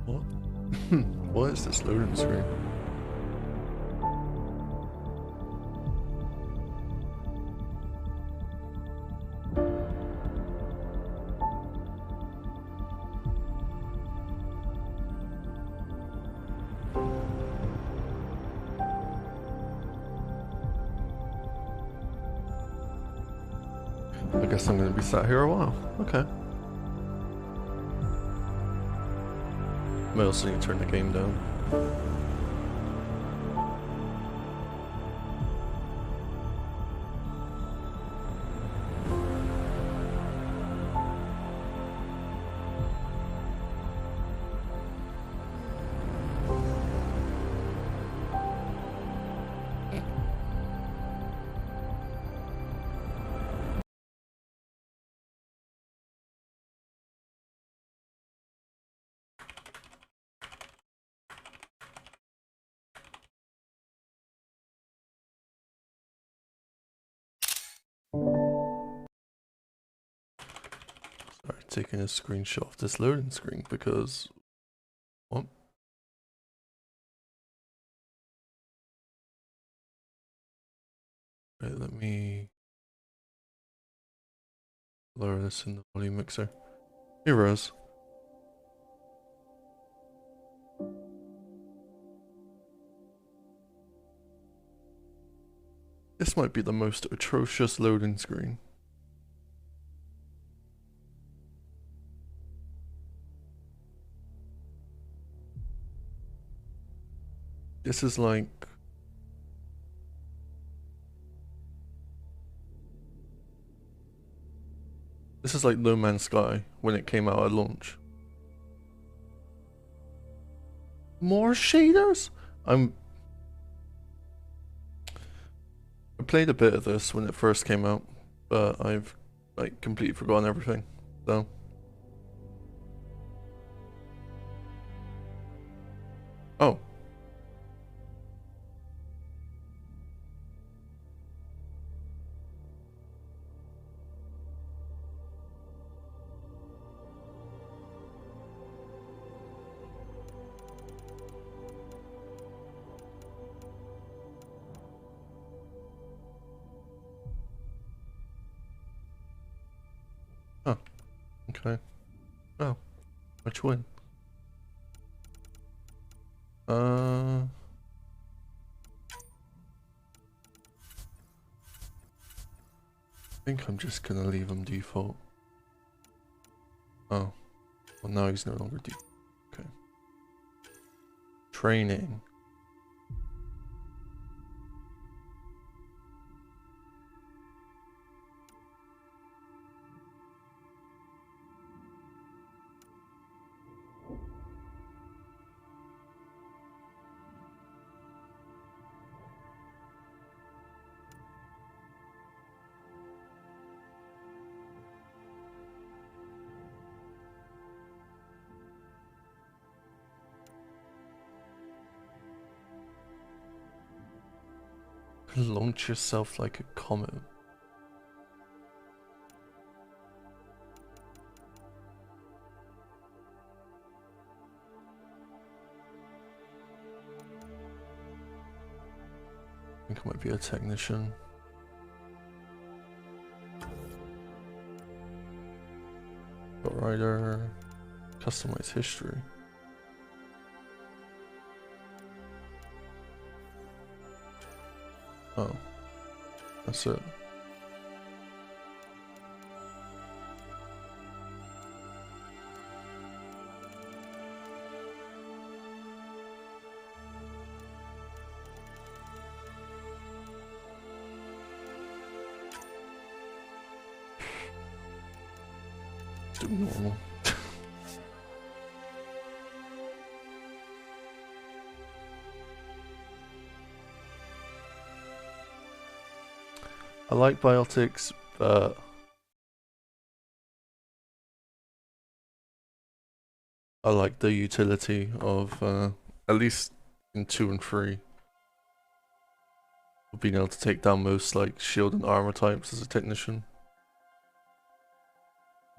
What? What is this loading screen? I guess I'm going to be sat here a while. Okay. I also need to turn the game down. Sorry, taking a screenshot of this loading screen because... What? Right, let me lower this in the volume mixer. Heroes. This might be the most atrocious loading screen. This is like... This is like No Man's Sky when it came out at launch. More shaders? I played a bit of this when it first came out, but I've like completely forgotten everything. So oh. Oh, okay. Oh, which one? I think I'm just gonna leave him default. Oh, well now he's no longer default. Okay. Training. Launch yourself like a comet. I think I might be a technician. Writer. Customize history. Oh, that's it. Do normal. I like biotics, but I like the utility of, at least in 2 and 3, of being able to take down most like shield and armor types as a technician.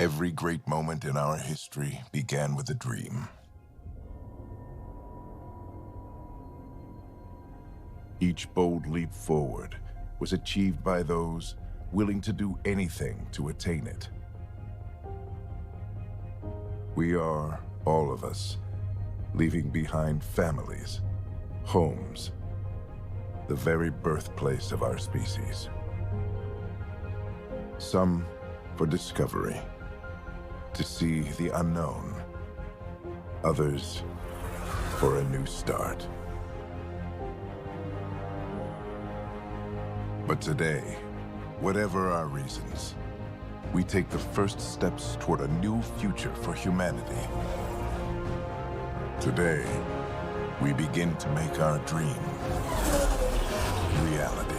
Every great moment in our history began with a dream. Each bold leap forward was achieved by those willing to do anything to attain it. We are, all of us, leaving behind families, homes, the very birthplace of our species. Some for discovery, to see the unknown. Others for a new start. But today, whatever our reasons, we take the first steps toward a new future for humanity. Today, we begin to make our dream reality.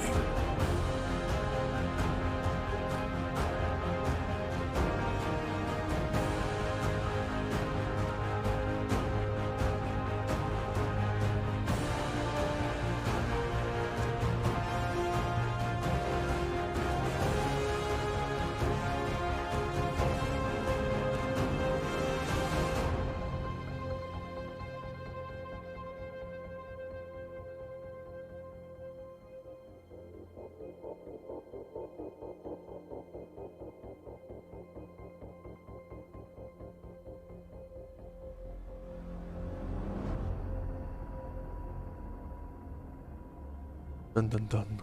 Dun dun dun.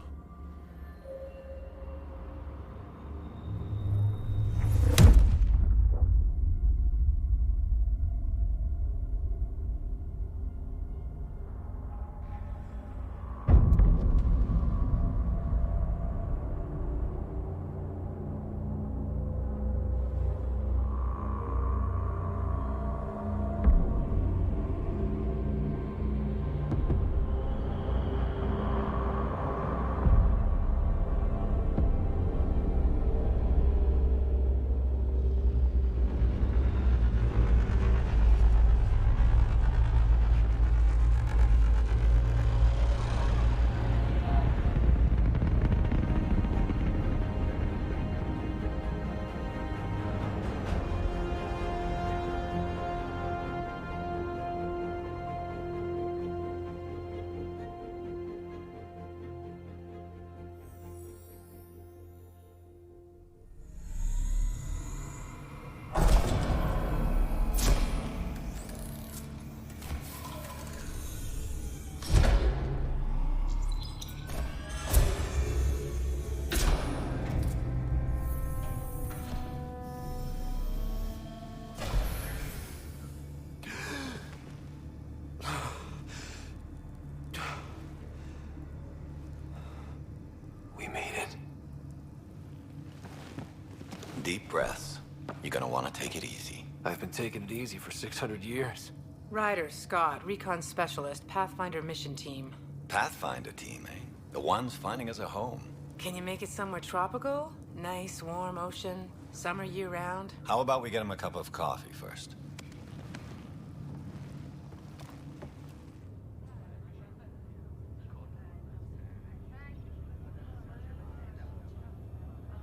Deep breaths. You're gonna want to take it easy. I've been taking it easy for 600 years. Ryder, Scott, Recon Specialist, Pathfinder Mission Team. Pathfinder team, eh? The ones finding us a home. Can you make it somewhere tropical? Nice, warm ocean, summer year-round? How about we get him a cup of coffee first?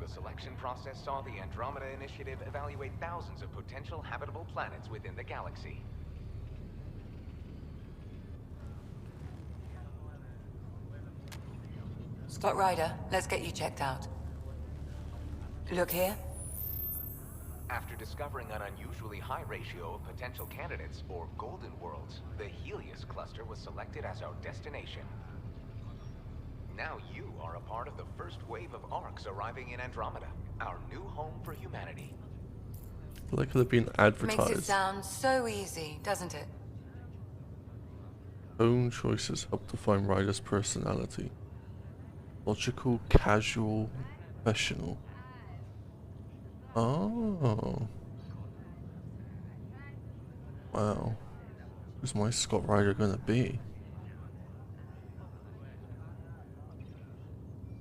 The selection process saw the Andromeda Initiative evaluate thousands of potential habitable planets within the galaxy. Scott Ryder, let's get you checked out. Look here. After discovering an unusually high ratio of potential candidates, or golden worlds, the Helios cluster was selected as our destination. Now you are a part of the first wave of arcs arriving in Andromeda, our new home for humanity. Like they've been advertised. Makes it sound so easy, doesn't it? Own choices help define Ryder's personality. Logical, casual, professional. Oh. Wow. Who's my Scott Ryder gonna be?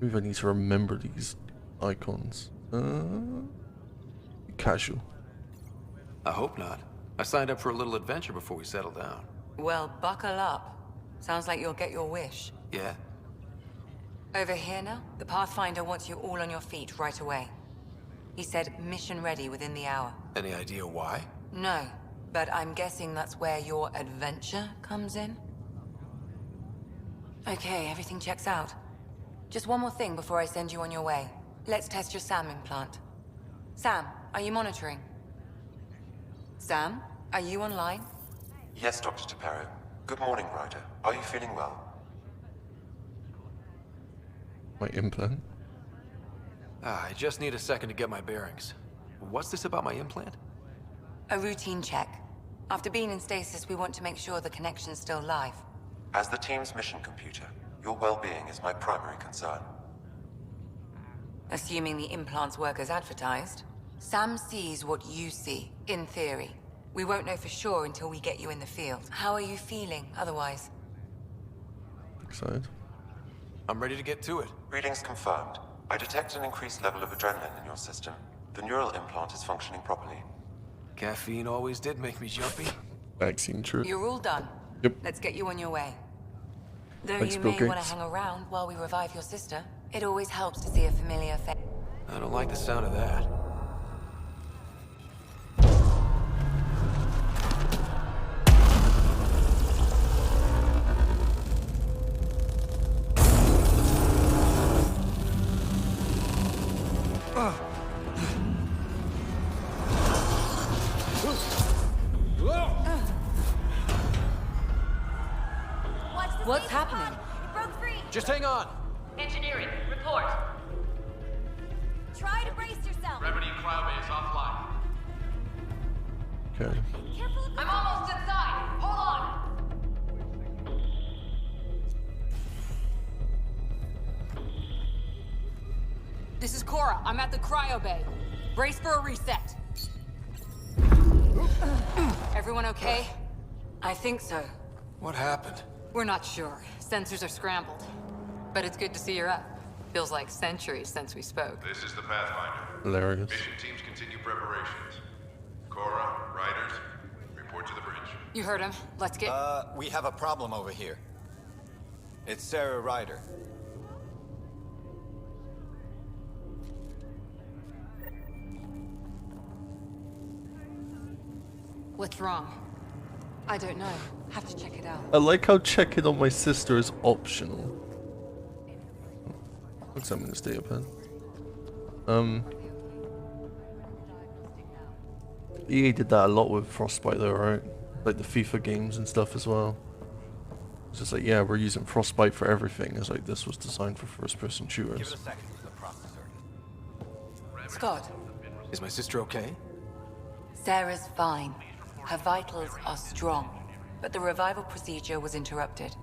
Maybe I need to remember these icons. Casual. I hope not. I signed up for a little adventure before we settle down. Well, buckle up. Sounds like you'll get your wish. Yeah? Over here now, the Pathfinder wants you all on your feet right away. He said mission ready within the hour. Any idea why? No, but I'm guessing that's where your adventure comes in? Okay, everything checks out. Just one more thing before I send you on your way. Let's test your SAM implant. Sam, are you monitoring? Sam, are you online? Yes, Dr. Taparo. Good morning, Ryder. Are you feeling well? My implant. I just need a second to get my bearings. What's this about my implant? A routine check. After being in stasis, we want to make sure the connection's still live. As the team's mission computer, your well-being is my primary concern. Assuming the implants work as advertised, Sam sees what you see, in theory. We won't know for sure until we get you in the field. How are you feeling otherwise? Excited. I'm ready to get to it. Readings confirmed. I detect an increased level of adrenaline in your system. The neural implant is functioning properly. Caffeine always did make me jumpy. Vaccine true. You're all done. Yep. Let's get you on your way. Though Thanks, you Bill may want to Gates. hang around while we revive your sister, it always helps to see a familiar face. I don't like the sound of that. What's happening? It broke free. Just hang on. Engineering, report. Try to brace yourself. Remedy Cloudbase offline. Okay. Careful. I'm almost inside. Hold on. This is Cora. I'm at the cryo bay. Brace for a reset. Everyone okay? I think so. What happened? We're not sure. Sensors are scrambled. But it's good to see you're up. Feels like centuries since we spoke. This is the Pathfinder. Hilarious. Mission teams continue preparations. Cora, Riders, report to the bridge. You heard him. Let's get... We have a problem over here. It's Sarah Ryder. What's wrong? I don't know. Have to check it out. I like how checking on my sister is optional. Looks like I'm gonna stay up here. EA did that a lot with Frostbite though, right? Like the FIFA games and stuff as well. It's just like, yeah, we're using Frostbite for everything. It's like this was designed for first-person Give it shooters. a second for the processor. Scott, Is my sister okay? Sarah's fine. Her vitals are strong, but the revival procedure was interrupted.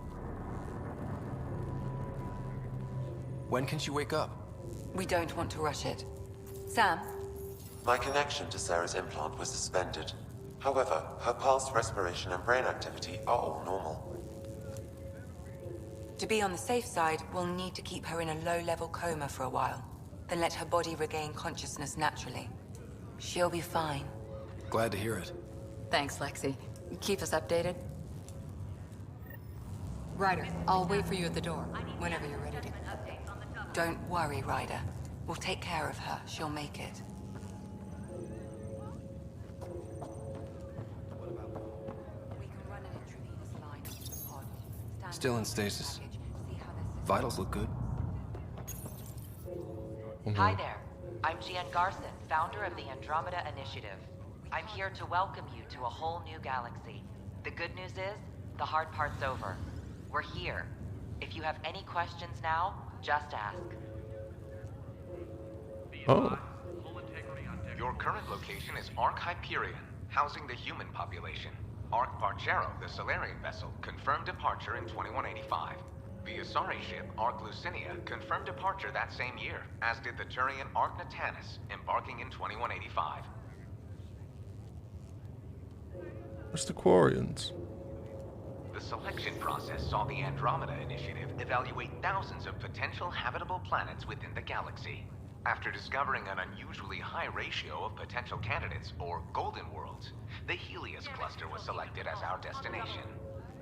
When can she wake up? We don't want to rush it. Sam, My connection to Sarah's implant was suspended. However, her pulse, respiration, and brain activity are all normal. to be on the safe side, we'll need to keep her in a low-level coma for a while, then let her body regain consciousness naturally. She'll be fine. Glad to hear it. Thanks, Lexi. Keep us updated. Ryder, I'll wait for you at the door, whenever you're ready to. Don't worry, Ryder. We'll take care of her. She'll make it. We can run an intravenous line into the pod. Stand Still in by stasis. package, see how their system- Vitals look good. Hi there. I'm Jian Garson, founder of the Andromeda Initiative. I'm here to welcome you to a whole new galaxy. The good news is, the hard part's over. We're here. If you have any questions now, just ask. Oh. Your current location is Ark Hyperion, housing the human population. Ark Parchero, the Solarian vessel, confirmed departure in 2185. The Asari ship, Ark Lucinia, confirmed departure that same year, as did the Turian Ark Natanus, embarking in 2185. Where's the Quarians? The selection process saw the Andromeda Initiative evaluate thousands of potential habitable planets within the galaxy. After discovering an unusually high ratio of potential candidates, or golden worlds, the Helios cluster was selected as our destination.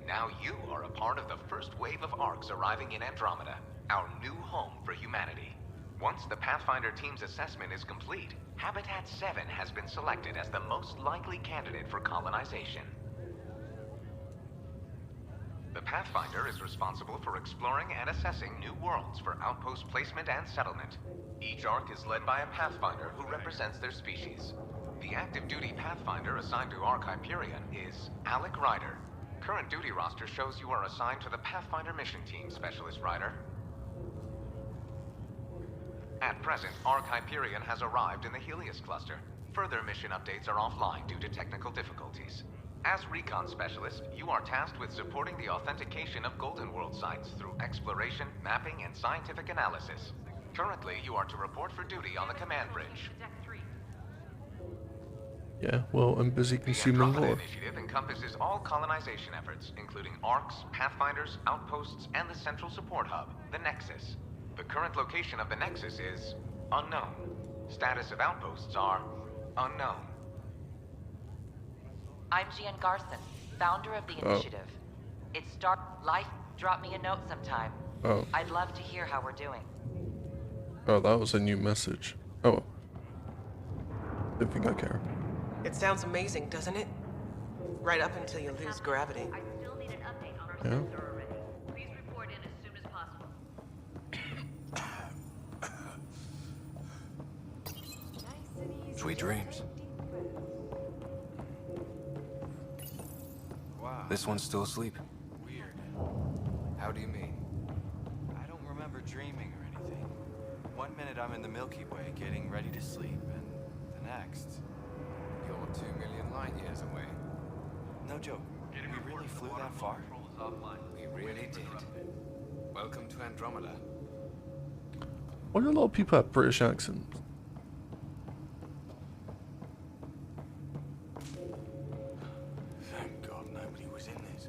Now you are a part of the first wave of Arks arriving in Andromeda, our new home for humanity. Once the Pathfinder team's assessment is complete, Habitat 7 has been selected as the most likely candidate for colonization. The Pathfinder is responsible for exploring and assessing new worlds for outpost placement and settlement. Each Ark is led by a Pathfinder who represents their species. The active duty Pathfinder assigned to Ark Hyperion is Alec Ryder. Current duty roster shows you are assigned to the Pathfinder Mission Team, Specialist Ryder. At present, Ark Hyperion has arrived in the Helios Cluster. Further mission updates are offline due to technical difficulties. As Recon Specialist, you are tasked with supporting the authentication of Golden World sites through exploration, mapping, and scientific analysis. Currently, you are to report for duty on the command bridge. Yeah, well, I'm busy consuming The Andromeda lore. Initiative encompasses all colonization efforts, including Arks, Pathfinders, outposts, and the central support hub, the Nexus. The current location of the Nexus is unknown. Status of outposts are unknown. I'm Gian Garson, founder of the initiative. It's life. Drop me a note sometime. Oh. I'd love to hear how we're doing. Oh, that was a new message. Oh. Don't think I care. It sounds amazing, doesn't it? Right up until you lose gravity. I still need an update on our Yeah. sensor already. Please report in as soon as possible. Sweet dreams. Wow. This one's still asleep. Weird. How do you mean? I don't remember dreaming or anything. One minute I'm in the Milky Way getting ready to sleep, and the next... You're 2 million light years away. No joke. We really flew that far? We really did. Welcome to Andromeda. Why do a lot of people have British accents? Thank God nobody was in this.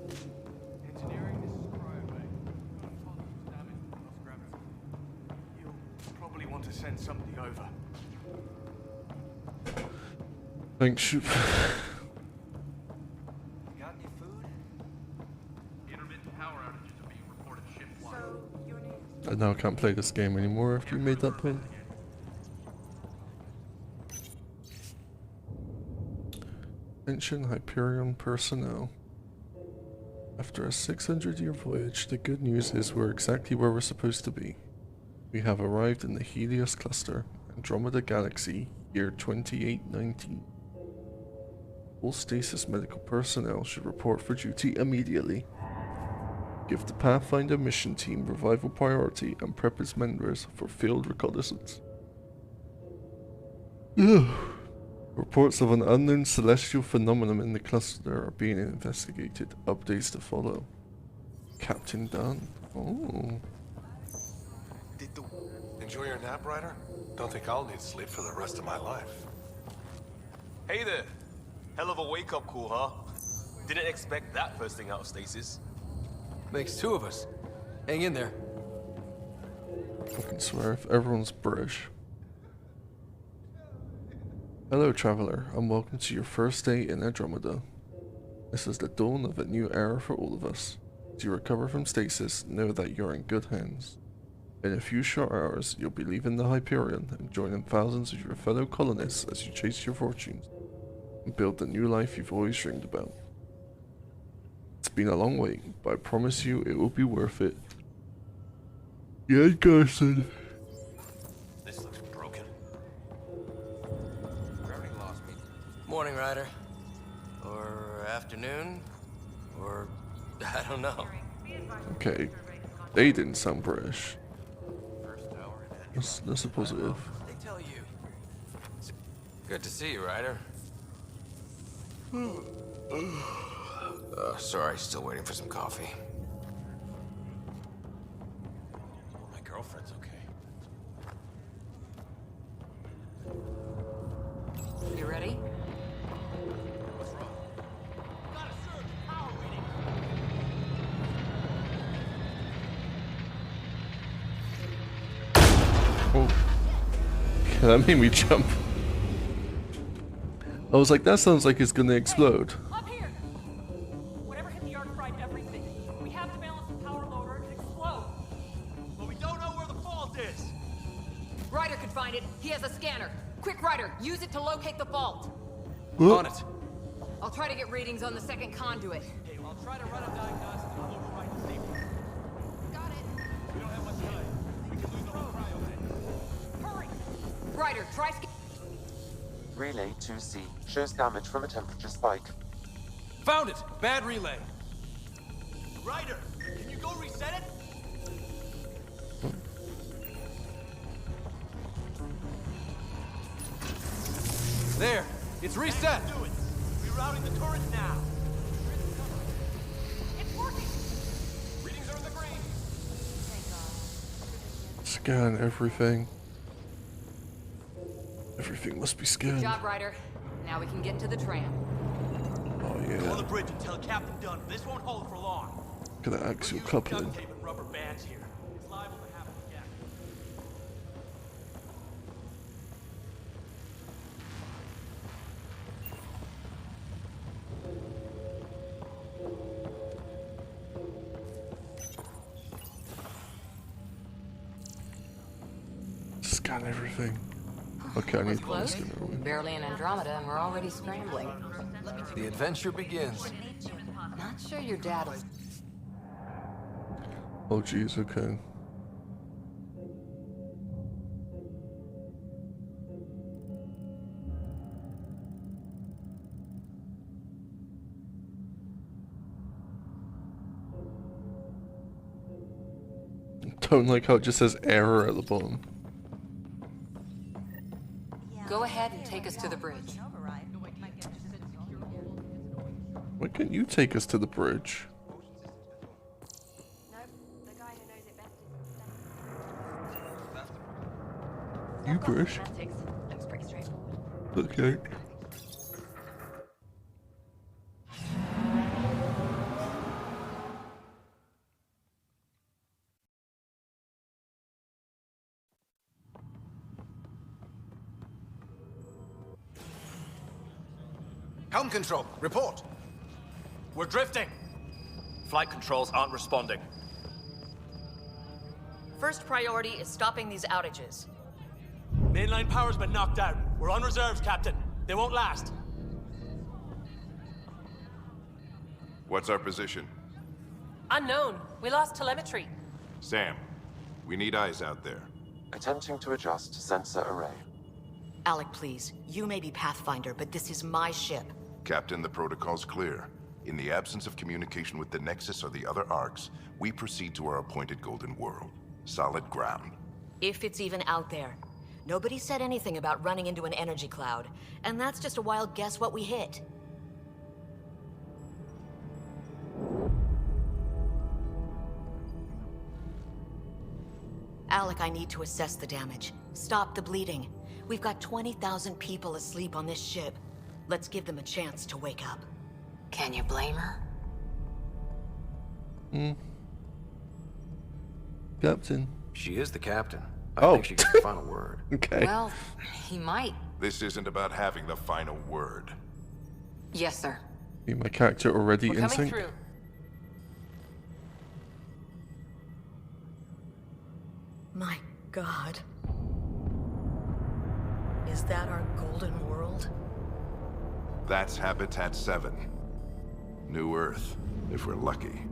Engineering, this is Cryo, damage from lost gravity. You'll probably want to send somebody over. Thanks, You got any food? Intermittent power outages are being reported ship-wide. So, your name? I now can't play this game anymore after you made that point. Ancient Hyperion personnel. After a 600-year voyage, the good news is we're exactly where we're supposed to be. We have arrived in the Helios Cluster, Andromeda Galaxy, year 2819. All stasis medical personnel should report for duty immediately. Give the Pathfinder mission team revival priority and prep its members for field reconnaissance. Reports of an unknown celestial phenomenon in the cluster are being investigated. Updates to follow. Captain Dunn. Oh. Enjoy your nap, Ryder? Don't think I'll need sleep for the rest of my life. Hey there. Hell of a wake-up call, huh? Didn't expect that first thing out of stasis. Makes two of us. Hang in there. I can swear if everyone's British. Hello, traveler, and welcome to your first day in Andromeda. This is the dawn of a new era for all of us. As you recover from stasis, know that you're in good hands. In a few short hours, you'll be leaving the Hyperion and joining thousands of your fellow colonists as you chase your fortunes and build the new life you've always dreamed about. It's been a long wait, but I promise you it will be worth it. Yeah, Garson. This looks broken. Gravity lost me. Morning, Ryder. Or afternoon. Or... I don't know. Okay, they didn't sound British. That's a positive. They tell you. Good to see you, Ryder. Sorry, still waiting for some coffee. My girlfriend's okay. You ready? What's wrong? Got a surge of power waiting. Oh. That made me jump. I was like, that sounds like it's gonna explode. Up here! Whatever hit the yard fried everything. We have to balance the power load or it could explode. But we don't know where the fault is. Ryder could find it. He has a scanner. Quick, Ryder, use it to locate the fault. On it. I'll try to get readings on the second conduit. Hey, I'll try to run a diagnostic. Ryder, try Relay 2C shows damage from a temperature spike. Found it! Bad relay. Ryder, can you go reset it? There, it's reset. Do it. Rerouting the turret now. It's working. Readings are in the green. Scan everything. Everything must be Good scanned. job, Ryder. Now we can get to the tram. Oh Go on yeah. the bridge and tell Captain Dunn this won't hold for long. Look at that axial coupling. Duct tape and rubber bands here. It's liable to happen again. Scan everything. Okay, I need to Close. scan everything. Barely in Andromeda, and we're already scrambling. The adventure begins. Not sure your dad will. Oh jeez, okay. Don't like how it just says error at the bottom. Go ahead and take us to the bridge. Why can't you take us to the bridge? You bridge? Okay. Helm control, report. We're drifting. Flight controls aren't responding. First priority is stopping these outages. Mainline power's been knocked out. We're on reserves, Captain. They won't last. What's our position? Unknown. We lost telemetry. Sam, we need eyes out there. Attempting to adjust sensor array. Alec, please. You may be Pathfinder, but this is my ship. Captain, the protocol's clear. In the absence of communication with the Nexus or the other arcs, we proceed to our appointed Golden World. Solid ground. If it's even out there. Nobody said anything about running into an energy cloud, and that's just a wild guess what we hit. Alec, I need to assess the damage. Stop the bleeding. We've got 20,000 people asleep on this ship. Let's give them a chance to wake up. Can you blame her? Captain. She is the captain. I Oh. think she gets the final word. Okay. Well, he might. This isn't about having the final word. Yes, sir. Be my character already We're in coming sync? through. My God. Is that our Golden World? That's Habitat 7. New Earth, if we're lucky.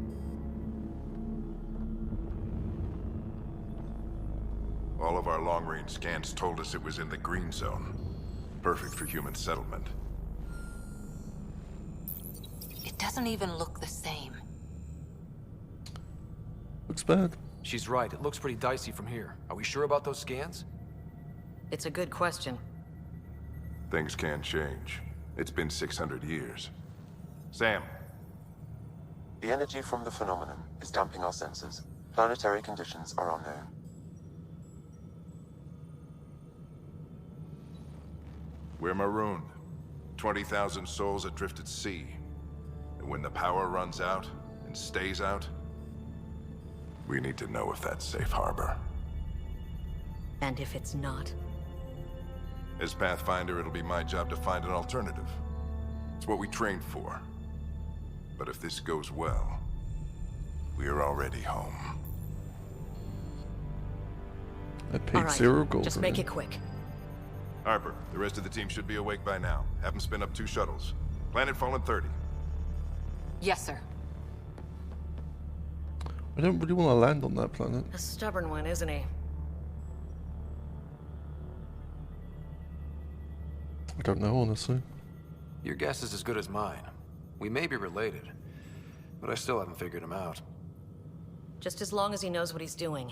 All of our long-range scans told us it was in the green zone. Perfect for human settlement. It doesn't even look the same. Looks bad. She's right. It looks pretty dicey from here. Are we sure about those scans? It's a good question. Things can change. It's been 600 years. Sam. The energy from the phenomenon is damping our senses. Planetary conditions are unknown. We're marooned. 20,000 souls adrift at sea. And when the power runs out, and stays out, we need to know if that's safe harbor. And if it's not? As Pathfinder, it'll be my job to find an alternative. It's what we trained for. But if this goes well, we're already home. I paid All right, 0 gold. just for make it. it quick. Harper, the rest of the team should be awake by now. Have them spin up 2 shuttles. Planet Fallen 30. Yes, sir. I don't really want to land on that planet. A stubborn one, isn't he? I don't know, honestly. Your guess is as good as mine. We may be related, but I still haven't figured him out. Just as long as he knows what he's doing.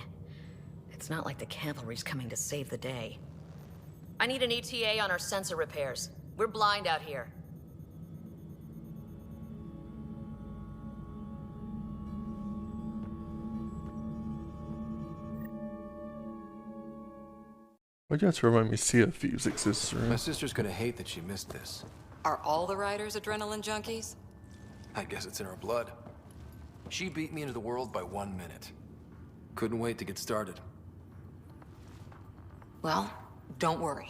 It's not like the cavalry's coming to save the day. I need an ETA on our sensor repairs. We're blind out here. Why'd you have to remind me Sea Thieves exists, right? My sister's gonna hate that she missed this. Are all the riders adrenaline junkies? I guess it's in her blood. She beat me into the world by 1 minute. Couldn't wait to get started. Well, don't worry.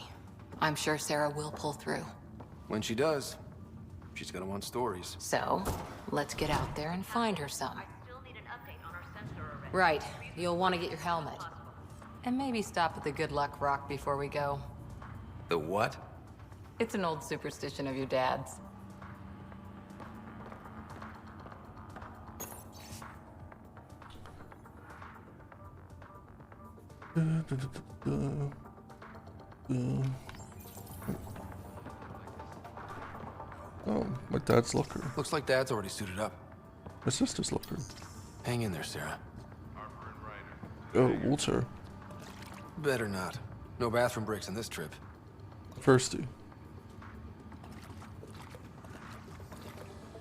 I'm sure Sarah will pull through. When she does, she's gonna want stories. So, let's get out there and find her some. Still need an update on our sensor array. Right. You'll want to get your helmet. And maybe stop at the Good Luck Rock before we go. The what? It's an old superstition of your dad's. Oh, my dad's locker. Looks like Dad's already suited up. My sister's locker. Hang in there, Sarah. Oh, Walter. Better not. No bathroom breaks on this trip. Thirsty.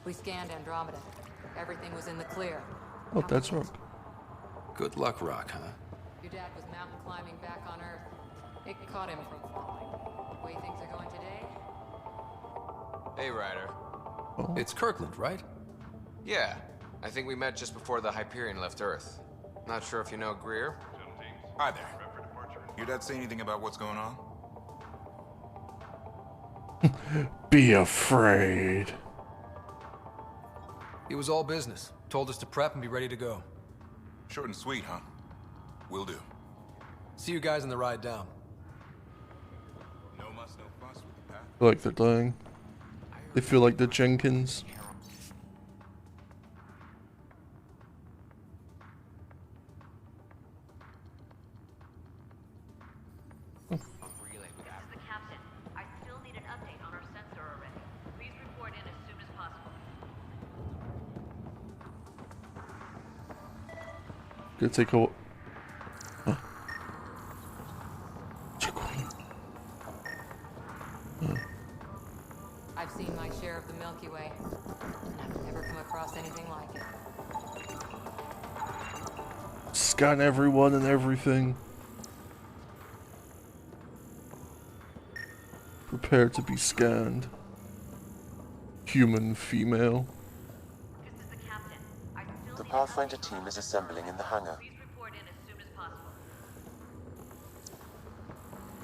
We scanned Andromeda. Everything was in the clear. Oh, that's right. Good luck, Rock, huh? Your dad was mountain climbing back on Earth. It caught him from falling. The way things are going today? Hey, Ryder. Oh. It's Kirkland, right? Yeah. I think we met just before the Hyperion left Earth. Not sure if you know Greer. Hi there. Your dad say anything about what's going on? Be afraid. It was all business. Told us to prep and be ready to go. Short and sweet, huh? Will do. See you guys on the ride down. No muss, no fuss with the path. I feel like they're dying. They feel like the Jenkins. This is the captain. I still need an update on our sensor array. Please report in as soon as possible. Gonna take a... Huh? I've seen my share of the Milky Way, and I've never come across anything like it. Scan everyone and everything. Prepare to be scanned. Human female. This is the captain. I still The need Pathfinder team is assembling in the hangar. Please report in as soon as possible.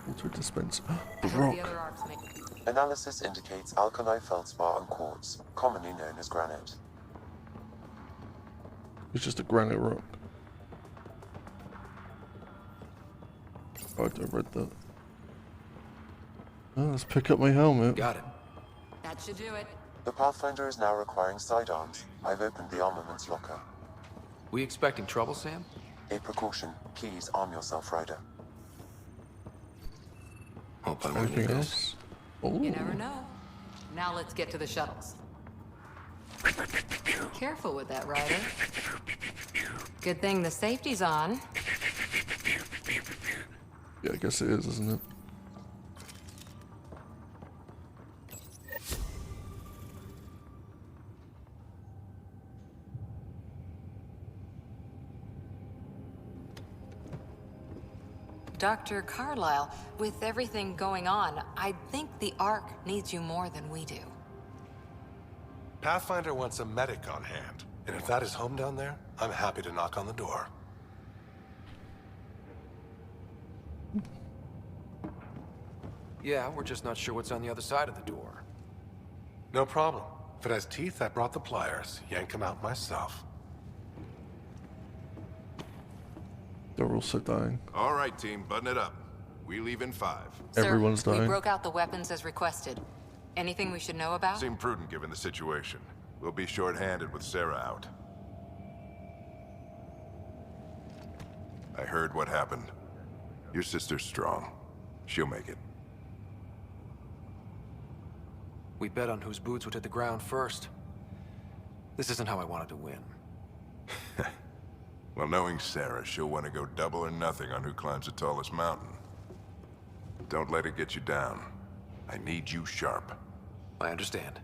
Water dispenser. I hope Rock. the other arcs make... Analysis indicates alkali feldspar and quartz, commonly known as granite. It's just a granite rock. Oh, I read that. Oh, let's pick up my helmet. Got it. That should do it. The Pathfinder is now requiring sidearms. I've opened the armaments locker. We expecting trouble, Sam? A precaution. Please arm yourself, Ryder. Hope I'm Anything winning else? this. Oh. You never know. Now let's get to the shuttles. Careful with that, Ryder. Good thing the safety's on. Yeah, I guess it is, isn't it? Dr. Carlyle, with everything going on, I think the Ark needs you more than we do. Pathfinder wants a medic on hand, and if that is home down there, I'm happy to knock on the door. Yeah, we're just not sure what's on the other side of the door. No problem. If it has teeth, I brought the pliers. Yank them out myself. They're also dying. All right, team, button it up. We leave in 5. Everyone's Sir, dying. we broke out the weapons as requested. Anything we should know about? Seemed prudent given the situation. We'll be short-handed with Sarah out. I heard what happened. Your sister's strong. She'll make it. We bet on whose boots would hit the ground first. This isn't how I wanted to win. Well, knowing Sarah, she'll want to go double or nothing on who climbs the tallest mountain. Don't let it get you down. I need you sharp. I understand.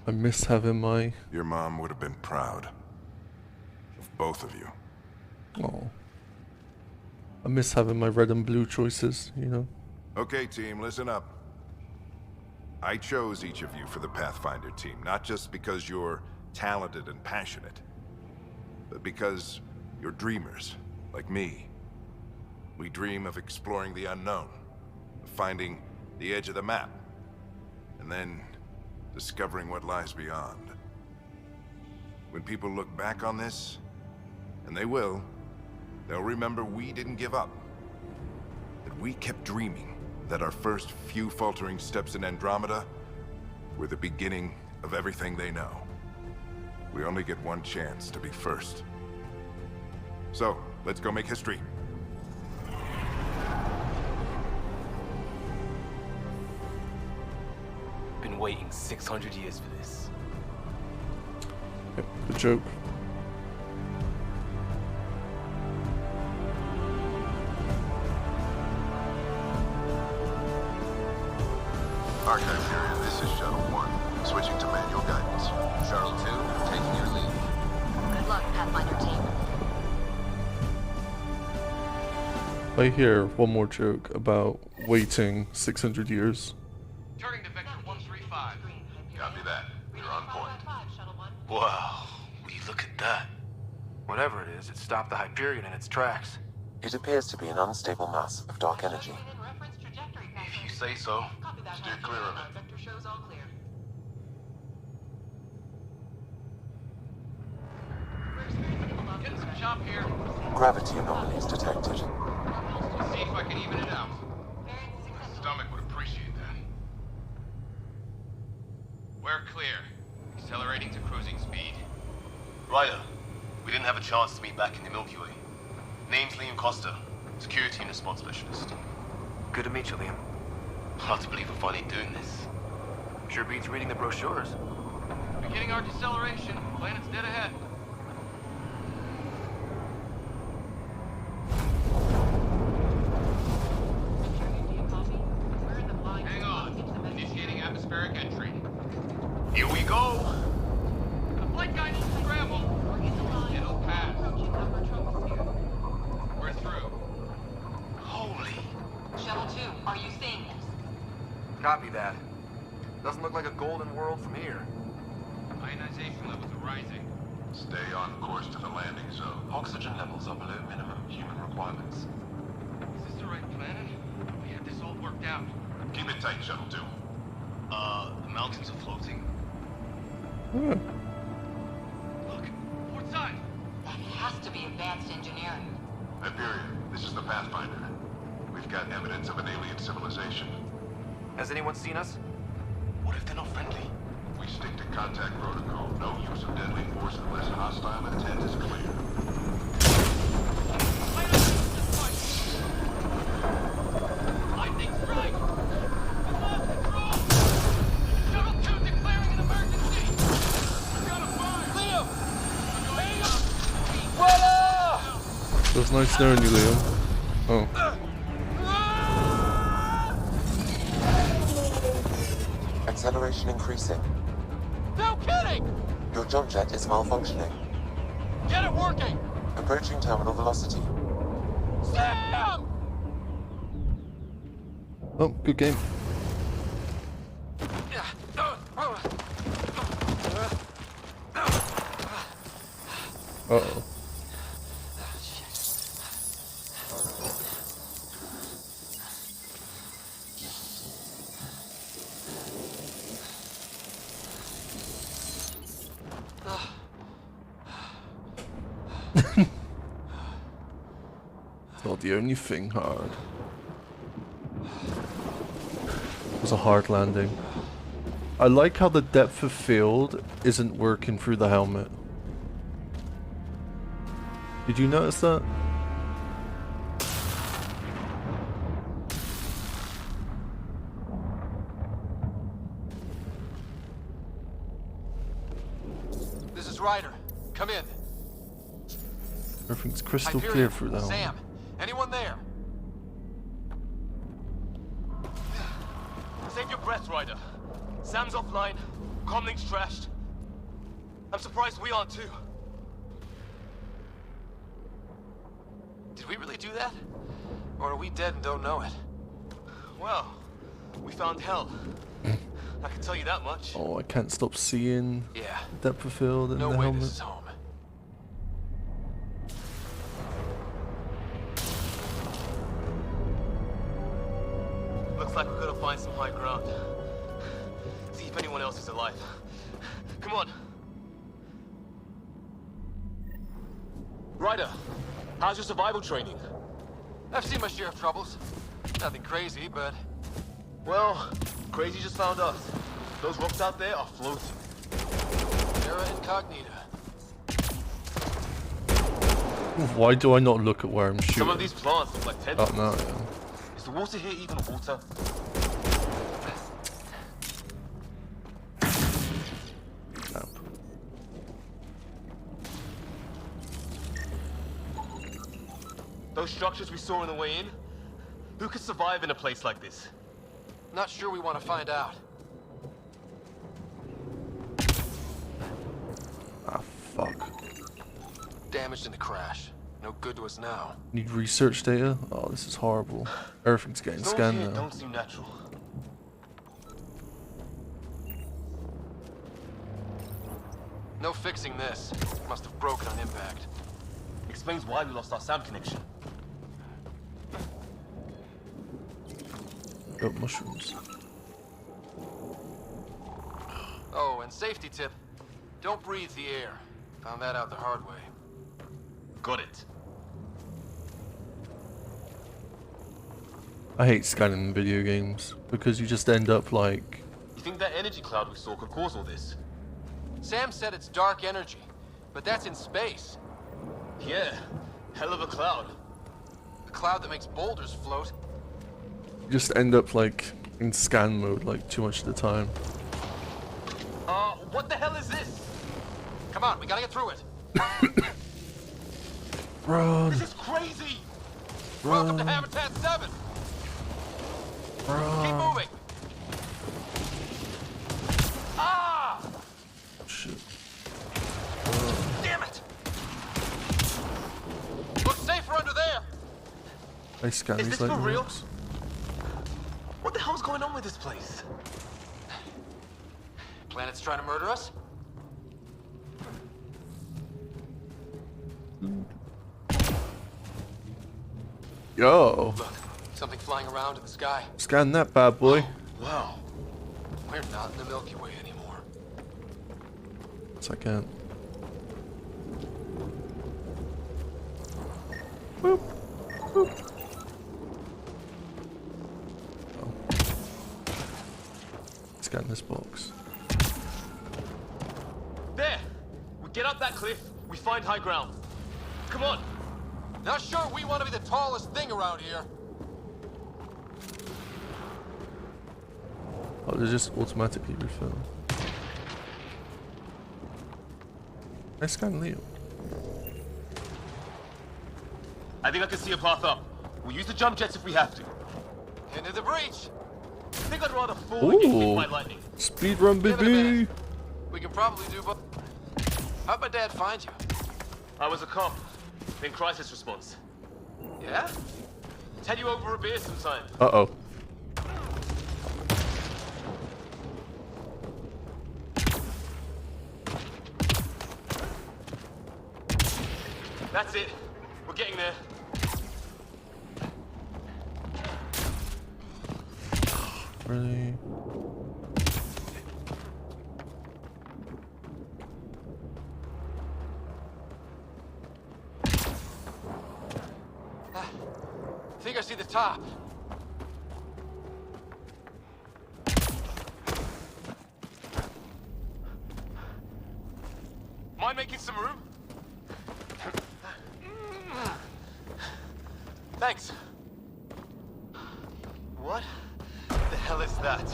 I miss having my... Your mom would have been proud. Of both of you. Oh. I miss having my red and blue choices, you know? Okay, team, listen up. I chose each of you for the Pathfinder team, not just because you're talented and passionate, but because you're dreamers, like me. We dream of exploring the unknown, of finding the edge of the map, and then discovering what lies beyond. When people look back on this, and they will, they'll remember we didn't give up. That we kept dreaming, that our first few faltering steps in Andromeda were the beginning of everything they know. We only get one chance to be first. So, let's go make history. Been waiting 600 years for this. Yep, good joke. Archive period, this is Shuttle 1. Switching to manual guidance. Shuttle 2, taking your lead. Good luck, Pathfinder team. I hear one more joke about waiting 600 years. Turning to Vector 135. Copy that. You're on point. Wow, will you look at that? Whatever it is, it stopped the Hyperion in its tracks. It appears to be an unstable mass of dark energy. If you say so. Steer clear of it. Getting some chop here. Gravity anomalies detected. See if I can even it out. My stomach would appreciate that. We're clear. Accelerating to cruising speed. Ryder, we didn't have a chance to meet back in the Milky Way. Name's Liam Costa, security and response specialist. Good to meet you, Liam. Hard to believe we're finally doing this. Sure beats reading the brochures. Beginning our deceleration. Planet's dead ahead. Hang on. Initiating atmospheric entry. Here we go! The flight guide is scramble. It'll pass. We're through. Holy. Shuttle 2, are you seeing this? Copy that. Doesn't look like a golden world from here. Ionization levels are rising. Stay on course to the landing zone. Oxygen levels are below minimum human requirements. Is this the right planet? We had this all worked out. Keep it tight, Shuttle 2. The mountains are floating. Look, port side. That has to be advanced engineering. Hyperion, this is the Pathfinder. We've got evidence of an alien civilization. Has anyone seen us? What if they're not friendly? We stick to contact protocol. No use of deadly force unless hostile intent is clear. Lightning strike! We lost control! Shuttle 2 declaring an emergency! We're gonna fire! Liam! Hang up! What up? It was nice knowing you, Liam. Oh. Acceleration increasing. No kidding! Your jump jet is malfunctioning. Get it working! Approaching terminal velocity. Sam! Oh, good game. Uh-oh. Not the only thing hard. It was a hard landing. I like how the depth of field isn't working through the helmet. Did you notice that? is Ryder. Come in. Everything's crystal Hyperion, clear through the home. Sam, anyone there? Save your breath, Ryder. Sam's offline. Comlink's trashed. I'm surprised we aren't too. Did we really do that? Or are we dead and don't know it? Well, we found hell. I can tell you that much. Oh, I can't stop seeing Yeah. depth of field and No the way helmet. this is home. Looks like we're gonna find some high ground. See if anyone else is alive. Come on. Ryder, how's your survival training? I've seen my share of troubles. Nothing crazy, but... Well, crazy just found us. Those rocks out there are floating. Terra Incognita. Why do I not look at where I'm shooting? Some of these plants look like tentacles. Oh, no, yeah. Is the water here even water? Those structures we saw on the way in? Who could survive in a place like this? Not sure we want to find out. Ah, fuck. Damaged in the crash. No good to us now. Need research data? Oh, this is horrible. Everything's getting Those scanned here now. don't seem natural. No fixing this. Must have broken on impact. Explains why we lost our sound connection. Oh, mushrooms. Oh, and safety tip. Don't breathe the air. Found that out the hard way. Got it. I hate scanning in video games because you just end up like... You think that energy cloud we saw could cause all this? Sam said it's dark energy, but that's in space. Yeah, hell of a cloud. A cloud that makes boulders float. You just end up like in scan mode like too much of the time. What the hell is this? Come on, we gotta get through it. Run! This is crazy! Run! Welcome to Habitat 7! Run! Keep moving! Ah! Shit. Damn it! Looks safer under there! I scan Is these this like for real? rocks. What the hell's going on with this place? Planet's trying to murder us? Yo! Look, something flying around in the sky. Scan that bad boy. Wow. We're not in the Milky Way anymore. Yes, I can. Boop. Boop. Oh. Scan this box. There! We get up that cliff, we find high ground. Come on! Not sure we want to be the tallest thing around here. Oh, they just automatically refill. I scan Leo. I think I can see a path up. We'll use the jump jets if we have to. Into the breach. I think I'd rather fall and get hit by lightning. Speed run, Give it a baby! minute. We can probably do both. How'd my dad find you? I was a cop, in crisis response. Yeah? Tell you over a beer sometime. Uh-oh. That's it. We're getting there. Really? I think I see the top. Mind making some room? Thanks. What the hell is that?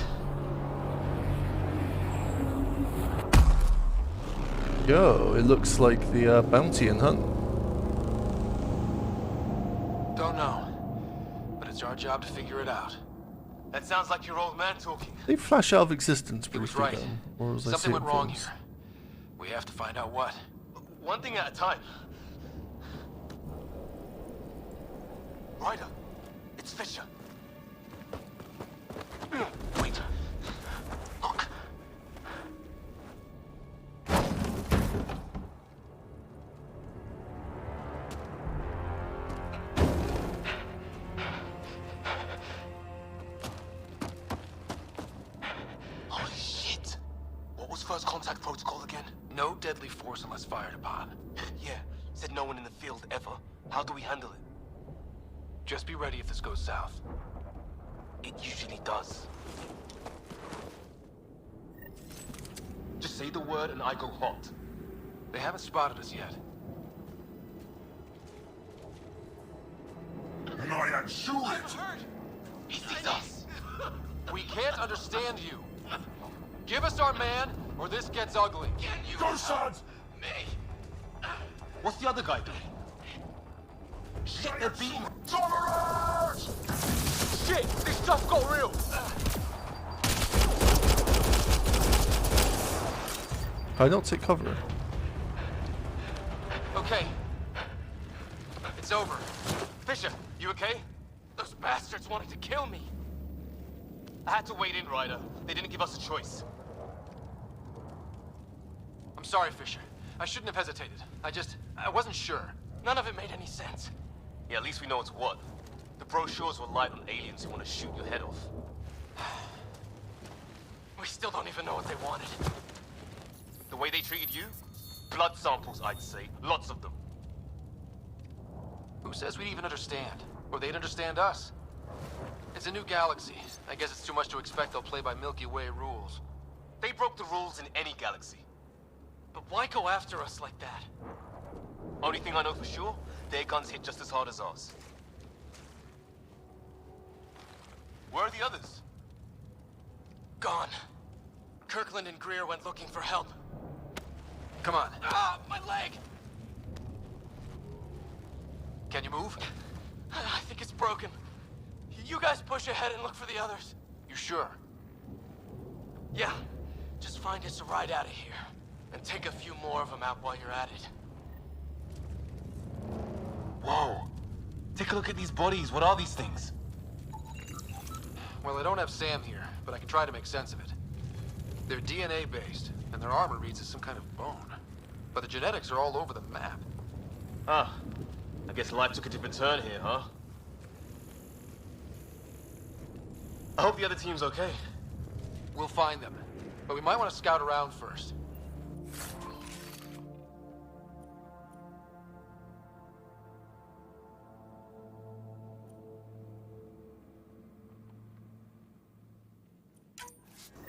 Yo, it looks like the bounty and hunt. Don't know, but it's our job to figure it out. That sounds like your old man talking. They flash out of existence He was briefly right. then, or was I Something seeing went wrong things? here. We have to find out what. One thing at a time. Ryder, it's Fisher. Wait. Look. Holy shit. What was first contact protocol again? No deadly force unless fired upon. Yeah, said no one in the field ever. How do we handle it? Just be ready if this goes south. It usually does. Just say the word and I go hot. They haven't spotted us yet. And I am sure it. He sees us. We can't understand you. Give us our man, or this gets ugly. Go, sons! Me. What's the other guy doing? Shit, they're beating. Shit, this stuff got real. I don't take cover. Okay. It's over. Fisher, you okay? Those bastards wanted to kill me. I had to wait in, Ryder. They didn't give us a choice. I'm sorry, Fisher. I shouldn't have hesitated. I wasn't sure. None of it made any sense. Yeah, at least we know it's what. The brochures were light on aliens who want to shoot your head off. We still don't even know what they wanted. The way they treated you? Blood samples, I'd say. Lots of them. Who says we'd even understand? Or they'd understand us? It's a new galaxy. I guess it's too much to expect they'll play by Milky Way rules. They broke the rules in any galaxy. But why go after us like that? Only thing I know for sure, their guns hit just as hard as ours. Where are the others? Gone. Kirkland and Greer went looking for help. Come on. Ah, my leg! Can you move? I think it's broken. You guys push ahead and look for the others. You sure? Yeah. Just find us a ride out of here. And take a few more of them out while you're at it. Whoa. Take a look at these bodies. What are these things? Well, I don't have Sam here, but I can try to make sense of it. They're DNA-based, and their armor reads as some kind of bone. But the genetics are all over the map. Ah. I guess life took a different turn here, huh? I hope the other team's okay. We'll find them. But we might want to scout around first.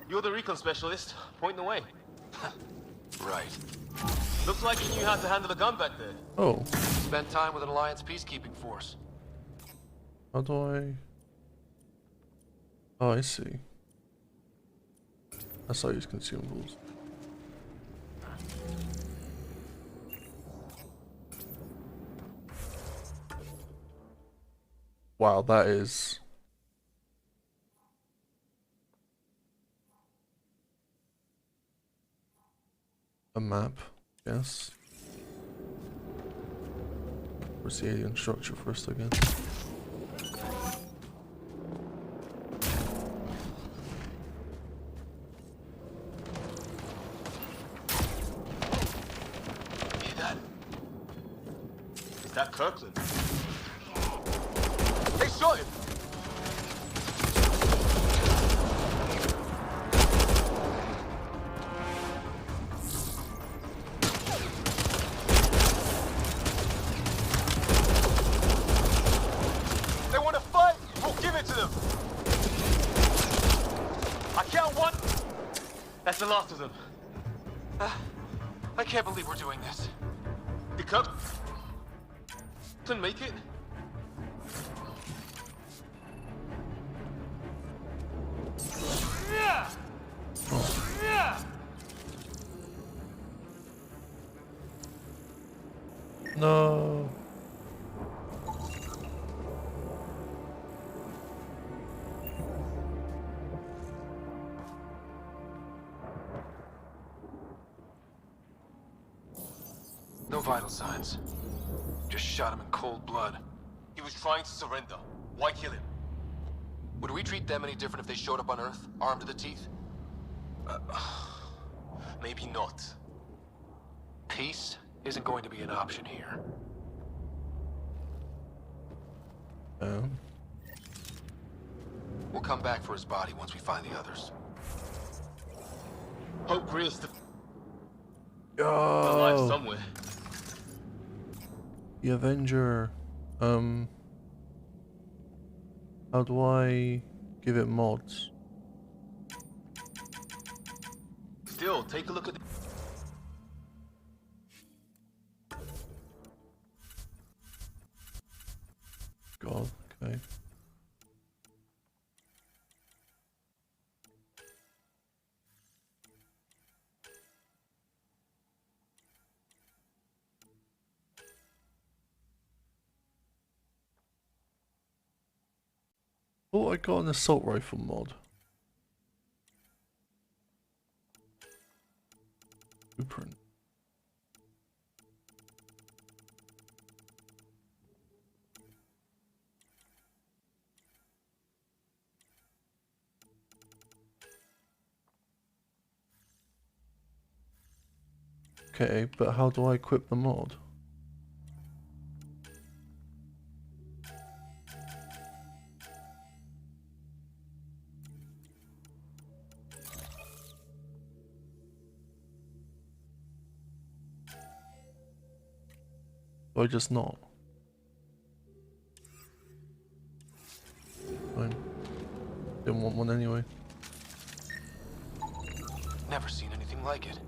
You're the recon specialist. Point the way. Right. Looks like you knew how to handle a gun back there. Oh. Spent time with an Alliance peacekeeping force. How do I... Oh, I see. That's how I use consumables. Wow, that is... a map, yes. Where's the alien structure first again? Hear that? Is that Kirkland? They shot him! They want to fight! We'll give it to them! I count one! That's the last of them. I can't believe we're doing this. Did Kirkland make it? No. No vital signs. Just shot him in cold blood. He was trying to surrender. Why kill him? Would we treat them any different if they showed up on Earth, armed to the teeth? Maybe not. Peace isn't going to be an option here. We'll come back for his body once we find the others. Hope Greer's the Yo. alive somewhere. The Avenger. How do I give it mods? Still, take a look at the... God, okay. Oh, I got an assault rifle mod. Blueprint. Okay, but how do I equip the mod? Or just not? Fine. Didn't want one anyway. Never seen anything like it.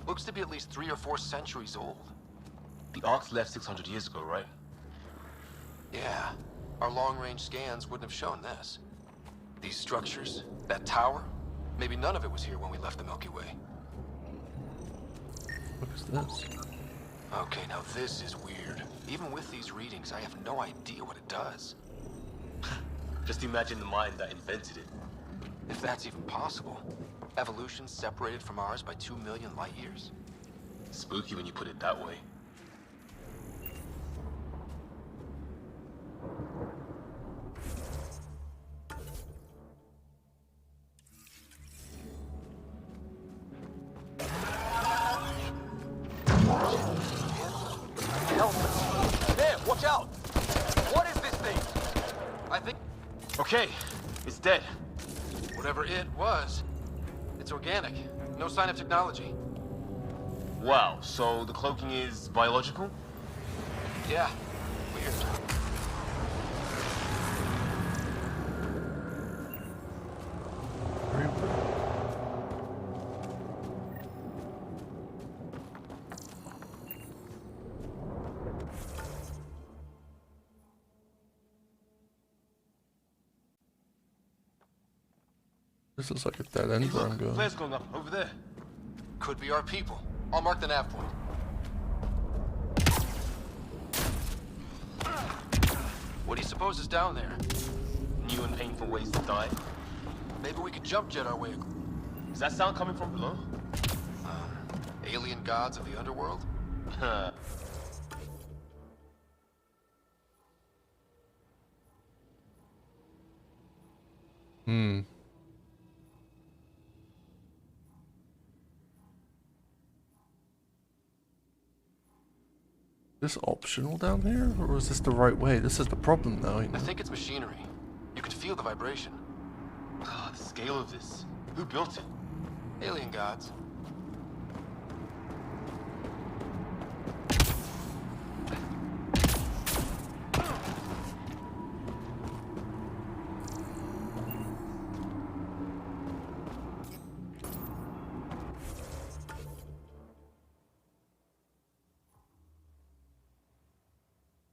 Looks to be at least 3 or 4 centuries old. The Ark's left 600 years ago, right? Yeah. Our long-range scans wouldn't have shown this. These structures, that tower, maybe none of it was here when we left the Milky Way. What is this? Okay, now this is weird. Even with these readings, I have no idea what it does. Just imagine the mind that invented it. If that's even possible. Evolution separated from ours by 2 million light years. Spooky when you put it that way. There, watch out! What is this thing? I think... Okay, it's dead. Whatever it was, it's organic. No sign of technology. Wow, so the cloaking is biological? Yeah, weird. This is like a dead end where I'm going. Flare's going up over there. Could be our people. I'll mark the nav point. What do you suppose is down there? New and painful ways to die. Maybe we could jump jet our way. Is that sound coming from below? Alien gods of the underworld? Is this optional down here? Or is this the right way? This is the problem now, you know? I think it's machinery. You can feel the vibration. Ah, the scale of this. Who built it? Alien gods.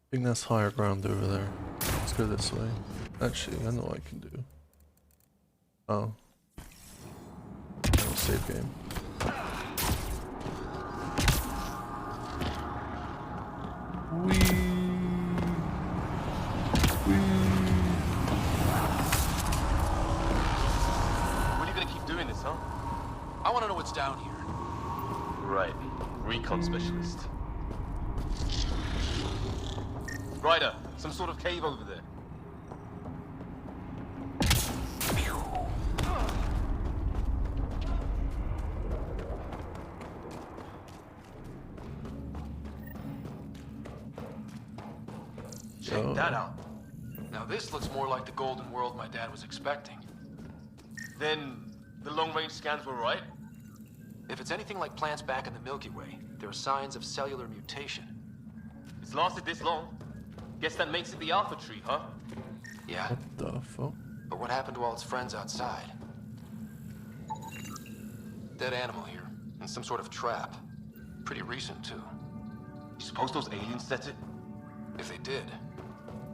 I think that's higher ground over there. Let's go this way. Actually, I know what I can do. Oh. Save game. want to know what's down here. Right. Recon specialist. Ryder, some sort of cave over there. Check that out. Now this looks more like the golden world my dad was expecting. Then the long-range scans were right? If it's anything like plants back in the Milky Way, there are signs of cellular mutation. It's lasted this long. Guess that makes it the Alpha tree, huh? Yeah. What the fuck? But what happened to all its friends outside? Dead animal here, and some sort of trap. Pretty recent, too. You suppose those aliens set it? If they did,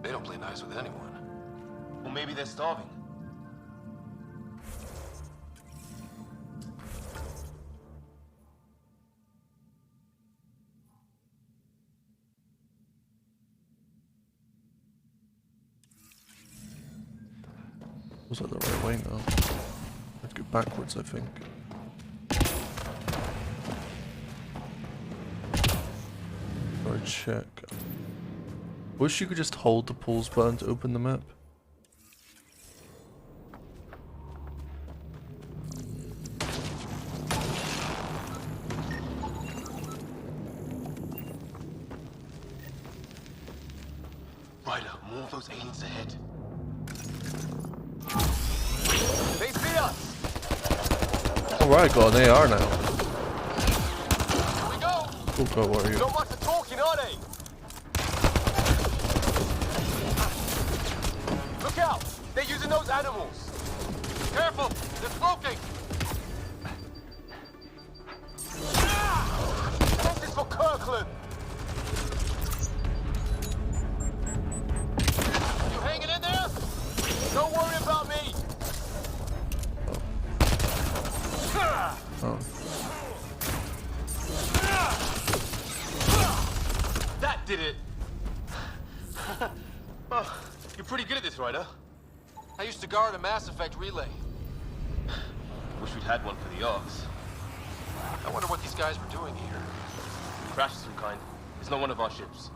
they don't play nice with anyone. Or maybe they're starving. Was that the right way now? I have to go backwards, I think. Or check. Wish you could just hold the pause button to open the map. Ryder, more of those aliens ahead. They see us! Alright, got an AR now. Here we go! Oh god, what are you? Not much of talking, are they? Look out! They're using those animals! Careful! They're smoking! This is for Kirkland! You hanging in there? Don't worry about me! Oh. That did it! Oh, you're pretty good at this, Ryder. I used to guard a Mass Effect relay. Wish we'd had one for the Arks. I wonder what these guys were doing here. Crash of some kind. It's not one of our ships.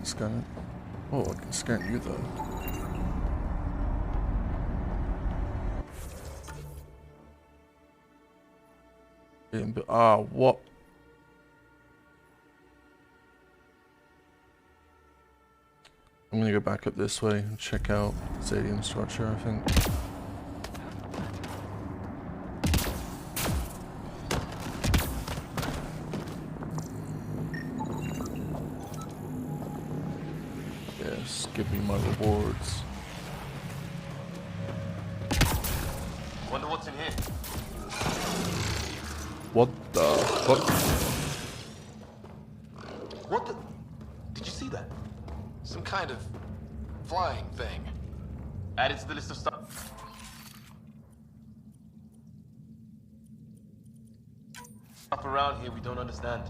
Scan it. Oh, I can scan you though. What? I'm gonna go back up this way and check out the alien structure, I think. Yes, give me my rewards. Wonder what's in here. What the fuck? What the? Did you see that? Some kind of flying thing. Added to the list of stuff. Stuff around here we don't understand.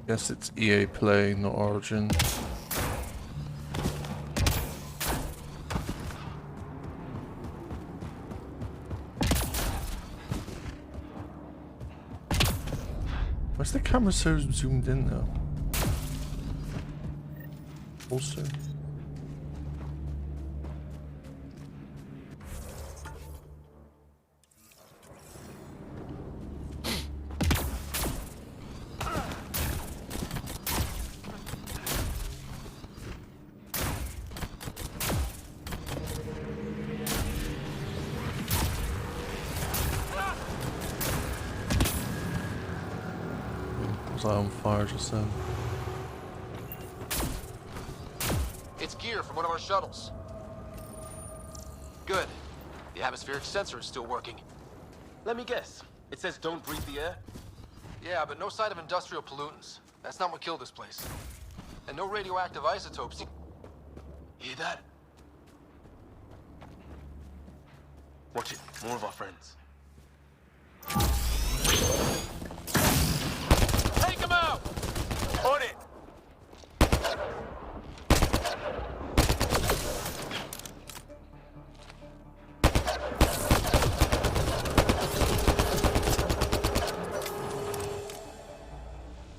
Guess it's EA Play, not Origin. Why's the camera so zoomed in now? Also. light on fire just then. It's gear from one of our shuttles. Good. The atmospheric sensor is still working. Let me guess. It says don't breathe the air? Yeah, but no sign of industrial pollutants. That's not what killed this place. And no radioactive isotopes. Hear that? Watch it. More of our friends. Take him out! On it!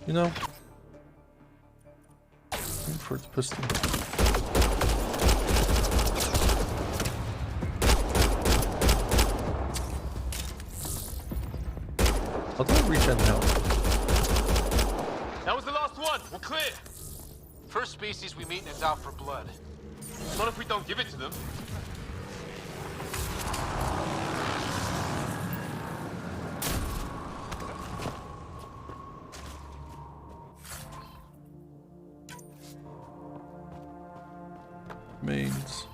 You know, aim for the pistol. How do I reach that now? That was the last one. We're clear. First species we meet is out for blood. Not if we don't give it to them. Mains.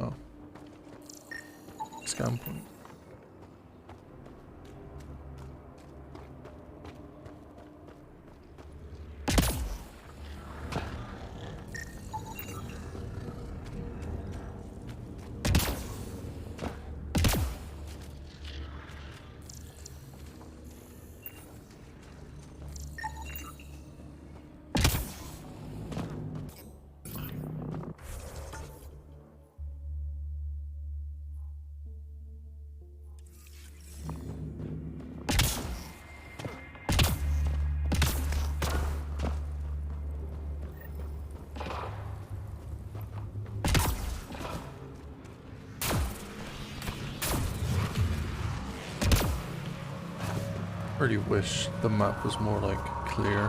Oh. Scan point. I really wish the map was more like clear.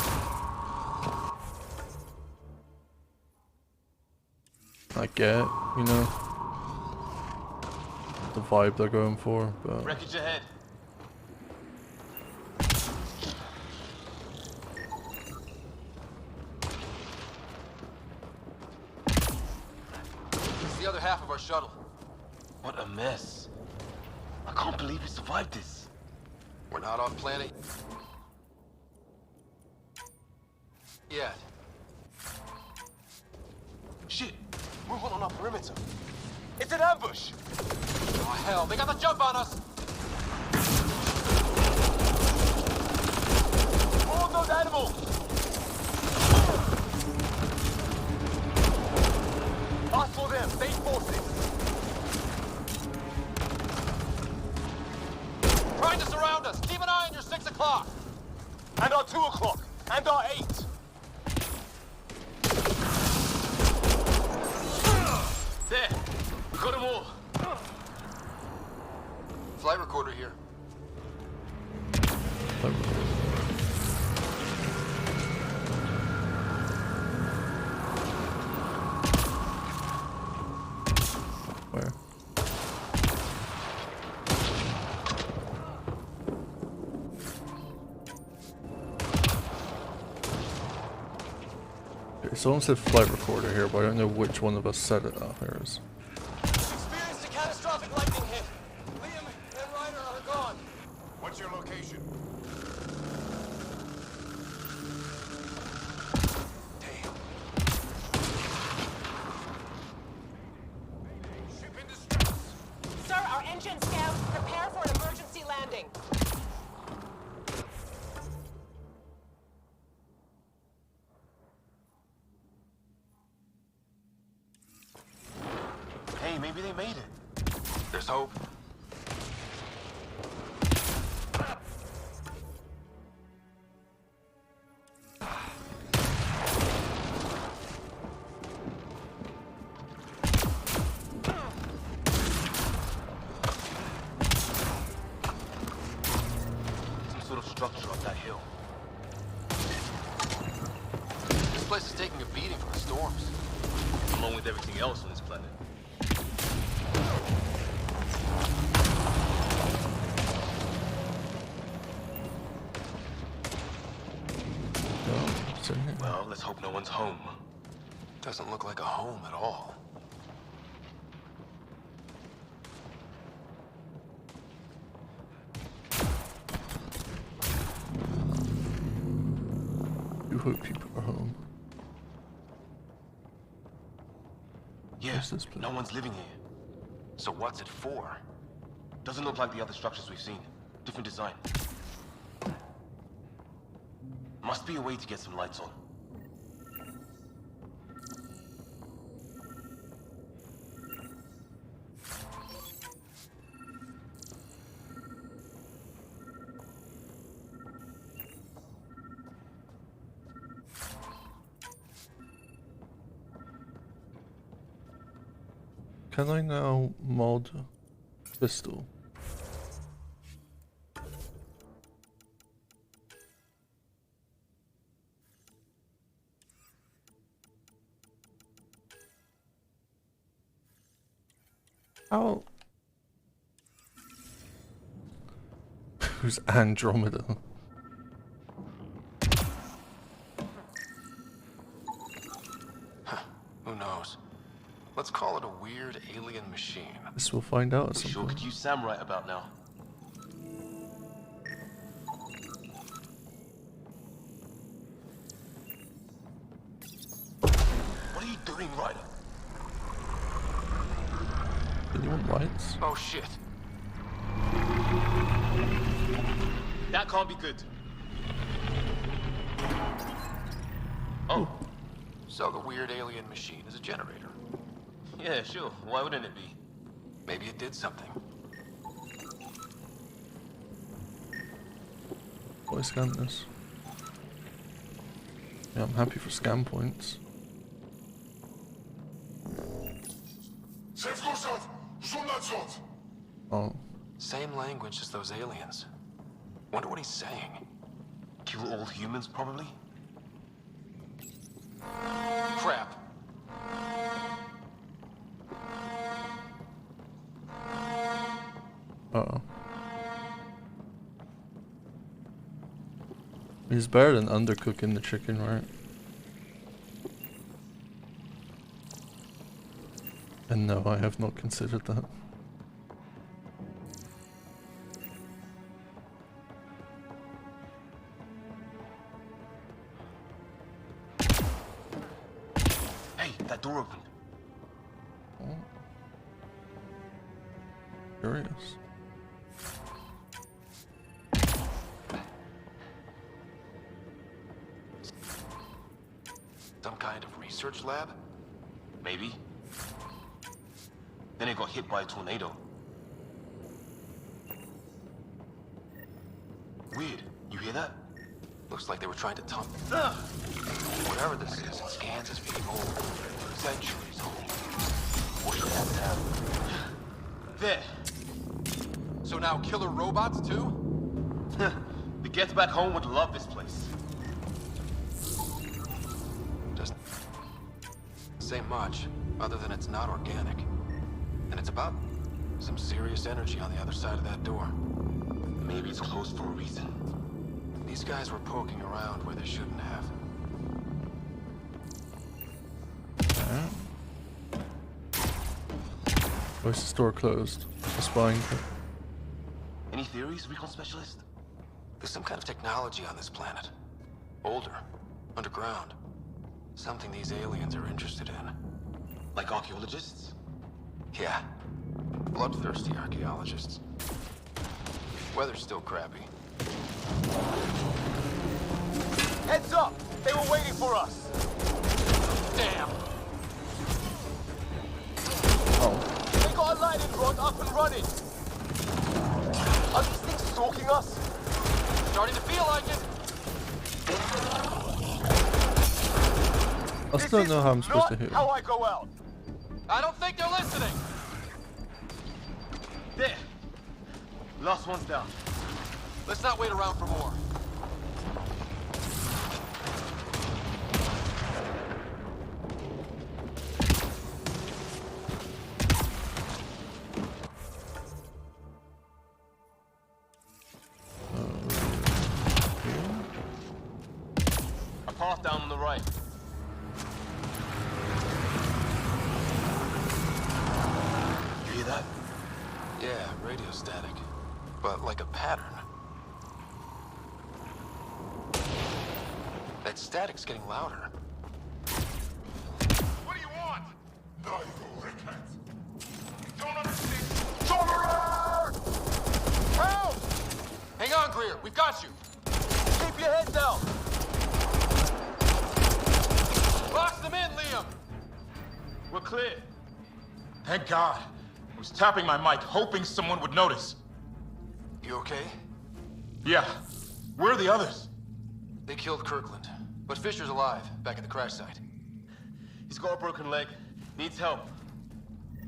I get, you know, the vibe they're going for, but Wreckage ahead. It's the other half of our shuttle. What a mess. I can't believe we survived this. We're not on planet yet. Shit! Movement on our perimeter. It's an ambush! Oh hell, they got the jump on us! Hold those animals! Us for them, state forces! Trying to surround us! Keep an eye on your 6 o'clock! And our 2 o'clock! And our 8! There! We got them all! Flight recorder here. Where? Okay, someone said flight recorder here, but I don't know which one of us said it. Oh, there it is. Experienced a catastrophic lightning hit. Liam and Ryder are gone. What's your location? Sir, our engine's down. Prepare for an emergency landing. Hey, maybe they made it. There's hope. speeding for the storms. Along with everything else on this planet. Well, let's hope no one's home. Doesn't look like a home at all. You hope people are home. Yeah, no one's living here. So what's it for? Doesn't look like the other structures we've seen. Different design. Must be a way to get some lights on. Can I now mod pistol? How? Who's Andromeda? Who knows? Let's call it a weird alien machine. This we'll find out at We some sure point. could use Sam right about now. What are you doing, Ryder? Do you want lights? Oh shit. That can't be good. Oh. So the weird alien machine is a generator. Yeah, sure. Why wouldn't it be? Maybe it did something. Oh, I scan this. Yeah, I'm happy for scan points. Oh. Same language as those aliens. Wonder what he's saying. Kill all humans, probably? Crap. Uh-oh. He's better than undercooking the chicken, right? And no, I have not considered that. Hey, that door opened. Oh. Curious. Some kind of research lab? Maybe. Then it got hit by a tornado. Weird. You hear that? Looks like they were trying to tumble. Whatever this is, it scans as being old. Centuries old. Push that down. There. So now killer robots too? The Gets Back Home would love this place. Doesn't say much, other than it's not organic. And it's about some serious energy on the other side of that door. Maybe it's closed for a reason. These guys were poking around where they shouldn't have. Why is the store closed? A spying trip. Any theories, recon specialist? There's some kind of technology on this planet. Older. Underground. Something these aliens are interested in. Like archaeologists? Yeah. Bloodthirsty archaeologists. Weather's still crappy. Heads up! They were waiting for us! Damn! Oh. They got a lightning rod up and running! Are these things stalking us? Starting to feel like it! I still don't know how I'm supposed to hit. How I go out! I don't think they're listening! There! Last one's down. Let's not wait around for more. down on the right. You hear that? Yeah, radio static. But like a pattern. That static's getting louder. What do you want? Don't understand. Help! Hang on, Greer. We've got you. Keep your head down. Box them in, Liam. We're clear. Thank God. I was tapping my mic, hoping someone would notice. You okay? Yeah. Where are the others? They killed Kirkland. But Fisher's alive, back at the crash site. He's got a broken leg. Needs help.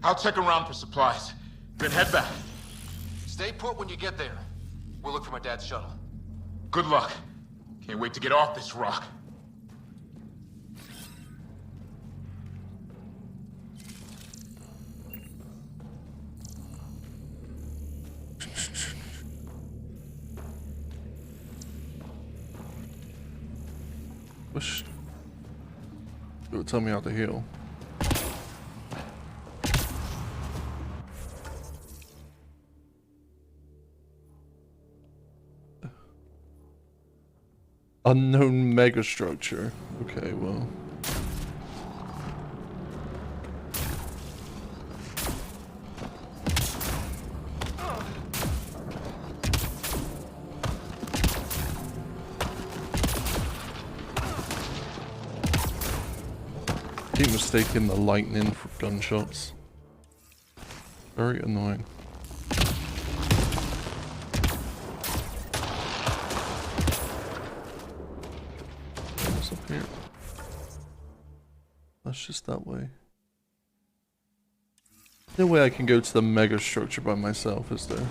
I'll check around for supplies. Then head back. Stay put when you get there. We'll look for my dad's shuttle. Good luck. Can't wait to get off this rock. Wish it would tell me how to heal. Unknown megastructure. Okay, well. Keep mistaking the lightning for gunshots. Very annoying. What's up here? That's just that way. No way I can go to the mega structure by myself, is there?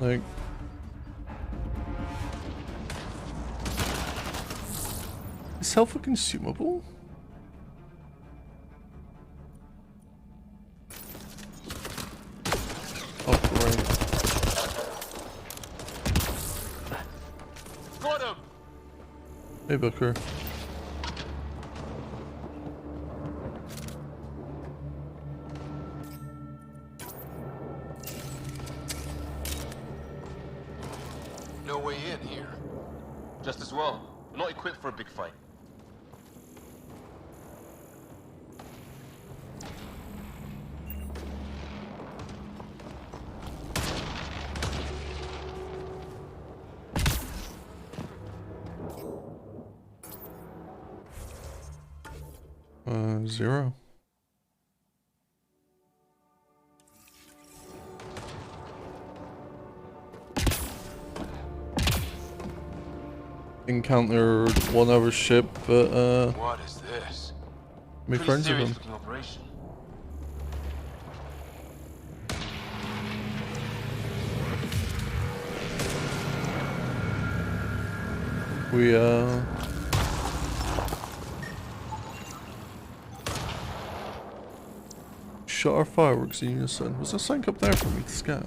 Like, is self-consumable? Oh, great. Got him. Hey, Booker. No way in here. Just as well. We're not equipped for a big fight. Zero. Encountered one other ship, but What is this? make friends with them. Operation. We shot our fireworks in unison. Was there something up there for me to scan?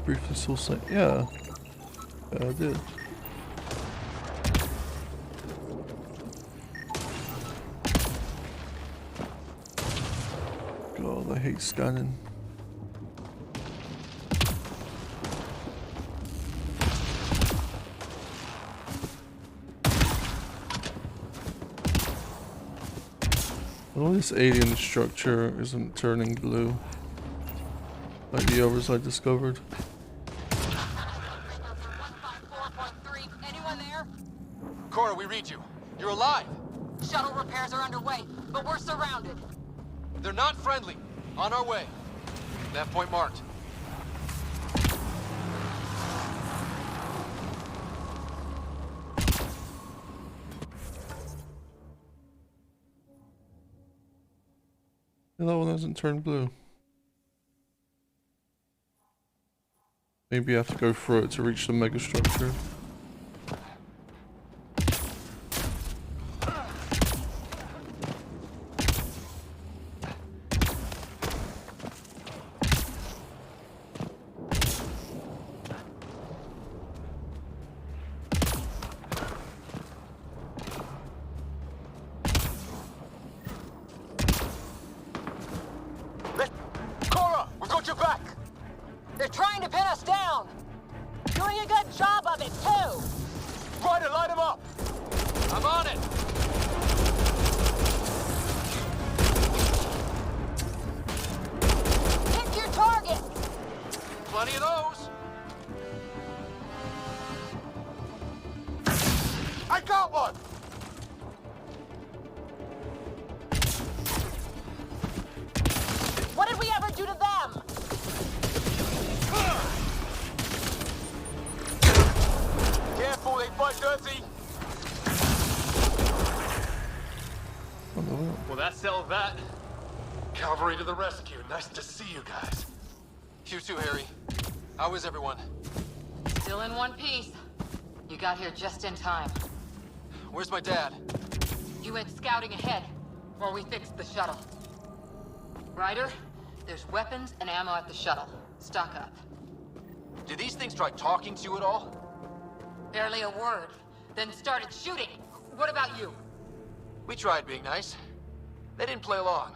Briefly saw something. Yeah, I did. God, I hate scanning. Oh, this alien structure isn't turning blue like the others I discovered. Anyone there? Cora, we read you. You're alive. Shuttle repairs are underway, but we're surrounded. They're not friendly. On our way. Nav point marked. Yeah, that one hasn't turned blue. Maybe I have to go through it to reach the megastructure. Cora, we've got your back. They're trying to pin us down! Doing a good job of it, too! Ryder, light him up! I'm on it! Pick your target! Plenty of those! I got one! What did we ever do to them? Careful, they fight dirty! Well, that settled that. Cavalry to the rescue. Nice to see you guys. You too, Harry. How is everyone? Still in one piece. You got here just in time. Where's my dad? You went scouting ahead while we fixed the shuttle. Ryder, there's weapons and ammo at the shuttle. Stock up. Did these things try talking to you at all? Barely a word. Then started shooting. What about you? We tried being nice. They didn't play along.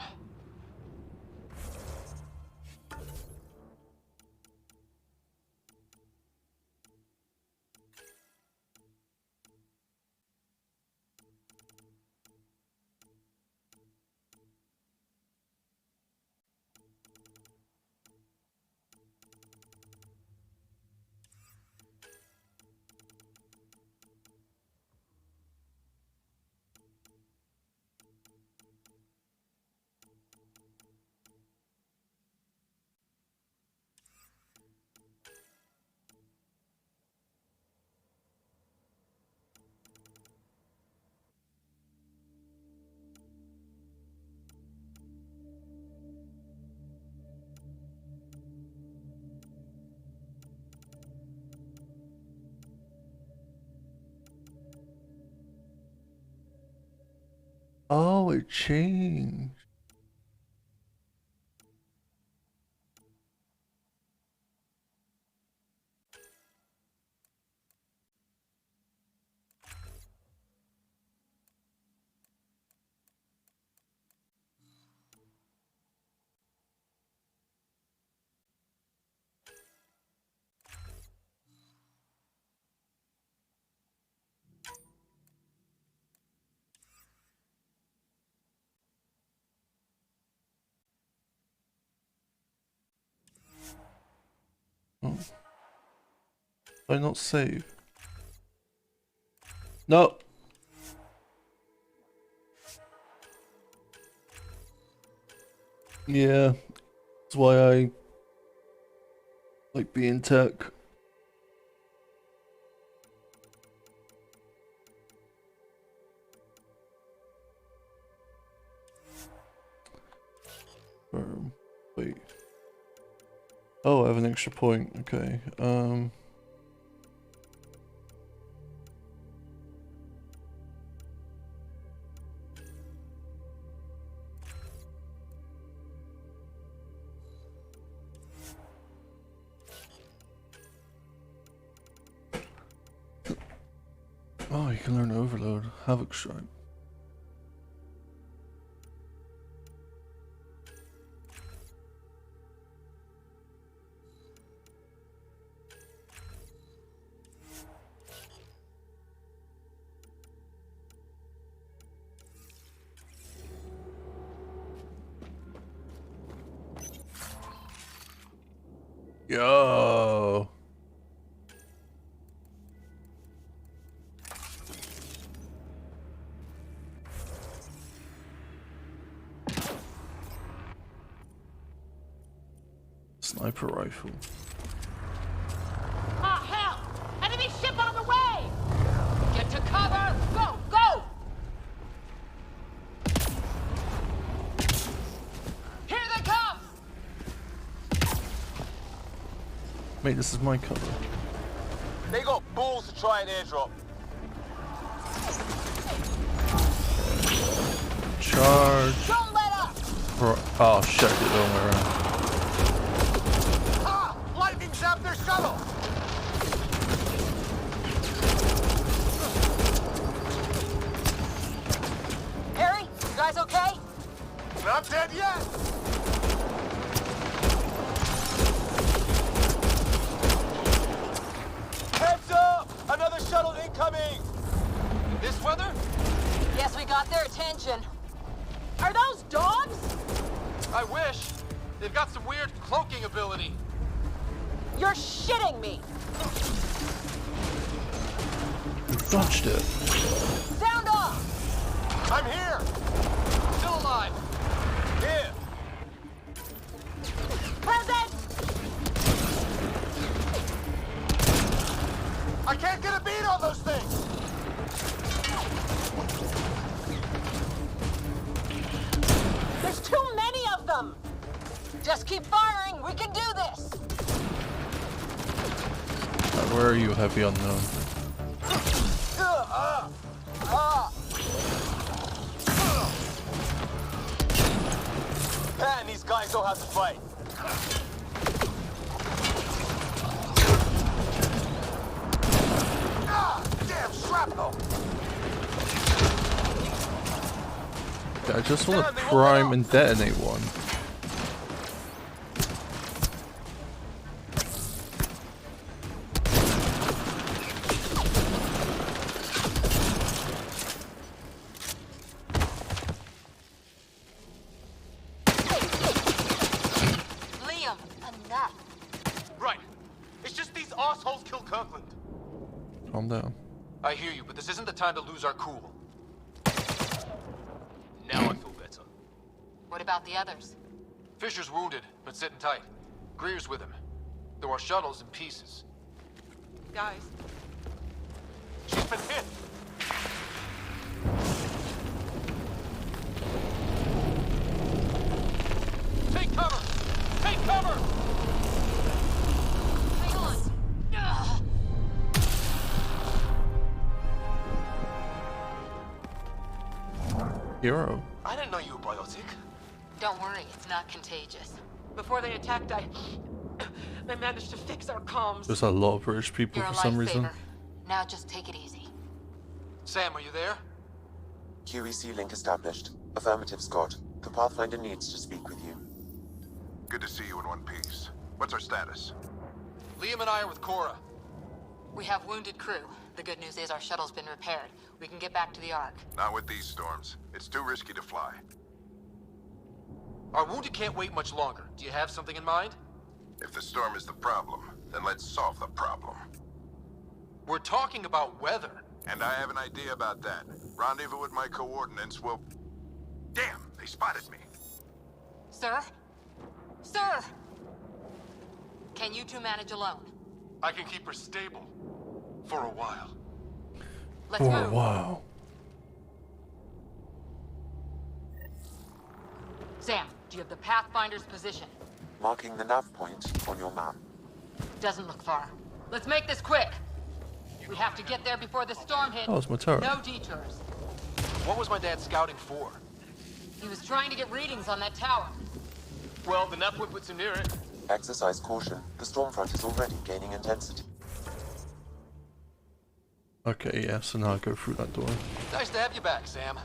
Oh, it changed. Oh. Why not save? No. Yeah, that's why I like being tech. Wait. Oh, I have an extra point. Okay. Oh, you can learn Overload. Havoc Strike. Yo. Sniper rifle. Ah, hell! Enemy ship on the way! Get to cover! Go, go! Here they come! Mate, this is my cover. They got balls to try an airdrop. Charge. Don't let up! Oh shit, the other way around. Ah! Lightning zapped their shuttle! Harry, you guys okay? Not dead yet! Heads up! Another shuttle incoming! This weather? Yes, we got their attention. Are those dogs? I wish. They've got some weird cloaking ability. You're shitting me! You dodged it. Sound off! I'm here! Still alive. Here! Present! I can't get a beat on those things! There's too many of them! Just keep firing, we can do this! Where are you, heavy unknown? Man, these guys know how to fight. Ah, damn shrapnel! I just want to prime and detonate one. Liam, enough. Right. It's just these assholes killed Kirkland. Calm down. I hear you, but this isn't the time to lose our cool. Now I feel better. What about the others? Fisher's wounded, but sitting tight. Greer's with him. Though our shuttle's in pieces. Guys, She's been hit! Take cover! Take cover! Hang on. Ugh. Hero. I didn't know you were biotic. Don't worry, it's not contagious. before they attacked, I managed to fix our comms. There's a lot of British people You're for a some reason. lifesaver. Now just take it easy. Sam, are you there? QEC link established. Affirmative, Scott. The Pathfinder needs to speak with you. Good to see you in one piece. What's our status? Liam and I are with Cora. We have wounded crew. The good news is our shuttle's been repaired. We can get back to the Ark. Not with these storms. It's too risky to fly. Our wounded can't wait much longer. Do you have something in mind? If the storm is the problem, then let's solve the problem. We're talking about weather. And I have an idea about that. Rendezvous with my coordinates will... Damn, they spotted me. Sir? Sir! Can you two manage alone? I can keep her stable. For a while. Let's For move. a while. Sam, do you have the Pathfinder's position? Marking the nav point on your map. Doesn't look far. Let's make this quick. We have to get there before the storm hits. Oh, it's my turret. No detours. What was my dad scouting for? He was trying to get readings on that tower. Well, the Nepwin puts him near it. Exercise caution. The storm front is already gaining intensity. Okay, yeah, so now I go through that door. Nice to have you back, Sam.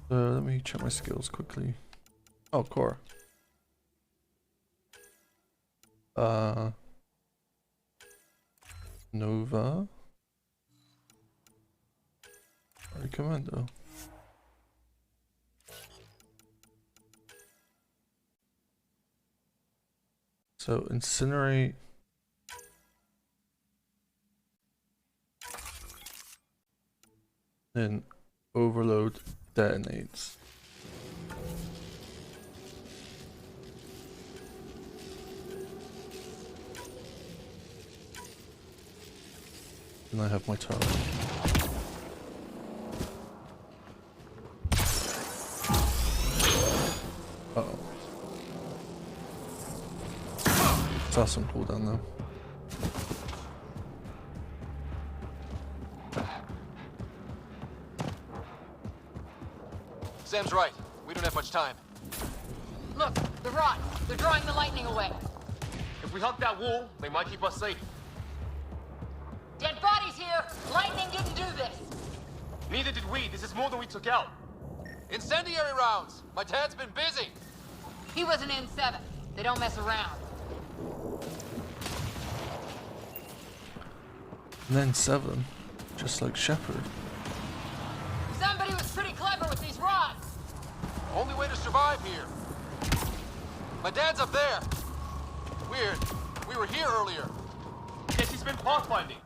Let me check my skills quickly. Oh, Cora. Nova. Commando. So incinerate. Then overload detonates. And I have my tower. Uh-oh. That's some cooldown though. Sam's right. We don't have much time. Look, the rods. They're drawing the lightning away. If we hug that wall, they might keep us safe. Dead bodies here. Lightning didn't do this. Neither did we. This is more than we took out. Incendiary rounds! My dad's been busy! He was an N7. They don't mess around. And then 7, just like Shepard. Somebody was pretty clever with these rods. Only way to survive here. My dad's up there. Weird. We were here earlier. Guess he's been pathfinding.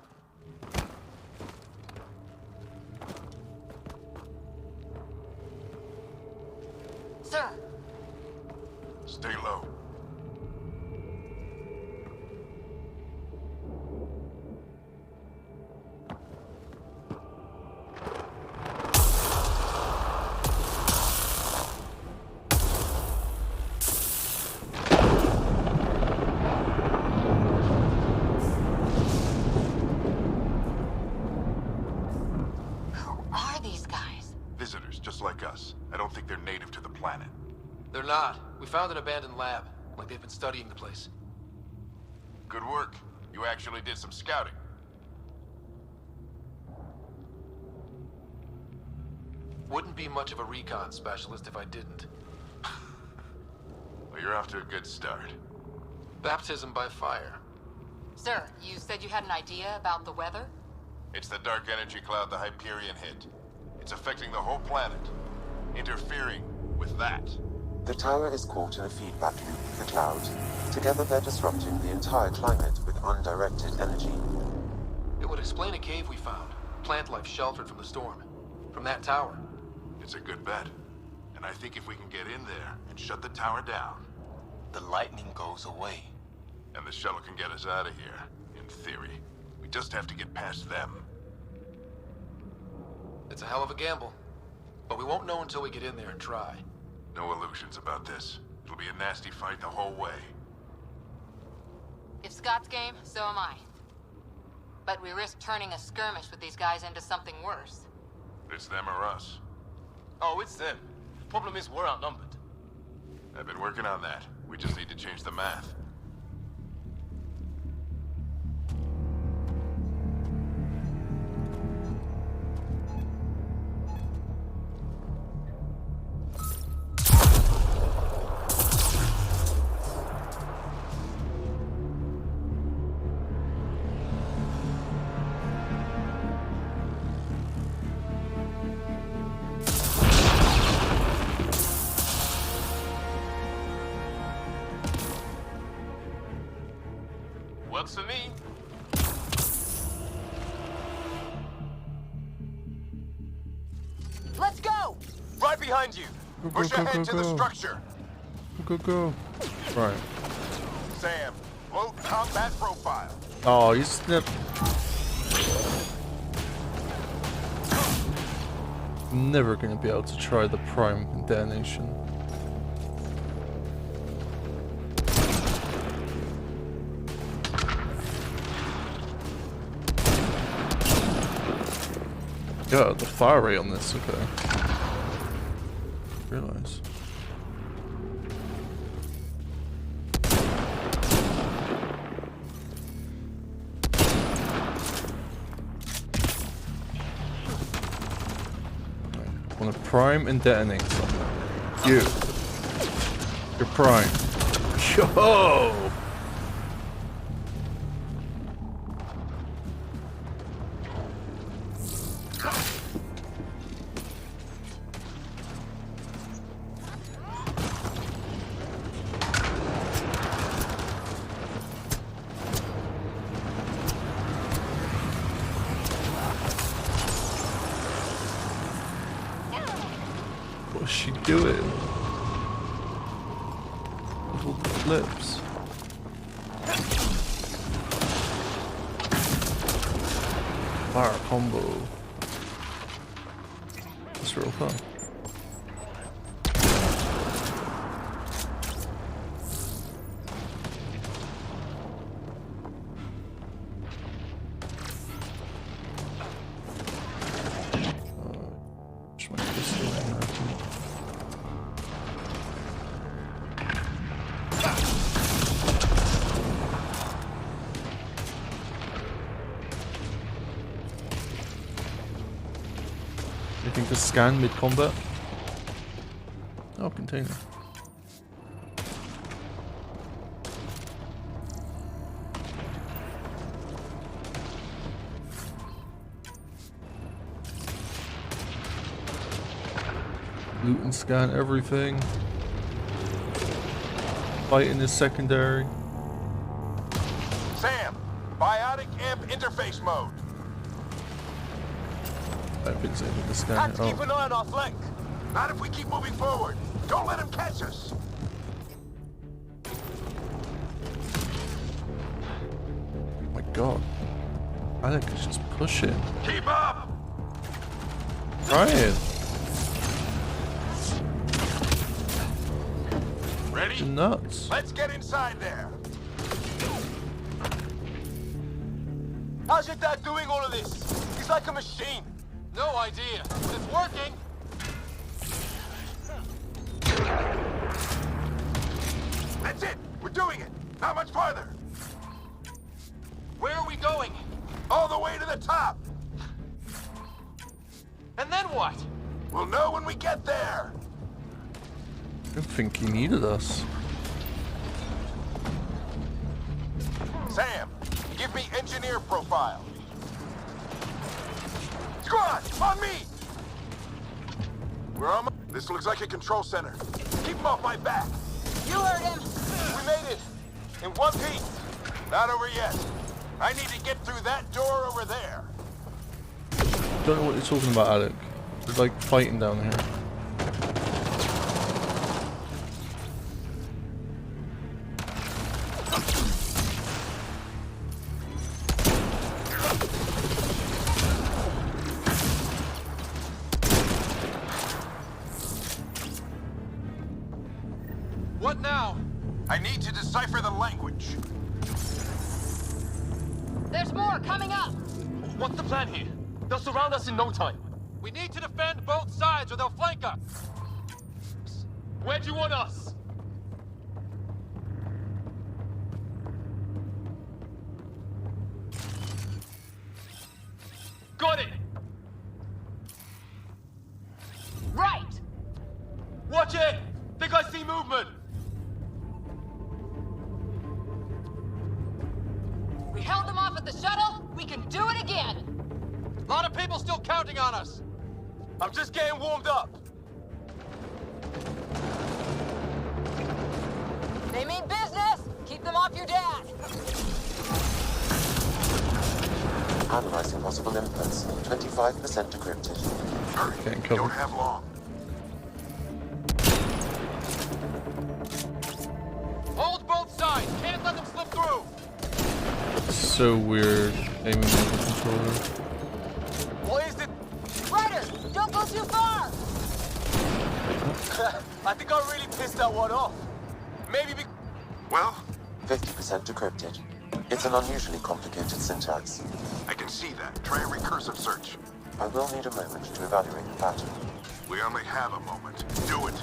Sir. Stay low. Just like us. I don't think they're native to the planet. They're not. We found an abandoned lab. Like they've been studying the place. Good work. You actually did some scouting. Wouldn't be much of a recon specialist if I didn't. Well, you're off to a good start. Baptism by fire. Sir, you said you had an idea about the weather? It's the dark energy cloud the Hyperion hit. It's affecting the whole planet, interfering with that. The tower is caught in a feedback loop with the cloud. Together they're disrupting the entire climate with undirected energy. It would explain a cave we found. Plant life sheltered from the storm. From that tower. It's a good bet. And I think if we can get in there and shut the tower down, the lightning goes away. And the shuttle can get us out of here, in theory. We just have to get past them. It's a hell of a gamble. But we won't know until we get in there and try. No illusions about this. It'll be a nasty fight the whole way. If Scott's game, so am I. But we risk turning a skirmish with these guys into something worse. It's them or us. Oh, it's them. Problem is, we're outnumbered. I've been working on that. We just need to change the math. Works for me. Let's go! Right behind you. Push ahead to the structure. Go. Right. Sam, load combat profile. Oh, you snipped. Never gonna be able to try the prime detonation. Yeah, the fire rate on this, okay. Realize. I want to prime and detonate something. You're prime. Yo! she doing? With all the flips. Fire combo. That's real fun. Anything to scan mid-combat? Oh, container. Loot and scan everything. Fighting is secondary. Sam, biotic amp interface mode. I don't think so. With the scan. Have to keep an eye on our flank. Not if we keep moving forward. Don't let him catch us. Oh my god. Alec is just pushing. Keep up! Trying. Ready? You're nuts. Let's get inside there. How's your dad doing all of this? He's like a machine. No idea, but it's working. That's it. We're doing it. Not much farther. Where are we going? All the way to the top. And then what? We'll know when we get there. I don't think he needed us. Sam, give me engineer profile. Squad, on me! We're on. This looks like a control center. Keep him off my back. You heard him. We made it. In one piece. Not over yet. I need to get through that door over there. Don't know what you're talking about, Alec. There's like fighting down here. What now? I need to decipher the language. There's more coming up! What's the plan here? They'll surround us in no time. We need to defend both sides or they'll flank us. Where do you want us? Got it! Right! Watch it! Think I see movement! We held them off at the shuttle, we can do it again! A lot of people still counting on us. I'm just getting warmed up. They mean business! Keep them off your dad! Analyzing possible inputs. 25% decrypted. Hurry, Covered. don't have long. Hold both sides. Can't let them slip through. So weird aiming with the controller. What is it? Ryder, don't go too far! I think I really pissed that one off. Maybe be... Well, 50% decrypted. It's an unusually complicated syntax. I can see that. Try a recursive search. I will need a moment to evaluate the pattern. We only have a moment. Do it.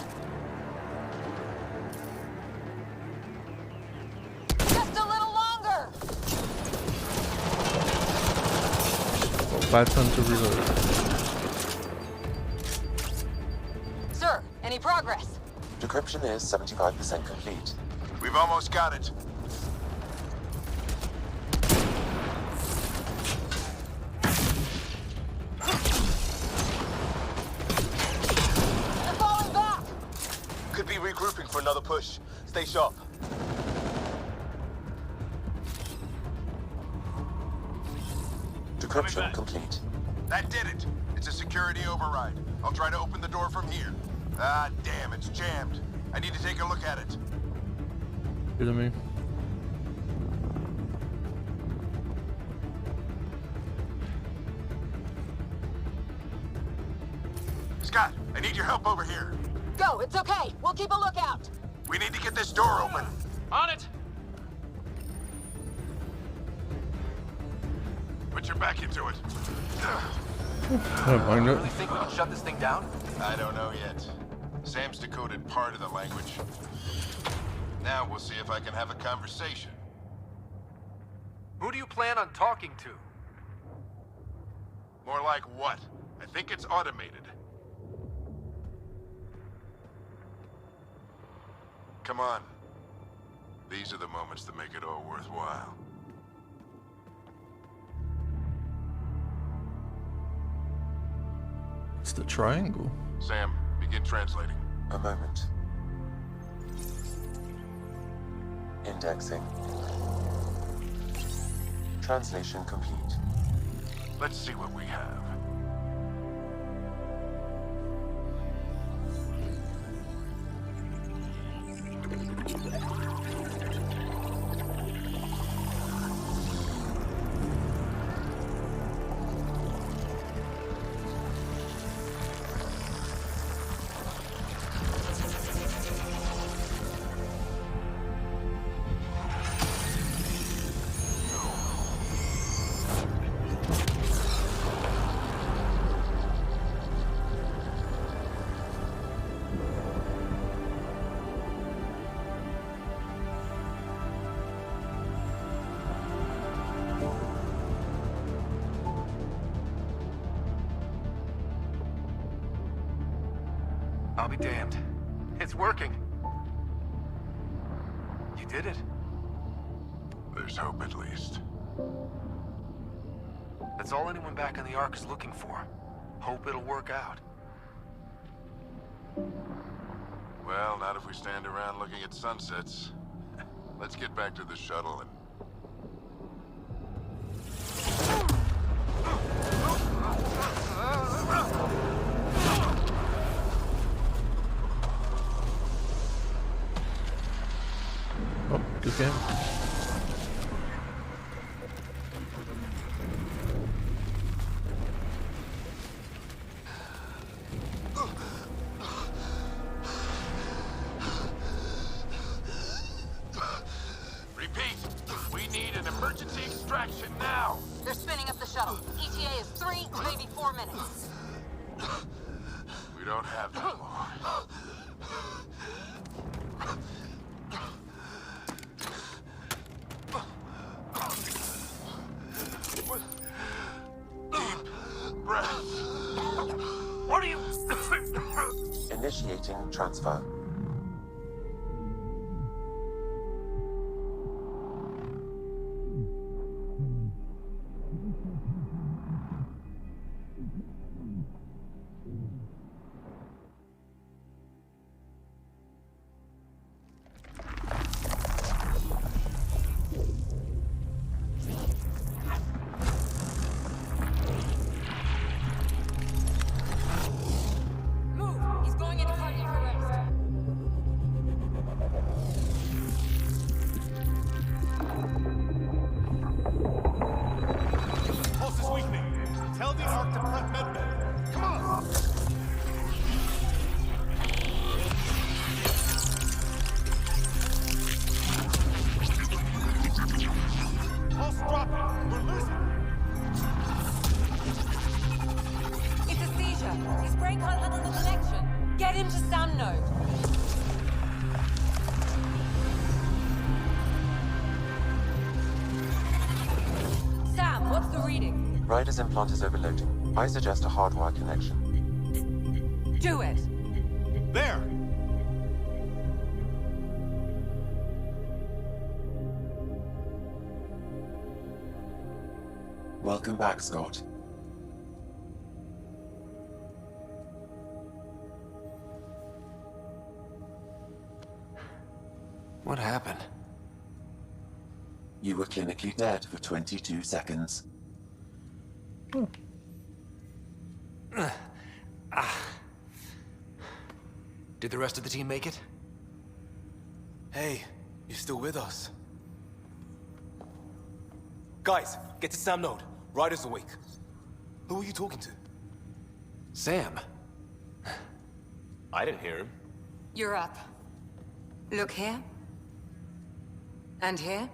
Just a little longer! Bad time to reload. Sir, any progress? Decryption is 75% complete. We've almost got it. They're falling back! Could be regrouping for another push. Stay sharp. Decryption complete. That did it. It's a security override. I'll try to open the door from here. Ah, damn, it's jammed. I need to take a look at it. Kidding me? Scott, I need your help over here. Go, it's okay. We'll keep a lookout. We need to get this door open. On it! Put your back into it. I don't mind it. Really think we can shut this thing down? I don't know yet. Sam's decoded part of the language. Now we'll see if I can have a conversation. Who do you plan on talking to? More like what? I think it's automated. Come on. These are the moments that make it all worthwhile. It's the triangle. Sam, begin translating. A moment. Indexing. Translation complete. Let's see what we have. I'll be damned. It's working. You did it. There's hope at least. That's all anyone back on the Ark is looking for. Hope it'll work out. Well, not if we stand around looking at sunsets. Let's get back to the shuttle and... Oh, good game. Repeat! We need an emergency extraction now! They're spinning up the shuttle. ETA is 3, maybe 4 minutes. We don't have that long. Deep breaths. What are you... Initiating transfer. Move! He's going into cardiac arrest. Pulse is weakening. Tell the Ark to prep medbay. Come on! Pulse dropping. We're losing. It's a seizure. His brain can't handle the connection. Get him to SAM node. Sam, what's the reading? Ryder's implant is overloading. I suggest a hardwire connection. Do it. There! Welcome back, Scott. What happened? You were clinically dead for 22 seconds. Did the rest of the team make it? Hey, you're still with us. Guys, get to Sam Node. Ryder's awake. Who are you talking to? Sam. I didn't hear him. You're up. Look here. And here.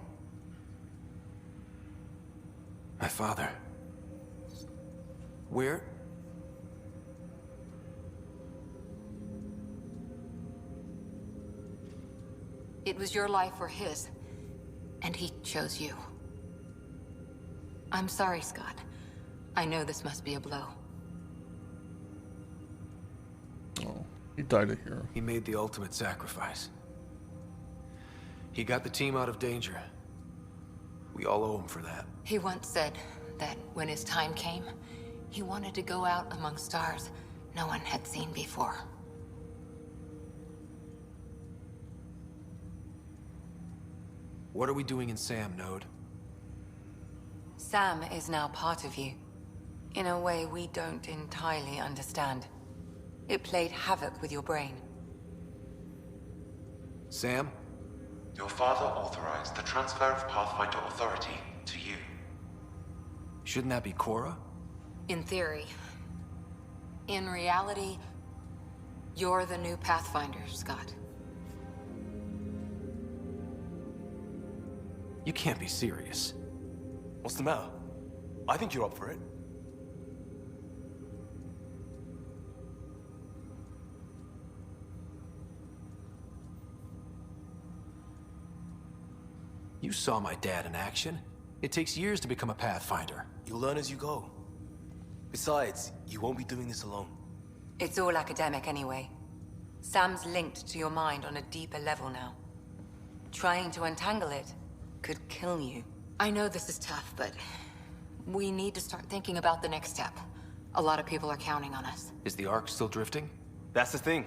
My father. Where? It was your life or his, and he chose you. I'm sorry, Scott. I know this must be a blow. Oh, he died a hero. He made the ultimate sacrifice. He got the team out of danger. We all owe him for that. He once said that when his time came, he wanted to go out among stars no one had seen before. What are we doing in Sam, Node? Sam is now part of you, in a way we don't entirely understand. It played havoc with your brain. Sam? Your father authorized the transfer of Pathfinder authority to you. Shouldn't that be Cora? In theory. In reality, you're the new Pathfinder, Scott. You can't be serious. What's the matter? I think you're up for it. You saw my dad in action. It takes years to become a Pathfinder. You'll learn as you go. Besides, you won't be doing this alone. It's all academic anyway. Sam's linked to your mind on a deeper level now. Trying to untangle it could kill you. I know this is tough, but we need to start thinking about the next step. A lot of people are counting on us. Is the Ark still drifting? That's the thing.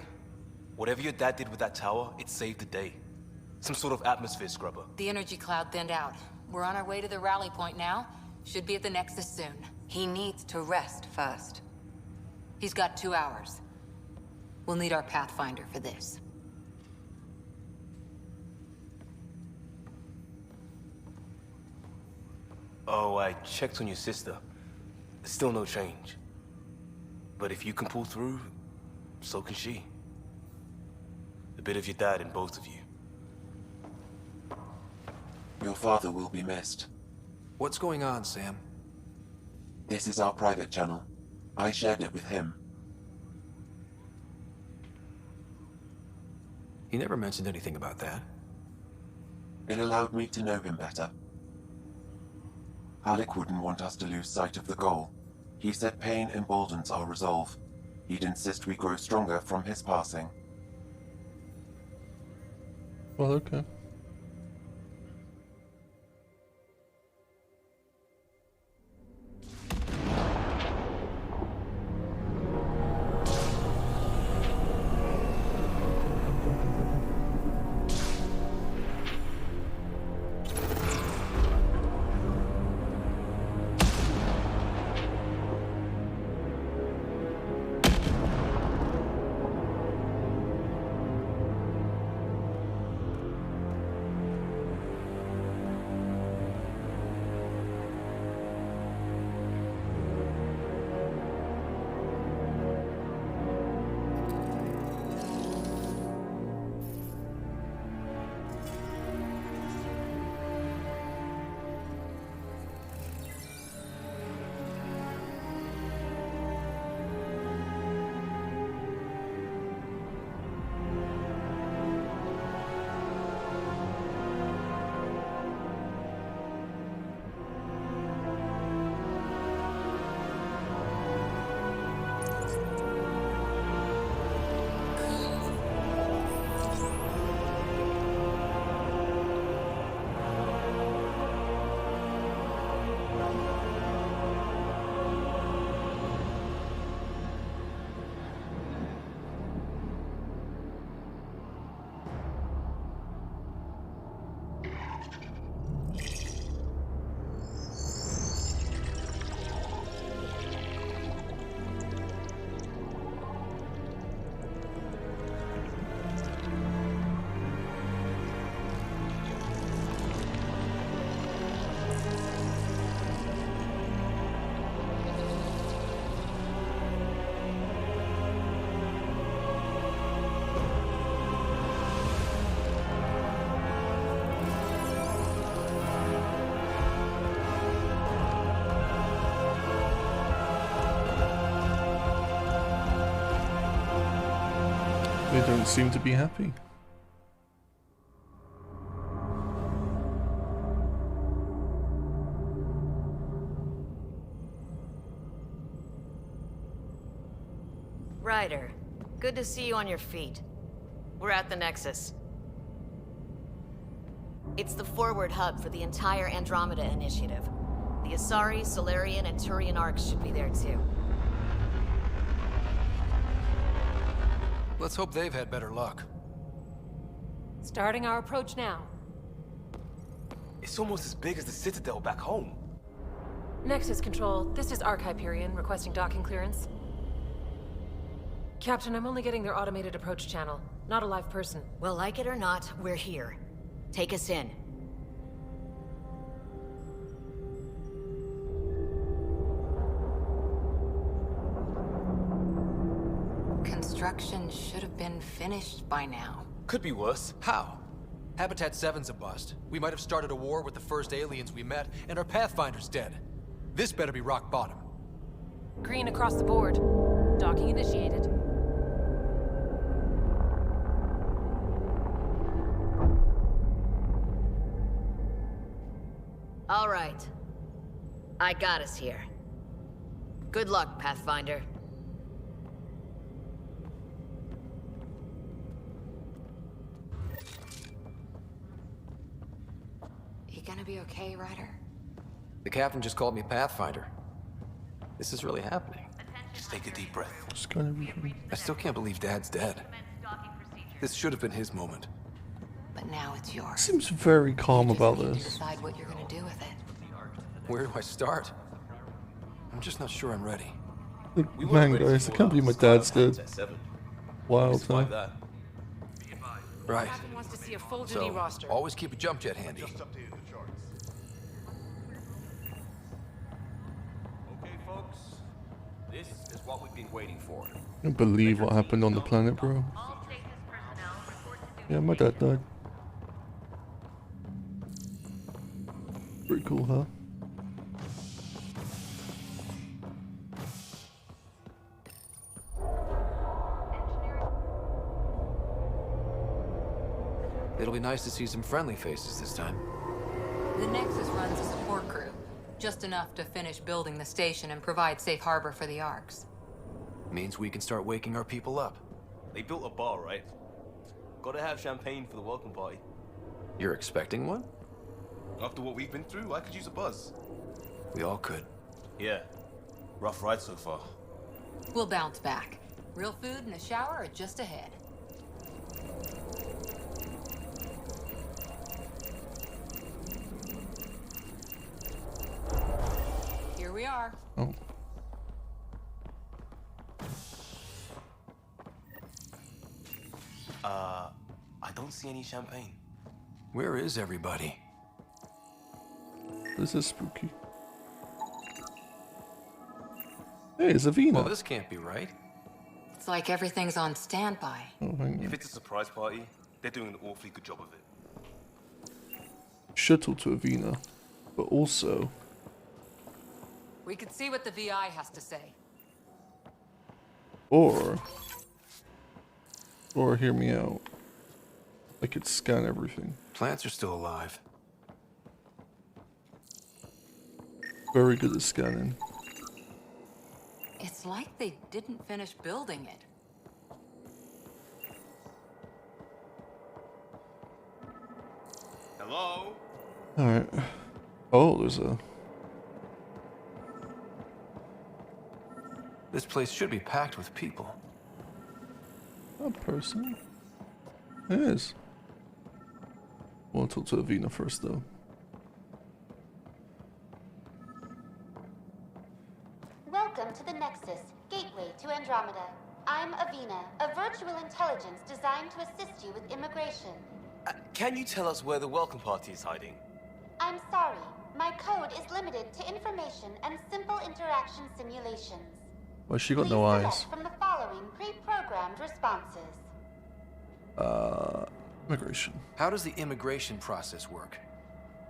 Whatever your dad did with that tower, it saved the day. Some sort of atmosphere scrubber. The energy cloud thinned out. We're on our way to the rally point now. Should be at the Nexus soon. He needs to rest first. He's got 2 hours. We'll need our Pathfinder for this. Oh, I checked on your sister. Still no change. But if you can pull through, so can she. A bit of your dad in both of you. Your father will be missed. What's going on, Sam? This is our private channel. I shared it with him. He never mentioned anything about that. It allowed me to know him better. Alec wouldn't want us to lose sight of the goal. He said pain emboldens our resolve. He'd insist we grow stronger from his passing. Well, okay. don't seem to be happy. Ryder, good to see you on your feet. We're at the Nexus. It's the forward hub for the entire Andromeda initiative. The Asari, Solarian, and Turian arcs should be there too. Let's hope they've had better luck. Starting our approach now. It's almost as big as the Citadel back home. Nexus Control, this is Hyperion requesting docking clearance. Captain, I'm only getting their automated approach channel, not a live person. Well, like it or not, we're here. Take us in. Construction should have been finished by now. Could be worse. How? Habitat 7's a bust. We might have started a war with the first aliens we met, and our Pathfinder's dead. This better be rock bottom. Green across the board. Docking initiated. All right. I got us here. Good luck, Pathfinder. You gonna be okay, Ryder? The captain just called me Pathfinder. This is really happening. Just take a deep breath. Just kind of... I still can't believe Dad's dead. This should have been his moment. But now it's yours. Seems very calm about You this. decide what you're gonna do with it. Where do I start? I'm just not sure I'm ready. Like, man, guys, I can't believe my dad's dead. Wild, huh? Right. Captain wants to see a full duty So, roster. always keep a jump jet handy. Okay, folks. This is what we've been waiting for. I can't believe what happened on the planet, bro. Yeah, my dad died. Pretty cool, huh? It'll be nice to see some friendly faces this time. The Nexus runs a support crew. Just enough to finish building the station and provide safe harbor for the arcs. Means we can start waking our people up. They built a bar, right? Gotta have champagne for the welcome party. You're expecting one? After what we've been through, I could use a buzz. We all could. Yeah. Rough ride so far. We'll bounce back. Real food and a shower are just ahead. Here we are. Oh. I don't see any champagne. Where is everybody? This is spooky. Hey, Zavina. Well, this can't be right. It's like everything's on standby. Oh, hang on. If it's a surprise party, they're doing an awfully good job of it. Shuttle to Avina, but also... We could see what the VI has to say. Or hear me out. I could scan everything. Plants are still alive. Very good at scanning. It's like they didn't finish building it. Hello? Alright. Oh, there's a... This place should be packed with people. A person? It is. I want to talk to Avina first, though. Welcome to the Nexus, gateway to Andromeda. I'm Avina, a virtual intelligence designed to assist you with immigration. Can you tell us where the welcome party is hiding? I'm sorry, my code is limited to information and simple interaction simulations. Well, she got Please no select eyes. from the following pre-programmed responses. Immigration. How does the immigration process work?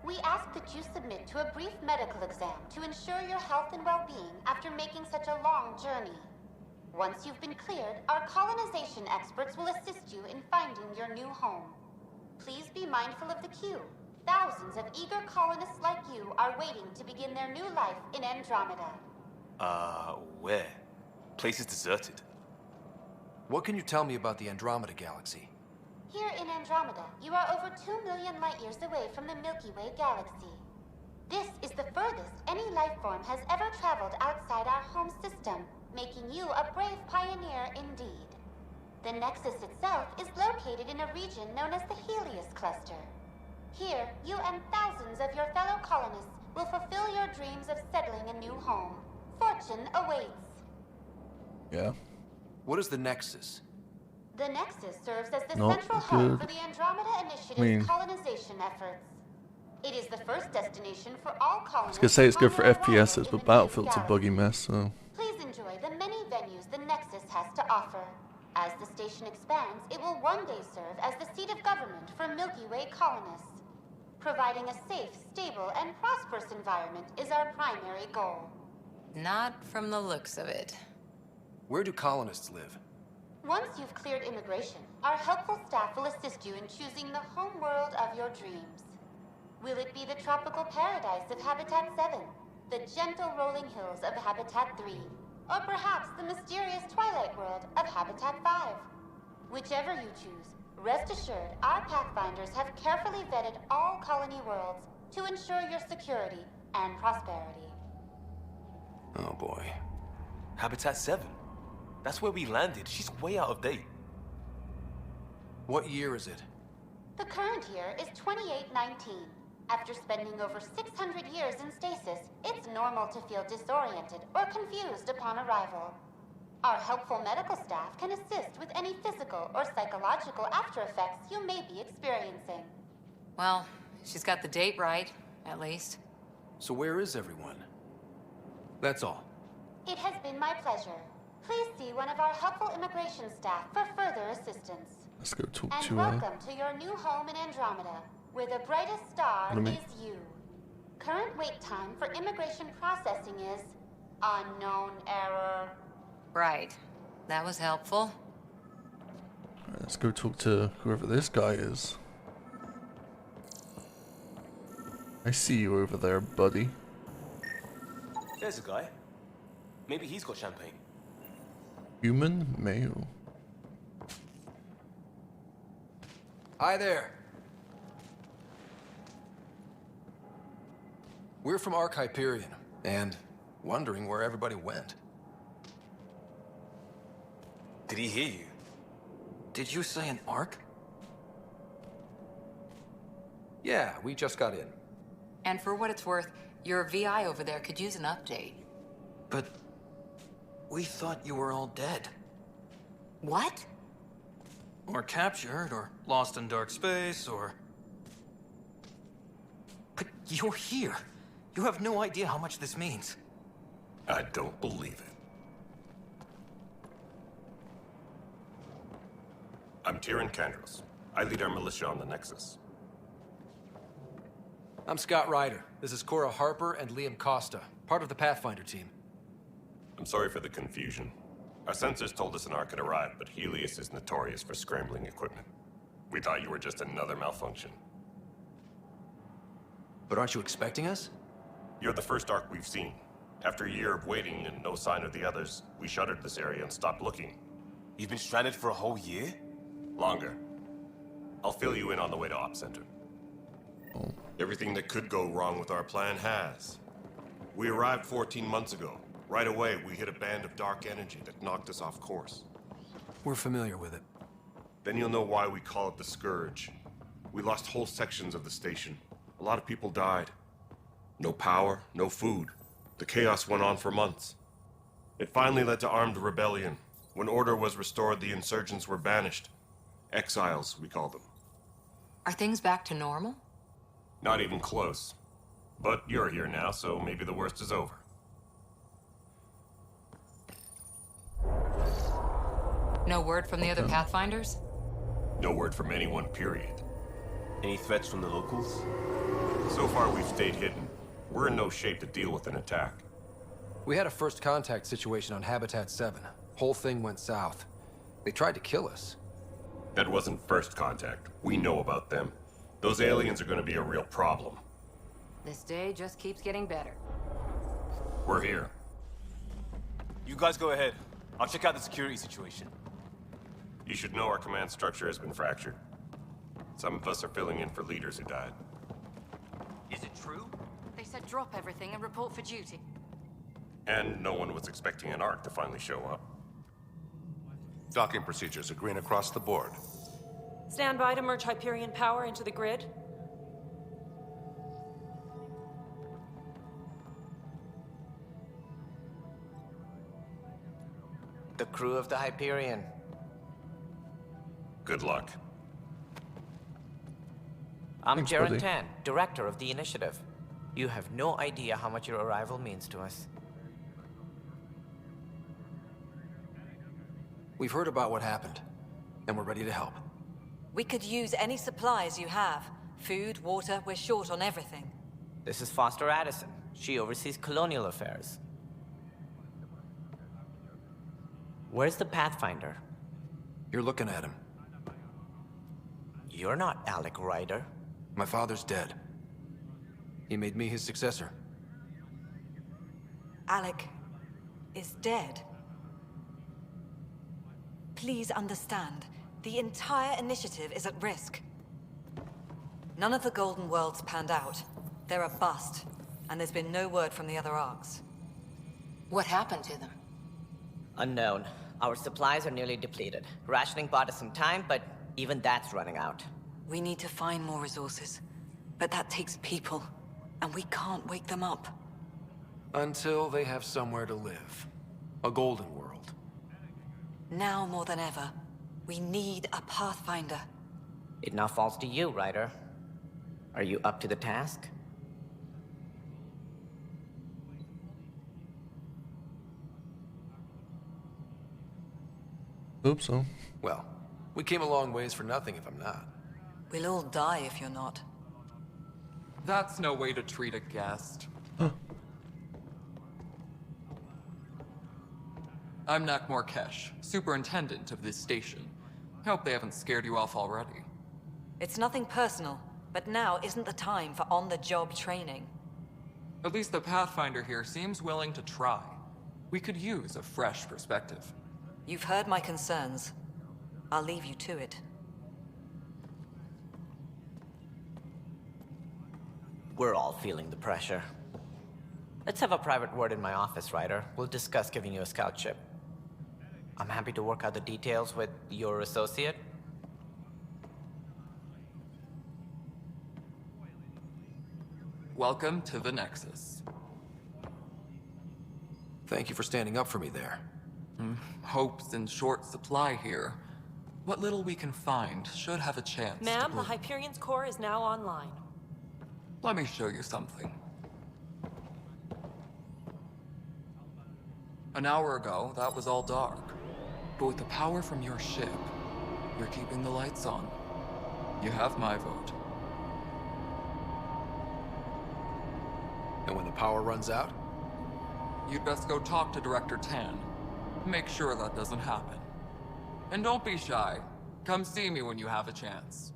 We ask that you submit to a brief medical exam to ensure your health and well-being after making such a long journey. Once you've been cleared, our colonization experts will assist you in finding your new home. Please be mindful of the queue. Thousands of eager colonists like you are waiting to begin their new life in Andromeda. Where? Place is deserted. What can you tell me about the Andromeda galaxy? Here in Andromeda, you are over 2 million light years away from the Milky Way galaxy. This is the furthest any life form has ever traveled outside our home system, making you a brave pioneer indeed. The Nexus itself is located in a region known as the Helios Cluster. Here, you and thousands of your fellow colonists will fulfill your dreams of settling a new home. Fortune awaits. Yeah. What is the Nexus? The Nexus serves as the Not central hub for good. the Andromeda Initiative's colonization efforts. It is the first destination for all I was colonists. gonna say it's good for on their arrival FPSs, in but the Battlefield's a new buggy mess, so. Please enjoy the many venues the Nexus has to offer. As the station expands, it will one day serve as the seat of government for Milky Way colonists. Providing a safe, stable, and prosperous environment is our primary goal. Not from the looks of it. Where do colonists live? Once you've cleared immigration, our helpful staff will assist you in choosing the home world of your dreams. Will it be the tropical paradise of Habitat 7, the gentle rolling hills of Habitat 3, or perhaps the mysterious twilight world of Habitat 5? Whichever you choose, rest assured our Pathfinders have carefully vetted all colony worlds to ensure your security and prosperity. Oh boy. Habitat 7. That's where we landed. She's way out of date. What year is it? The current year is 2819. After spending over 600 years in stasis, it's normal to feel disoriented or confused upon arrival. Our helpful medical staff can assist with any physical or psychological after effects you may be experiencing. Well, she's got the date right, at least. So where is everyone? That's all. It has been my pleasure. Please see one of our helpful immigration staff for further assistance. Let's go talk And to welcome to your new home in Andromeda, where the brightest star Enemy. is you. Current wait time for immigration processing is unknown error. Right. That was helpful. Alright, let's go talk to whoever this guy is. I see you over there, buddy. There's a guy. Maybe he's got champagne. Human male. Hi there. We're from Ark Hyperion, and wondering where everybody went. Did he hear you? Did you say an Ark? Yeah, we just got in. And for what it's worth, your VI over there could use an update. But we thought you were all dead. What? Or captured, or lost in dark space, or... But you're here. You have no idea how much this means. I don't believe it. I'm Tyrion Kandros. I lead our militia on the Nexus. I'm Scott Ryder. This is Cora Harper and Liam Costa, part of the Pathfinder team. I'm sorry for the confusion. Our sensors told us an Ark had arrived, but Helios is notorious for scrambling equipment. We thought you were just another malfunction. But aren't you expecting us? You're the first Ark we've seen. After a year of waiting and no sign of the others, we shuttered this area and stopped looking. You've been stranded for a whole year? Longer. I'll fill you in on the way to Op Center. Everything that could go wrong with our plan has. We arrived 14 months ago. Right away, we hit a band of dark energy that knocked us off course. We're familiar with it. Then you'll know why we call it the Scourge. We lost whole sections of the station. A lot of people died. No power, no food. The chaos went on for months. It finally led to armed rebellion. When order was restored, the insurgents were banished. Exiles, we call them. Are things back to normal? Not even close. But you're here now, so maybe the worst is over. No word from the other Pathfinders? No word from anyone, period. Any threats from the locals? So far, we've stayed hidden. We're in no shape to deal with an attack. We had a first contact situation on Habitat 7. Whole thing went south. They tried to kill us. That wasn't first contact. We know about them. Those aliens are gonna be a real problem. This day just keeps getting better. We're here. You guys go ahead. I'll check out the security situation. You should know our command structure has been fractured. Some of us are filling in for leaders who died. Is it true? They said drop everything and report for duty. And no one was expecting an Ark to finally show up. Docking procedures are green across the board. Stand by to merge Hyperion power into the grid. The crew of the Hyperion. Good luck. I'm Thanks, Jaren buddy. Tan, director of the initiative. You have no idea how much your arrival means to us. We've heard about what happened, and we're ready to help. We could use any supplies you have. Food, water, we're short on everything. This is Foster Addison. She oversees colonial affairs. Where's the Pathfinder? You're looking at him. You're not Alec Ryder. My father's dead. He made me his successor. Alec is dead. Please understand, the entire initiative is at risk. None of the Golden Worlds panned out. They're a bust, and there's been no word from the other arcs. What happened to them? Unknown. Our supplies are nearly depleted. Rationing bought us some time, but even that's running out. We need to find more resources, but that takes people, and we can't wake them up. Until they have somewhere to live. A golden world. Now more than ever, we need a Pathfinder. It now falls to you, Ryder. Are you up to the task? Hope so. Well, we came a long ways for nothing if I'm not. We'll all die if you're not. That's no way to treat a guest. I'm Nakmor Kesh, superintendent of this station. I hope they haven't scared you off already. It's nothing personal, but now isn't the time for on-the-job training. At least the Pathfinder here seems willing to try. We could use a fresh perspective. You've heard my concerns. I'll leave you to it. We're all feeling the pressure. Let's have a private word in my office, Ryder. We'll discuss giving you a scout ship. I'm happy to work out the details with your associate. Welcome to the Nexus. Thank you for standing up for me there. Hope's in short supply here. What little we can find should have a chance to Ma'am, the prove- Hyperion's core is now online. Let me show you something. An hour ago, that was all dark. But with the power from your ship, you're keeping the lights on. You have my vote. And when the power runs out? You'd best go talk to Director Tan. Make sure that doesn't happen. And don't be shy. Come see me when you have a chance.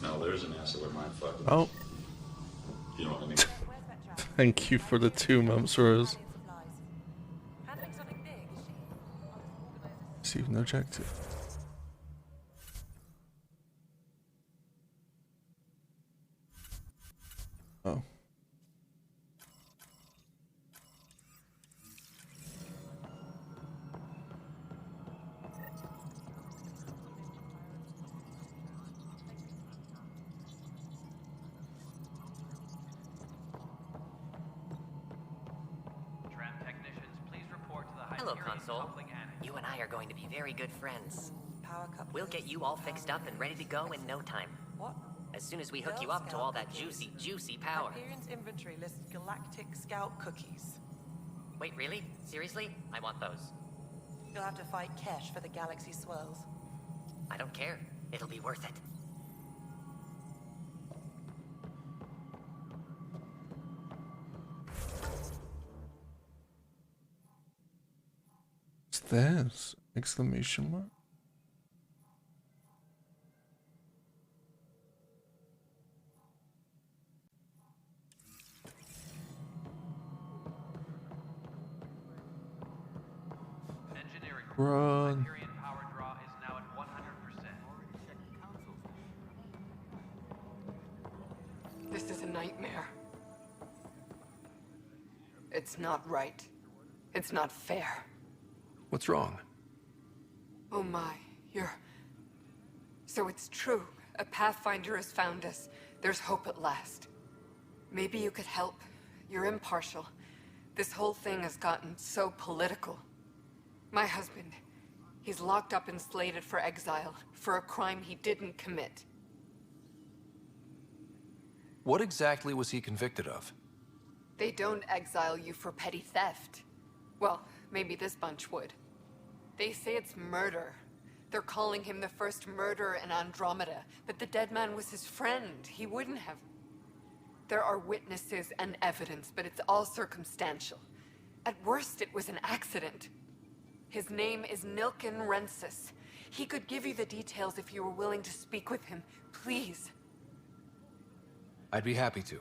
No, there's an answer where mine fucking. Oh. You know what I mean? Thank you for the 2 months, Rose. Receive an objective. Oh. Hello, Console. You and I are going to be very good friends. We'll get you all fixed up and ready to go in no time. What? As soon as we hook you up to all that juicy, juicy power. Hyperion's inventory lists galactic scout cookies. Wait, really? Seriously? I want those. You'll have to fight Kesh for the galaxy swirls. I don't care. It'll be worth it. this? Exclamation mark. Run. This is a nightmare. It's not right. It's not fair. What's wrong? Oh my, So it's true. A Pathfinder has found us. There's hope at last. Maybe you could help. You're impartial. This whole thing has gotten so political. My husband, he's locked up and slated for exile for a crime he didn't commit. What exactly was he convicted of? They don't exile you for petty theft. Well, maybe this bunch would. They say it's murder. They're calling him the first murderer in Andromeda, but the dead man was his friend. He wouldn't have. There are witnesses and evidence, but it's all circumstantial. At worst, it was an accident. His name is Nilken Rensis. He could give you the details if you were willing to speak with him. Please. I'd be happy to.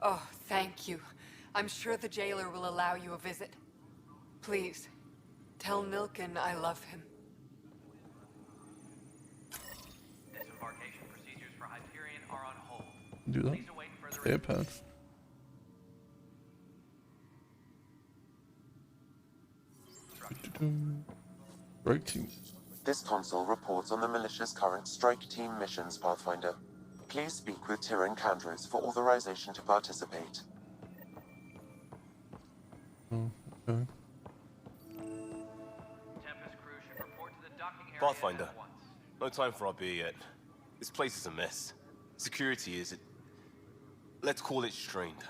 Oh, thank you. I'm sure the jailer will allow you a visit. Please, tell Nilken I love him. Disembarkation procedures for Hyperion are on hold. Do that. Please await further AirPad. Strike team. This console reports on the militia's current strike team missions, Pathfinder. Please speak with Tyrion Candros for authorization to participate. Oh, okay. Tempest crew should report to the docking area Pathfinder, at once. no time for our beer yet. This place is a mess. Security is, let's call it strained.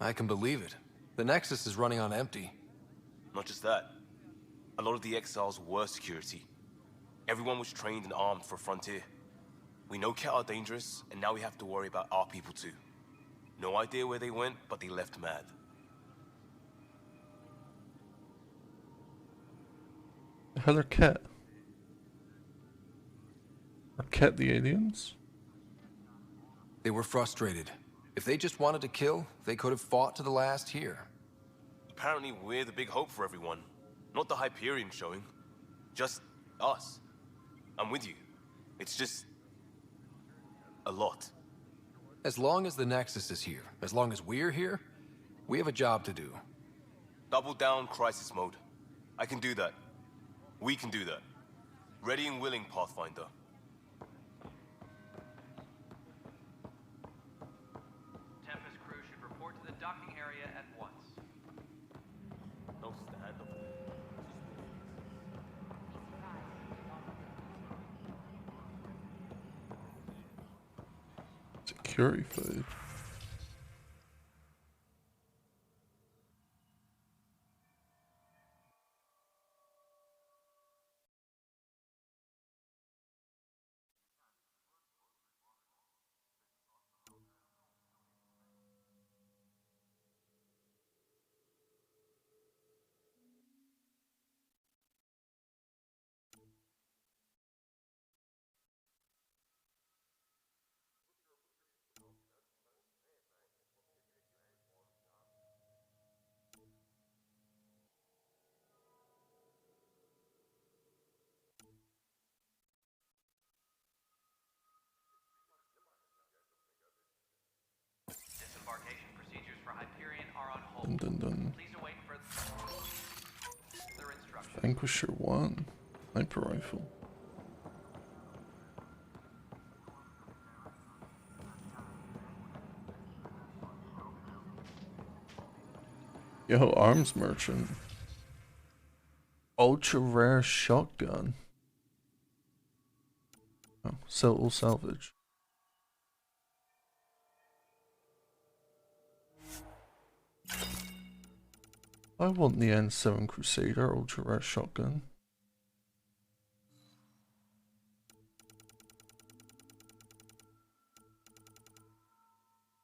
I can believe it. The Nexus is running on empty. Not just that. A lot of the exiles were security. Everyone was trained and armed for Frontier. We know Ket are dangerous, and now we have to worry about our people too. No idea where they went, but they left mad. The hell are Ket? Are Ket the aliens? They were frustrated. If they just wanted to kill, they could have fought to the last here. Apparently we're the big hope for everyone. Not the Hyperion showing. Just us. I'm with you. It's just... a lot. As long as the Nexus is here, as long as we're here, we have a job to do. Double down crisis mode. I can do that. We can do that. Ready and willing, Pathfinder. Tempest crew should report to the docking area at once. No stand up. Security food. Disembarkation procedures for Hyperion are on hold. Dun dun dun. Please await further instructions. Vanquisher 1. Sniper rifle. Yo, arms merchant. Ultra rare shotgun. Oh, sell or salvage. I want the N7 Crusader ultra rare shotgun.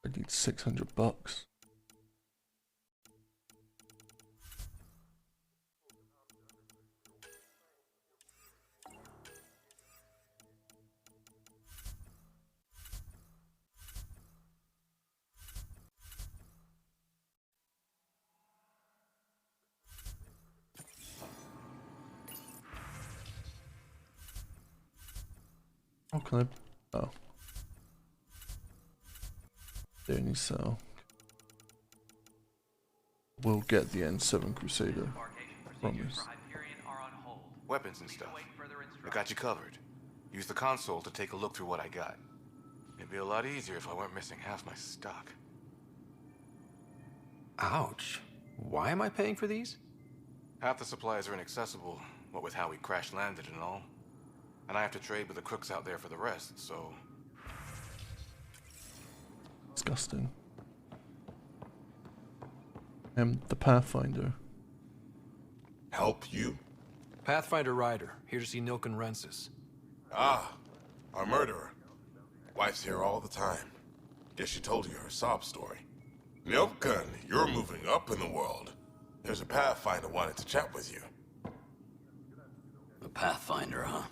I need $600. Oh, can I? Oh. Daily cell. We'll get the N7 Crusader. Promise. Weapons and stuff. I got you covered. Use the console to take a look through what I got. It'd be a lot easier if I weren't missing half my stock. Ouch. Why am I paying for these? Half the supplies are inaccessible, what with how we crash-landed and all. And I have to trade with the crooks out there for the rest, so... Disgusting. The Pathfinder. Help you? Pathfinder Ryder, here to see Nilken Rensis. Ah, our murderer. Wife's here all the time. Guess she told you her sob story. Nilken, you're moving up in the world. There's a Pathfinder wanted to chat with you. The Pathfinder, huh?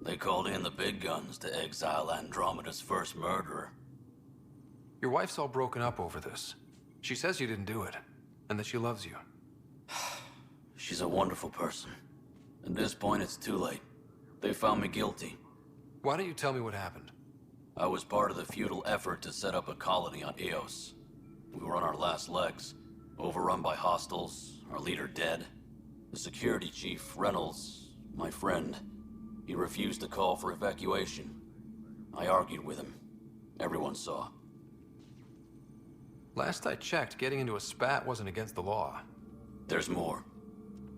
They called in the big guns to exile Andromeda's first murderer. Your wife's all broken up over this. She says you didn't do it, and that she loves you. She's a wonderful person. At this point, it's too late. They found me guilty. Why don't you tell me what happened? I was part of the futile effort to set up a colony on Eos. We were on our last legs, overrun by hostiles, our leader dead. The security chief, Reynolds, my friend, he refused to call for evacuation. I argued with him. Everyone saw. Last I checked, getting into a spat wasn't against the law. There's more.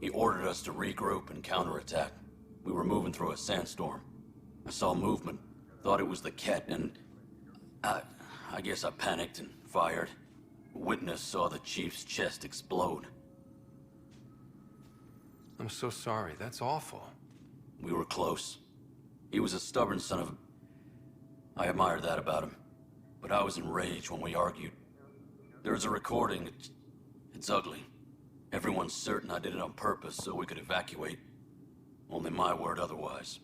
He ordered us to regroup and counterattack. We were moving through a sandstorm. I saw movement, thought it was the Ket, and... I guess I panicked and fired. Witness saw the chief's chest explode. I'm so sorry, that's awful. We were close. He was a stubborn son of a... I admired that about him. But I was enraged when we argued. There's a recording. It's ugly. Everyone's certain I did it on purpose so we could evacuate. Only my word otherwise.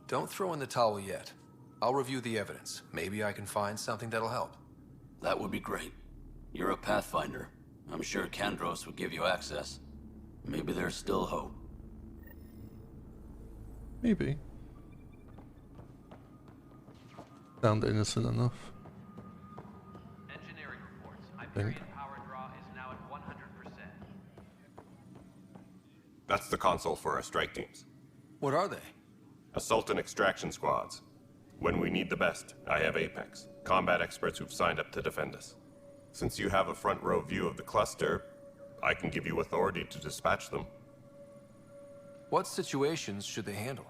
Don't throw in the towel yet. I'll review the evidence. Maybe I can find something that'll help. That would be great. You're a Pathfinder. I'm sure Kandros would give you access. Maybe there's still hope. Maybe. Sound innocent enough. Engineering reports. Hyperion power draw is now at 100%. That's the console for our strike teams. What are they? Assault and extraction squads. When we need the best, I have Apex, combat experts who've signed up to defend us. Since you have a front row view of the cluster, I can give you authority to dispatch them. What situations should they handle?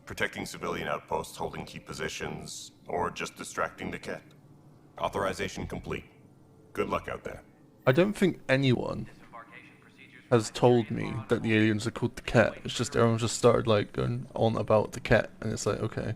Protecting civilian outposts, holding key positions, or just distracting the Ket. Authorization complete. Good luck out there. I don't think anyone has told me that the aliens are called the Ket. It's just everyone just started like going on about the Ket, and it's like, okay.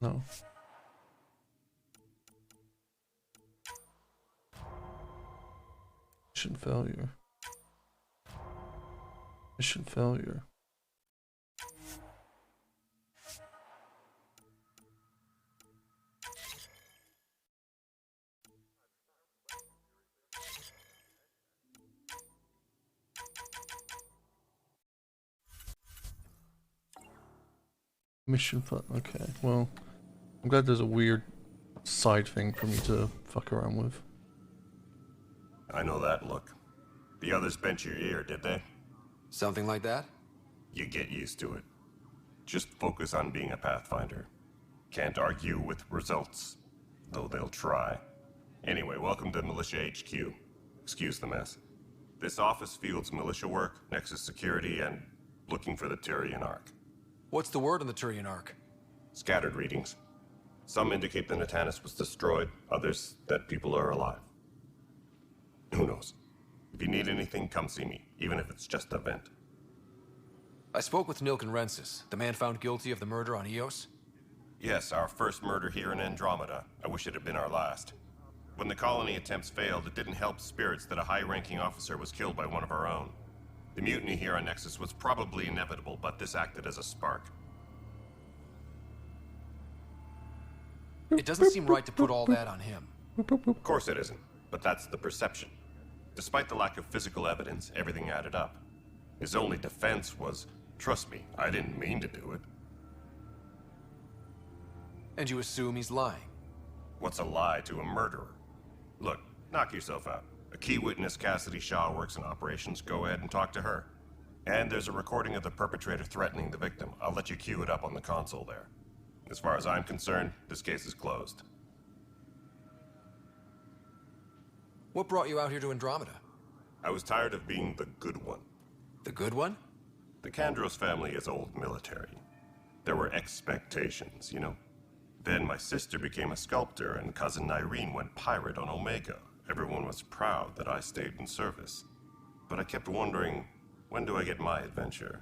No. Mission failure. Mission failure. Mission failure. Okay, well, I'm glad there's a weird side thing for me to fuck around with. I know that look. The others bent your ear, did they? Something like that? You get used to it. Just focus on being a Pathfinder. Can't argue with results, though they'll try. Anyway, welcome to Militia HQ. Excuse the mess. This office fields militia work, Nexus security, and looking for the Tyrian Ark. What's the word on the Tyrian Ark? Scattered readings. Some indicate the Natanus was destroyed, others that people are alive. Who knows? If you need anything, come see me, even if it's just a vent. I spoke with Nilken Rensis, the man found guilty of the murder on Eos. Yes, our first murder here in Andromeda. I wish it had been our last. When the colony attempts failed, it didn't help spirits that a high-ranking officer was killed by one of our own. The mutiny here on Nexus was probably inevitable, but this acted as a spark. It doesn't seem right to put all that on him. Of course it isn't, but that's the perception. Despite the lack of physical evidence, everything added up. His only defense was, trust me, I didn't mean to do it. And you assume he's lying? What's a lie to a murderer? Look, knock yourself out. A key witness, Cassidy Shaw, works in operations. Go ahead and talk to her. And there's a recording of the perpetrator threatening the victim. I'll let you cue it up on the console there. As far as I'm concerned, this case is closed. What brought you out here to Andromeda? I was tired of being the good one. The good one? The Kandros family is old military. There were expectations, you know. Then my sister became a sculptor and cousin Irene went pirate on Omega. Everyone was proud that I stayed in service. But I kept wondering, when do I get my adventure?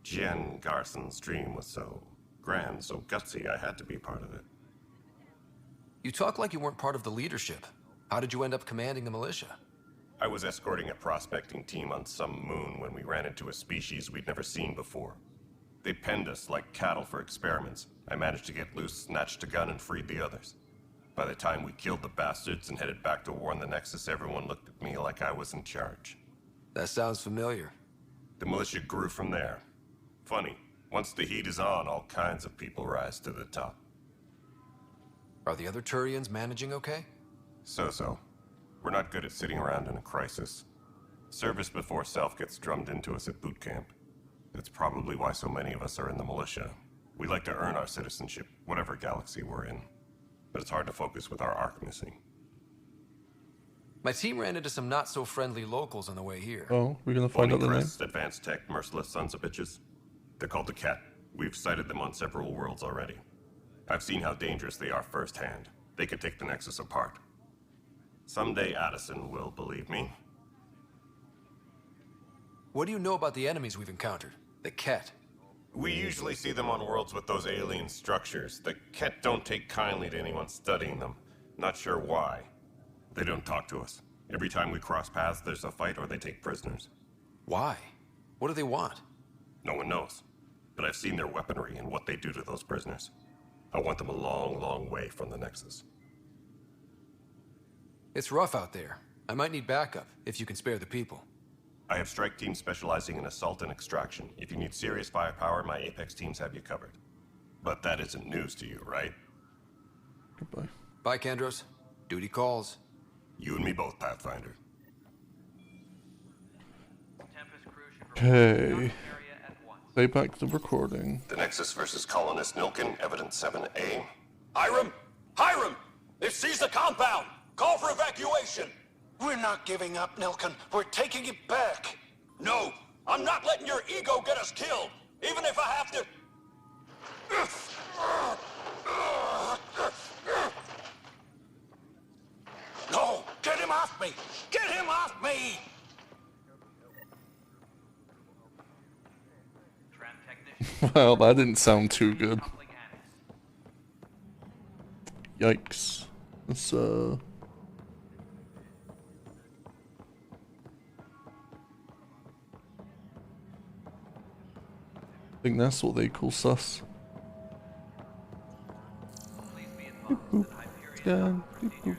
Jen Garson's dream was so grand, so gutsy, I had to be part of it. You talk like you weren't part of the leadership. How did you end up commanding the militia? I was escorting a prospecting team on some moon when we ran into a species we'd never seen before. They penned us like cattle for experiments. I managed to get loose, snatched a gun, and freed the others. By the time we killed the bastards and headed back to warn the Nexus, everyone looked at me like I was in charge. That sounds familiar. The militia grew from there. Funny, once the heat is on, all kinds of people rise to the top. Are the other Turians managing okay? So-so. We're not good at sitting around in a crisis. Service before self gets drummed into us at boot camp. That's probably why so many of us are in the militia. We like to earn our citizenship, whatever galaxy we're in. But it's hard to focus with our arc missing. My team ran into some not-so-friendly locals on the way here. Oh, we're gonna find out the name? Advanced tech, merciless sons of bitches. They're called the Cat. We've sighted them on several worlds already. I've seen how dangerous they are firsthand. They could take the Nexus apart. Someday Addison will believe me. What do you know about the enemies we've encountered? The Ket? We usually see them on worlds with those alien structures. The Ket don't take kindly to anyone studying them. Not sure why. They don't talk to us. Every time we cross paths, there's a fight or they take prisoners. Why? What do they want? No one knows. But I've seen their weaponry and what they do to those prisoners. I want them a long, long way from the Nexus. It's rough out there. I might need backup, if you can spare the people. I have strike teams specializing in assault and extraction. If you need serious firepower, my Apex teams have you covered. But that isn't news to you, right? Goodbye. Bye, Kandros. Duty calls. You and me both, Pathfinder. Okay. Play back the recording. The Nexus versus Colonist Nilken, Evidence 7A. Hiram! Hiram! They've seized the compound! Call for evacuation! We're not giving up, Nilken. We're taking it back. No! I'm not letting your ego get us killed! Even if I have to... No! Get him off me! Get him off me! Well, that didn't sound too good. Yikes. Let's, I think that's what they call sus. Boop, boop. Scan. Boop, boop.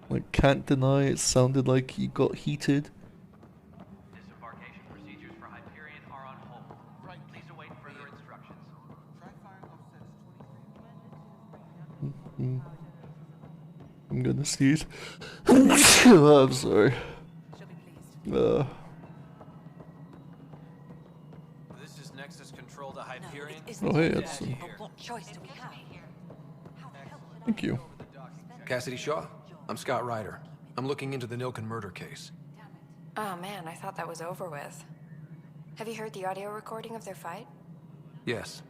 Like, can't deny it sounded like he got heated. Disembarkation procedures for Hyperion are on hold. Please await further instructions. I'm gonna sneeze. I'm sorry. This is Nexus Control to Hyperion. Oh, hey, Edson. What choice do we have? Thank you. Cassidy Shaw. I'm Scott Ryder. I'm looking into the Nilken murder case. Oh man, I thought that was over with. Have you heard the audio recording of their fight? Yes.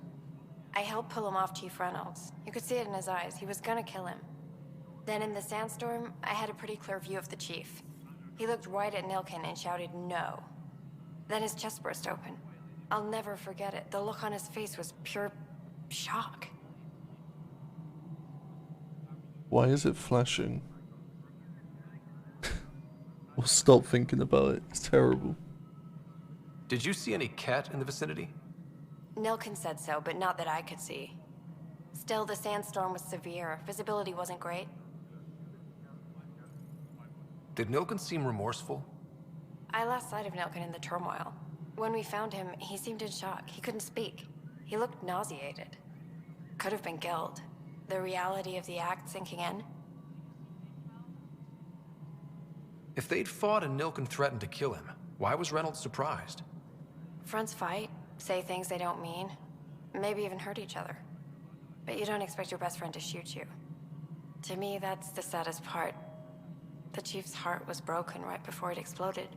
I helped pull him off Chief Reynolds. You could see it in his eyes. He was gonna kill him. Then in the sandstorm, I had a pretty clear view of the Chief. He looked right at Nilken and shouted no. Then his chest burst open. I'll never forget it. The look on his face was pure shock. Why is it flashing? Well, stop thinking about it. It's terrible. Did you see any cat in the vicinity? Nilken said so, but not that I could see. Still, the sandstorm was severe. Visibility wasn't great. Did Nilken seem remorseful? I lost sight of Nilken in the turmoil. When we found him, he seemed in shock. He couldn't speak. He looked nauseated. Could have been guilt. The reality of the act sinking in. If they'd fought and Nilken threatened to kill him, why was Reynolds surprised? Fronts fight, say things they don't mean, maybe even hurt each other. But you don't expect your best friend to shoot you. To me, that's the saddest part. The Chief's heart was broken right before it exploded.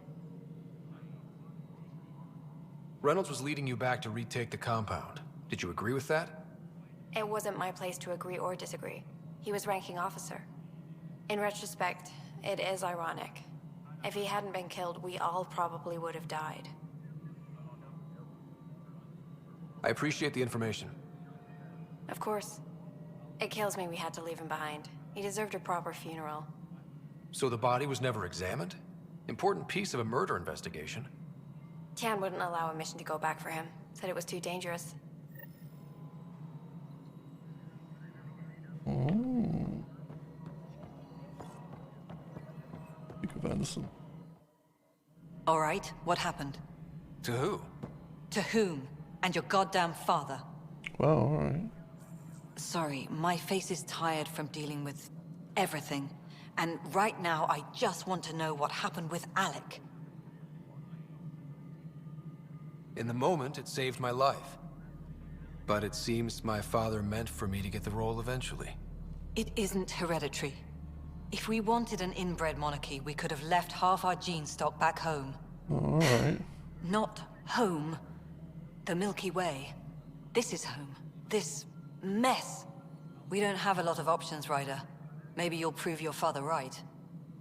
Reynolds was leading you back to retake the compound. Did you agree with that? It wasn't my place to agree or disagree. He was ranking officer. In retrospect, it is ironic. If he hadn't been killed, we all probably would have died. I appreciate the information. Of course. It kills me we had to leave him behind. He deserved a proper funeral. So the body was never examined? Important piece of a murder investigation. Tian wouldn't allow a mission to go back for him. Said it was too dangerous. Oh. Think of Anderson. All right, what happened? To who? To whom? And your goddamn father. Well, alright. Sorry, my face is tired from dealing with everything. And right now, I just want to know what happened with Alec. In the moment, it saved my life. But it seems my father meant for me to get the role eventually. It isn't hereditary. If we wanted an inbred monarchy, we could have left half our gene stock back home. Alright. Not home. The Milky Way. This is home. This mess. We don't have a lot of options, Ryder. Maybe you'll prove your father right.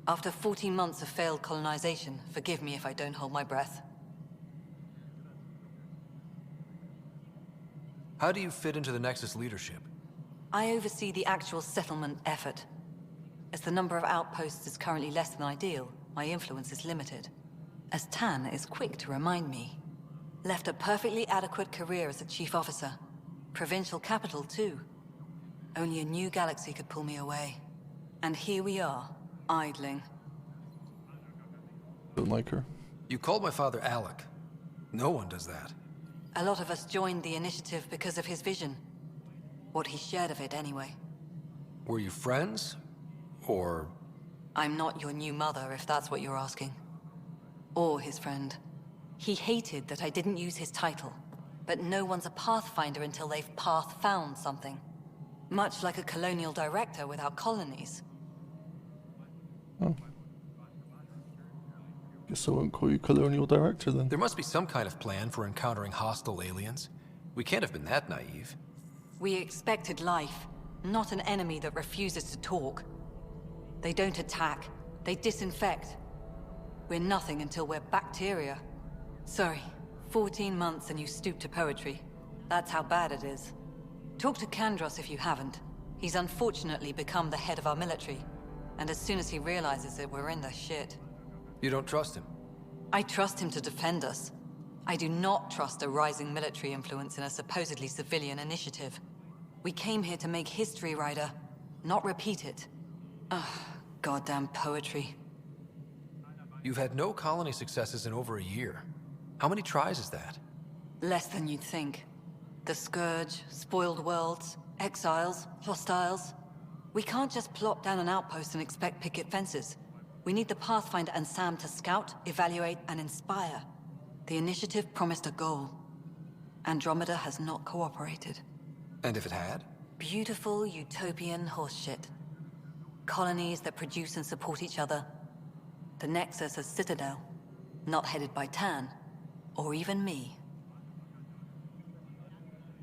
After 14 months of failed colonization, forgive me if I don't hold my breath. How do you fit into the Nexus leadership? I oversee the actual settlement effort. As the number of outposts is currently less than ideal, my influence is limited. As Tan is quick to remind me. Left a perfectly adequate career as a chief officer. Provincial capital, too. Only a new galaxy could pull me away. And here we are, idling. Don't like her. You called my father Alec. No one does that. A lot of us joined the initiative because of his vision. What he shared of it, anyway. Were you friends? Or... I'm not your new mother, if that's what you're asking. Or his friend. He hated that I didn't use his title. But no one's a pathfinder until they've path-found something. Much like a colonial director without colonies. Oh. Guess I won't call you Colonial Director then. There must be some kind of plan for encountering hostile aliens. We can't have been that naive. We expected life, not an enemy that refuses to talk. They don't attack, they disinfect. We're nothing until we're bacteria. Sorry, 14 months and you stoop to poetry. That's how bad it is. Talk to Kandros if you haven't. He's unfortunately become the head of our military. And as soon as he realizes it, we're in the shit. You don't trust him? I trust him to defend us. I do not trust a rising military influence in a supposedly civilian initiative. We came here to make history, Ryder, not repeat it. Ugh, goddamn poetry. You've had no colony successes in over a year. How many tries is that? Less than you'd think. The Scourge, spoiled worlds, exiles, hostiles. We can't just plop down an outpost and expect picket fences. We need the Pathfinder and Sam to scout, evaluate, and inspire. The initiative promised a goal. Andromeda has not cooperated. And if it had? Beautiful utopian horseshit. Colonies that produce and support each other. The Nexus as Citadel, not headed by Tan, or even me.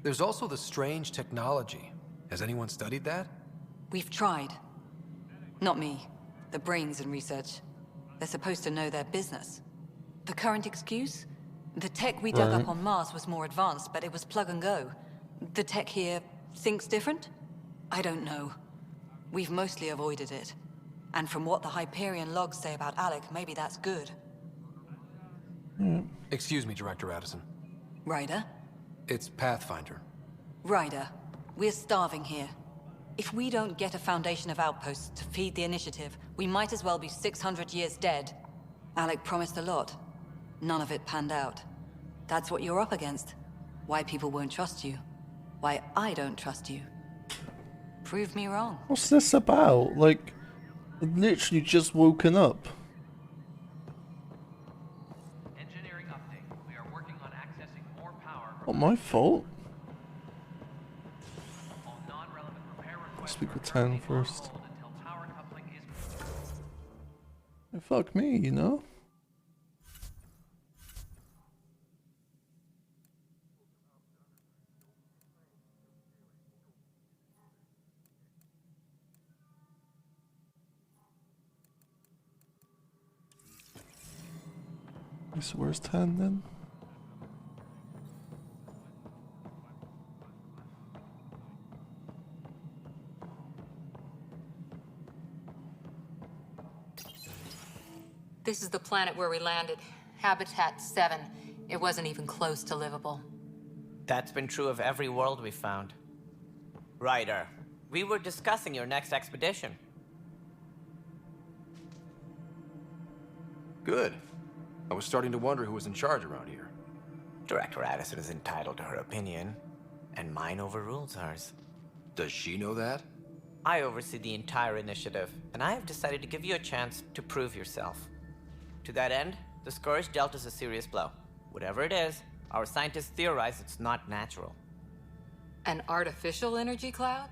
There's also the strange technology. Has anyone studied that? We've tried. Not me. The brains in research. They're supposed to know their business. The current excuse? The tech we dug up on Mars was more advanced, but it was plug and go. The tech here thinks different? I don't know. We've mostly avoided it. And from what the Hyperion logs say about Alec, maybe that's good. Excuse me, Director Addison. Ryder? It's Pathfinder. Ryder, we're starving here. If we don't get a foundation of outposts to feed the initiative, we might as well be 600 years dead. Alec promised a lot. None of it panned out. That's what you're up against. Why people won't trust you. Why I don't trust you. Prove me wrong. What's this about? Like, I've literally just woken up. Engineering update. We are working on accessing more power. Not my fault. All non-relevant repair requests Speak with Tan first. until power coupling is. Hey, fuck me, you know? So where's Tan then? This is the planet where we landed. Habitat 7. It wasn't even close to livable. That's been true of every world we found. Ryder, we were discussing your next expedition. Good. I was starting to wonder who was in charge around here. Director Addison is entitled to her opinion, and mine overrules hers. Does she know that? I oversee the entire initiative, and I have decided to give you a chance to prove yourself. To that end, the Scourge dealt us a serious blow. Whatever it is, our scientists theorize it's not natural. An artificial energy cloud?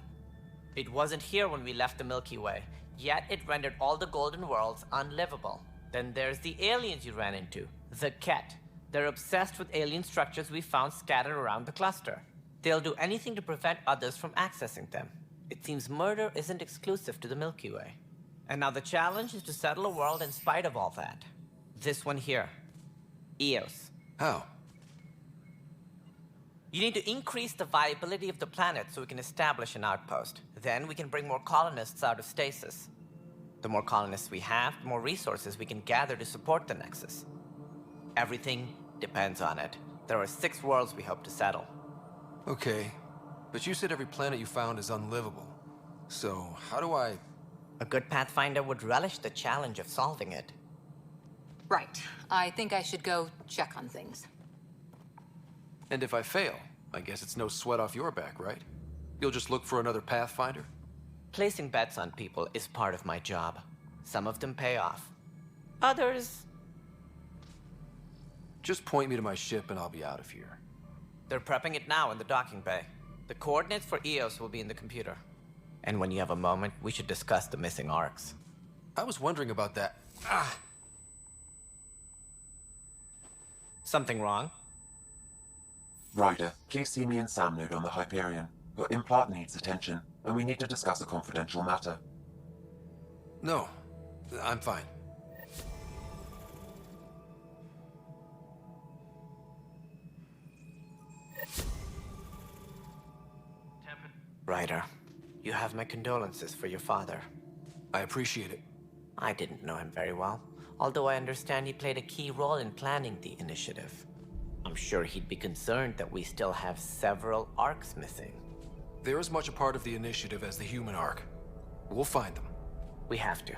It wasn't here when we left the Milky Way, yet it rendered all the Golden Worlds unlivable. Then there's the aliens you ran into, the Ket. They're obsessed with alien structures we found scattered around the cluster. They'll do anything to prevent others from accessing them. It seems murder isn't exclusive to the Milky Way. And now the challenge is to settle a world in spite of all that. This one here. Eos. How? You need to increase the viability of the planet so we can establish an outpost. Then we can bring more colonists out of stasis. The more colonists we have, the more resources we can gather to support the Nexus. Everything depends on it. There are 6 worlds we hope to settle. Okay, but you said every planet you found is unlivable. So, how do I... A good Pathfinder would relish the challenge of solving it. Right. I think I should go check on things. And if I fail, I guess it's no sweat off your back, right? You'll just look for another Pathfinder? Placing bets on people is part of my job. Some of them pay off. Others... Just point me to my ship and I'll be out of here. They're prepping it now in the docking bay. The coordinates for Eos will be in the computer. And when you have a moment, we should discuss the missing arcs. I was wondering about that. Something wrong? Ryder, please see me and Sam Node on the Hyperion. Your implant needs attention, and we need to discuss a confidential matter. No, I'm fine. Ryder, you have my condolences for your father. I appreciate it. I didn't know him very well, although I understand he played a key role in planning the initiative. I'm sure he'd be concerned that we still have several arcs missing. They're as much a part of the initiative as the human arc. We'll find them. We have to.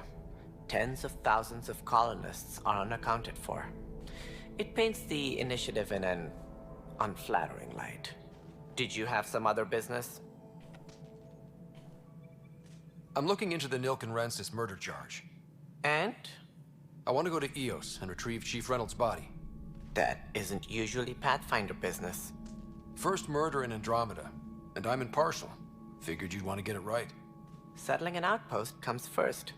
Tens of thousands of colonists are unaccounted for. It paints the initiative in an unflattering light. Did you have some other business? I'm looking into the Nilkenrensis murder charge. And? I want to go to Eos and retrieve Chief Reynolds' body. That isn't usually Pathfinder business. First murder in Andromeda, and I'm impartial. Figured you'd want to get it right. Settling an outpost comes first.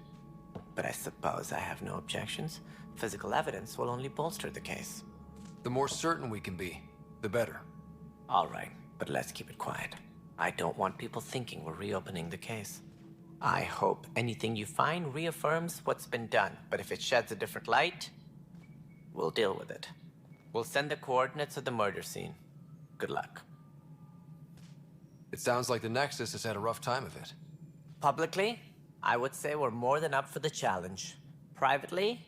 But I suppose I have no objections. Physical evidence will only bolster the case. The more certain we can be, the better. All right, but let's keep it quiet. I don't want people thinking we're reopening the case. I hope anything you find reaffirms what's been done, but if it sheds a different light, we'll deal with it. We'll send the coordinates of the murder scene. Good luck. It sounds like the Nexus has had a rough time of it. Publicly, I would say we're more than up for the challenge. Privately,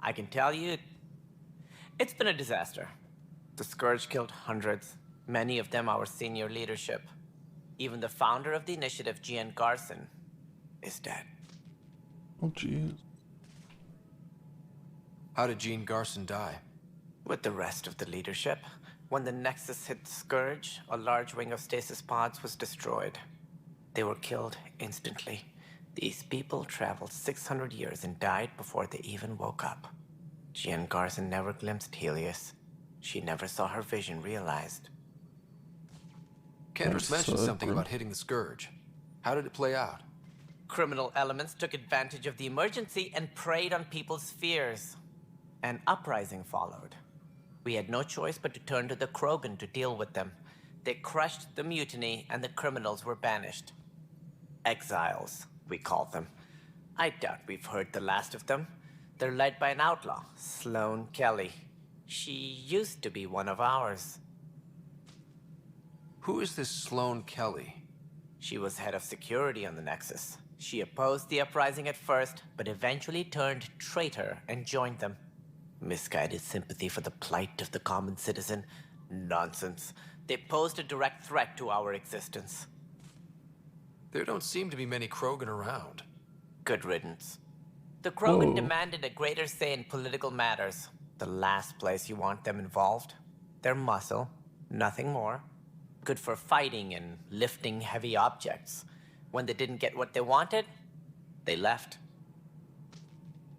I can tell you, it's been a disaster. The Scourge killed hundreds, many of them our senior leadership. Even the founder of the initiative, Gian Garson, is dead. Oh, jeez. How did Gene Garson die? With the rest of the leadership. When the Nexus hit the Scourge, a large wing of stasis pods was destroyed. They were killed instantly. These people traveled 600 years and died before they even woke up. Gian Garson never glimpsed Helios. She never saw her vision realized. Kendrick mentioned something about hitting the Scourge. How did it play out? Criminal elements took advantage of the emergency and preyed on people's fears. An uprising followed. We had no choice but to turn to the Krogan to deal with them. They crushed the mutiny and the criminals were banished. Exiles, we call them. I doubt we've heard the last of them. They're led by an outlaw, Sloane Kelly. She used to be one of ours. Who is this Sloane Kelly? She was head of security on the Nexus. She opposed the uprising at first, but eventually turned traitor and joined them. Misguided sympathy for the plight of the common citizen? Nonsense. They posed a direct threat to our existence. There don't seem to be many Krogan around. Good riddance. The Krogan demanded a greater say in political matters. The last place you want them involved. Their muscle, nothing more. Good for fighting and lifting heavy objects. When they didn't get what they wanted, they left.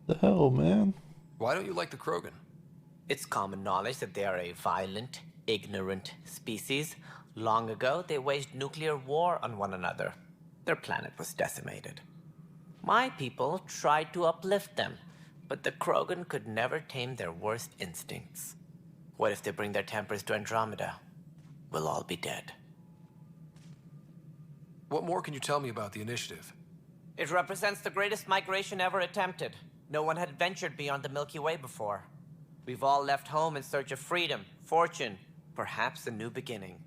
The hell, man? Why don't you like the Krogan? It's common knowledge that they are a violent, ignorant species. Long ago, they waged nuclear war on one another. Their planet was decimated. My people tried to uplift them, but the Krogan could never tame their worst instincts. What if they bring their tempers to Andromeda? We'll all be dead. What more can you tell me about the initiative? It represents the greatest migration ever attempted. No one had ventured beyond the Milky Way before. We've all left home in search of freedom, fortune, perhaps a new beginning.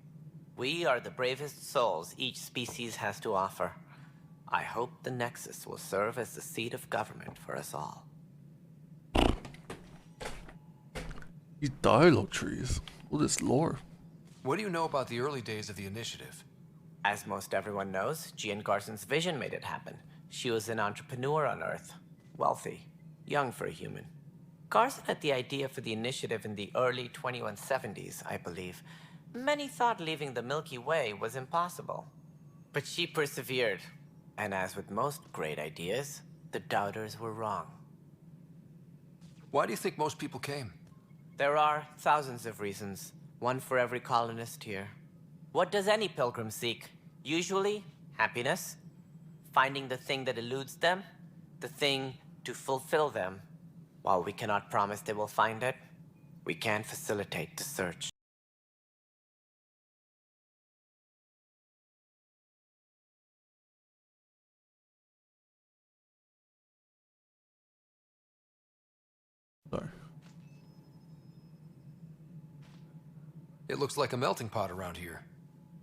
We are the bravest souls each species has to offer. I hope the Nexus will serve as the seat of government for us all. These dialogue trees. All this lore. What do you know about the early days of the initiative? As most everyone knows, Gian Garson's vision made it happen. She was an entrepreneur on Earth. Wealthy. Young for a human. Garson had the idea for the initiative in the early 2170s, I believe. Many thought leaving the Milky Way was impossible. But she persevered. And as with most great ideas, the doubters were wrong. Why do you think most people came? There are thousands of reasons, one for every colonist here. What does any pilgrim seek? Usually, happiness. Finding the thing that eludes them, the thing to fulfill them. While we cannot promise they will find it, we can facilitate the search. Sorry. It looks like a melting pot around here.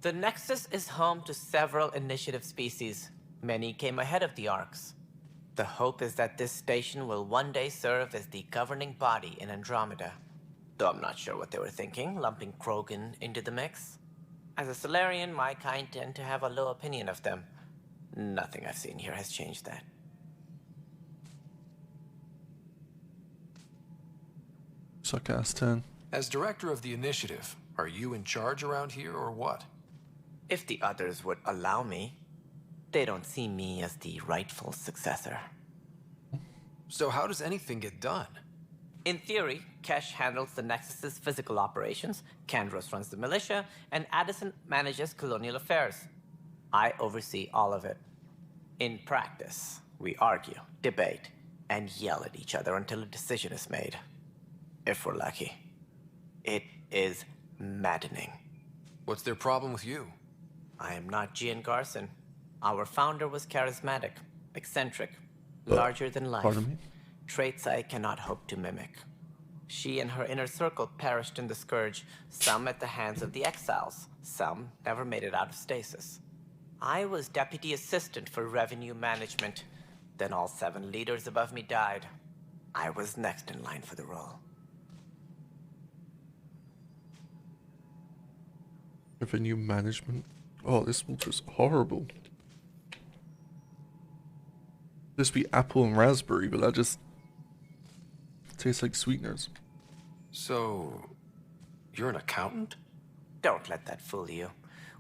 The Nexus is home to several initiative species. Many came ahead of the Arks. The hope is that this station will one day serve as the governing body in Andromeda. Though I'm not sure what they were thinking, lumping Krogan into the mix. As a Solarian, my kind tend to have a low opinion of them. Nothing I've seen here has changed that. Suck ass 10. As director of the initiative, are you in charge around here or what? If the others would allow me, they don't see me as the rightful successor. So how does anything get done? In theory, Kesh handles the Nexus's physical operations, Kandros runs the militia, and Addison manages colonial affairs. I oversee all of it. In practice, we argue, debate, and yell at each other until a decision is made. If we're lucky. It is maddening. What's their problem with you? I am not Gian Garson. Our founder was charismatic, eccentric, larger than life. Pardon me? Traits I cannot hope to mimic. She and her inner circle perished in the Scourge, some at the hands of the Exiles, some never made it out of stasis. I was deputy assistant for revenue management. Then all 7 leaders above me died. I was next in line for the role. Revenue management. Oh, this water's horrible. This be apple and raspberry, but that just tastes like sweeteners. So, you're an accountant? Don't let that fool you.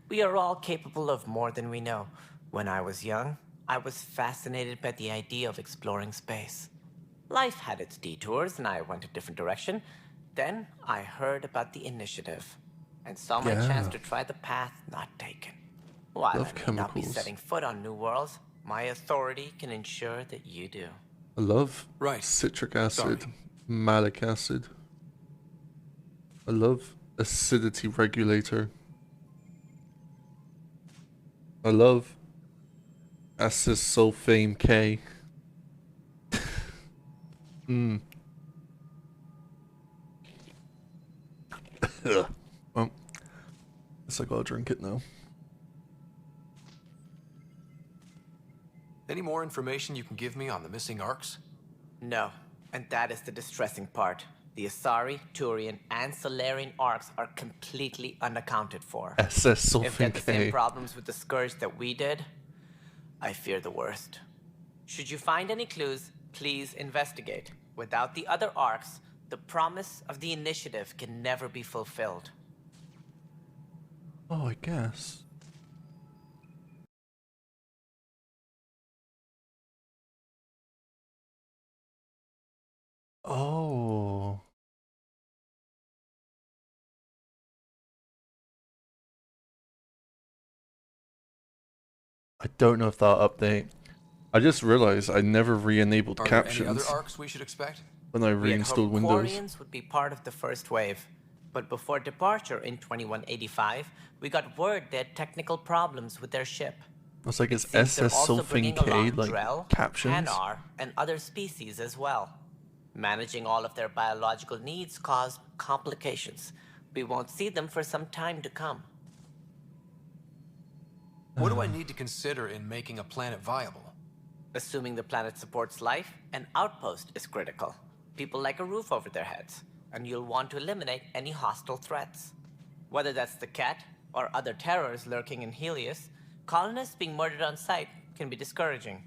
We are all capable of more than we know. When I was young, I was fascinated by the idea of exploring space. Life had its detours, and I went a different direction. Then I heard about the initiative, and saw my chance to try the path not taken. While I may not be setting foot on new worlds, my authority can ensure that you do. I love citric acid, malic acid. I love acidity regulator. I love acesulfame K. Well, guess I gotta drink it now. Any more information you can give me on the missing arcs? No, and that is the distressing part. The Asari, Turian, and Solarian arcs are completely unaccounted for. If they had the same problems with the Scourge that we did, I fear the worst. Should you find any clues, please investigate. Without the other arcs, the promise of the initiative can never be fulfilled. Oh, I guess. Oh. I don't know if that'll update. I just realized I never re-enabled captions. Are there any other arcs we should expect? When I reinstalled Windows. Quarians would be part of the first wave. But before departure in 2185, we got word they had technical problems with their ship. It's like it's SS something K, like Drell, captions. Hanar, and other species as well. Managing all of their biological needs caused complications. We won't see them for some time to come. What do I need to consider in making a planet viable? Assuming the planet supports life, an outpost is critical. People like a roof over their heads, and you'll want to eliminate any hostile threats. Whether that's the Cat or other terrors lurking in Helios, colonists being murdered on sight can be discouraging.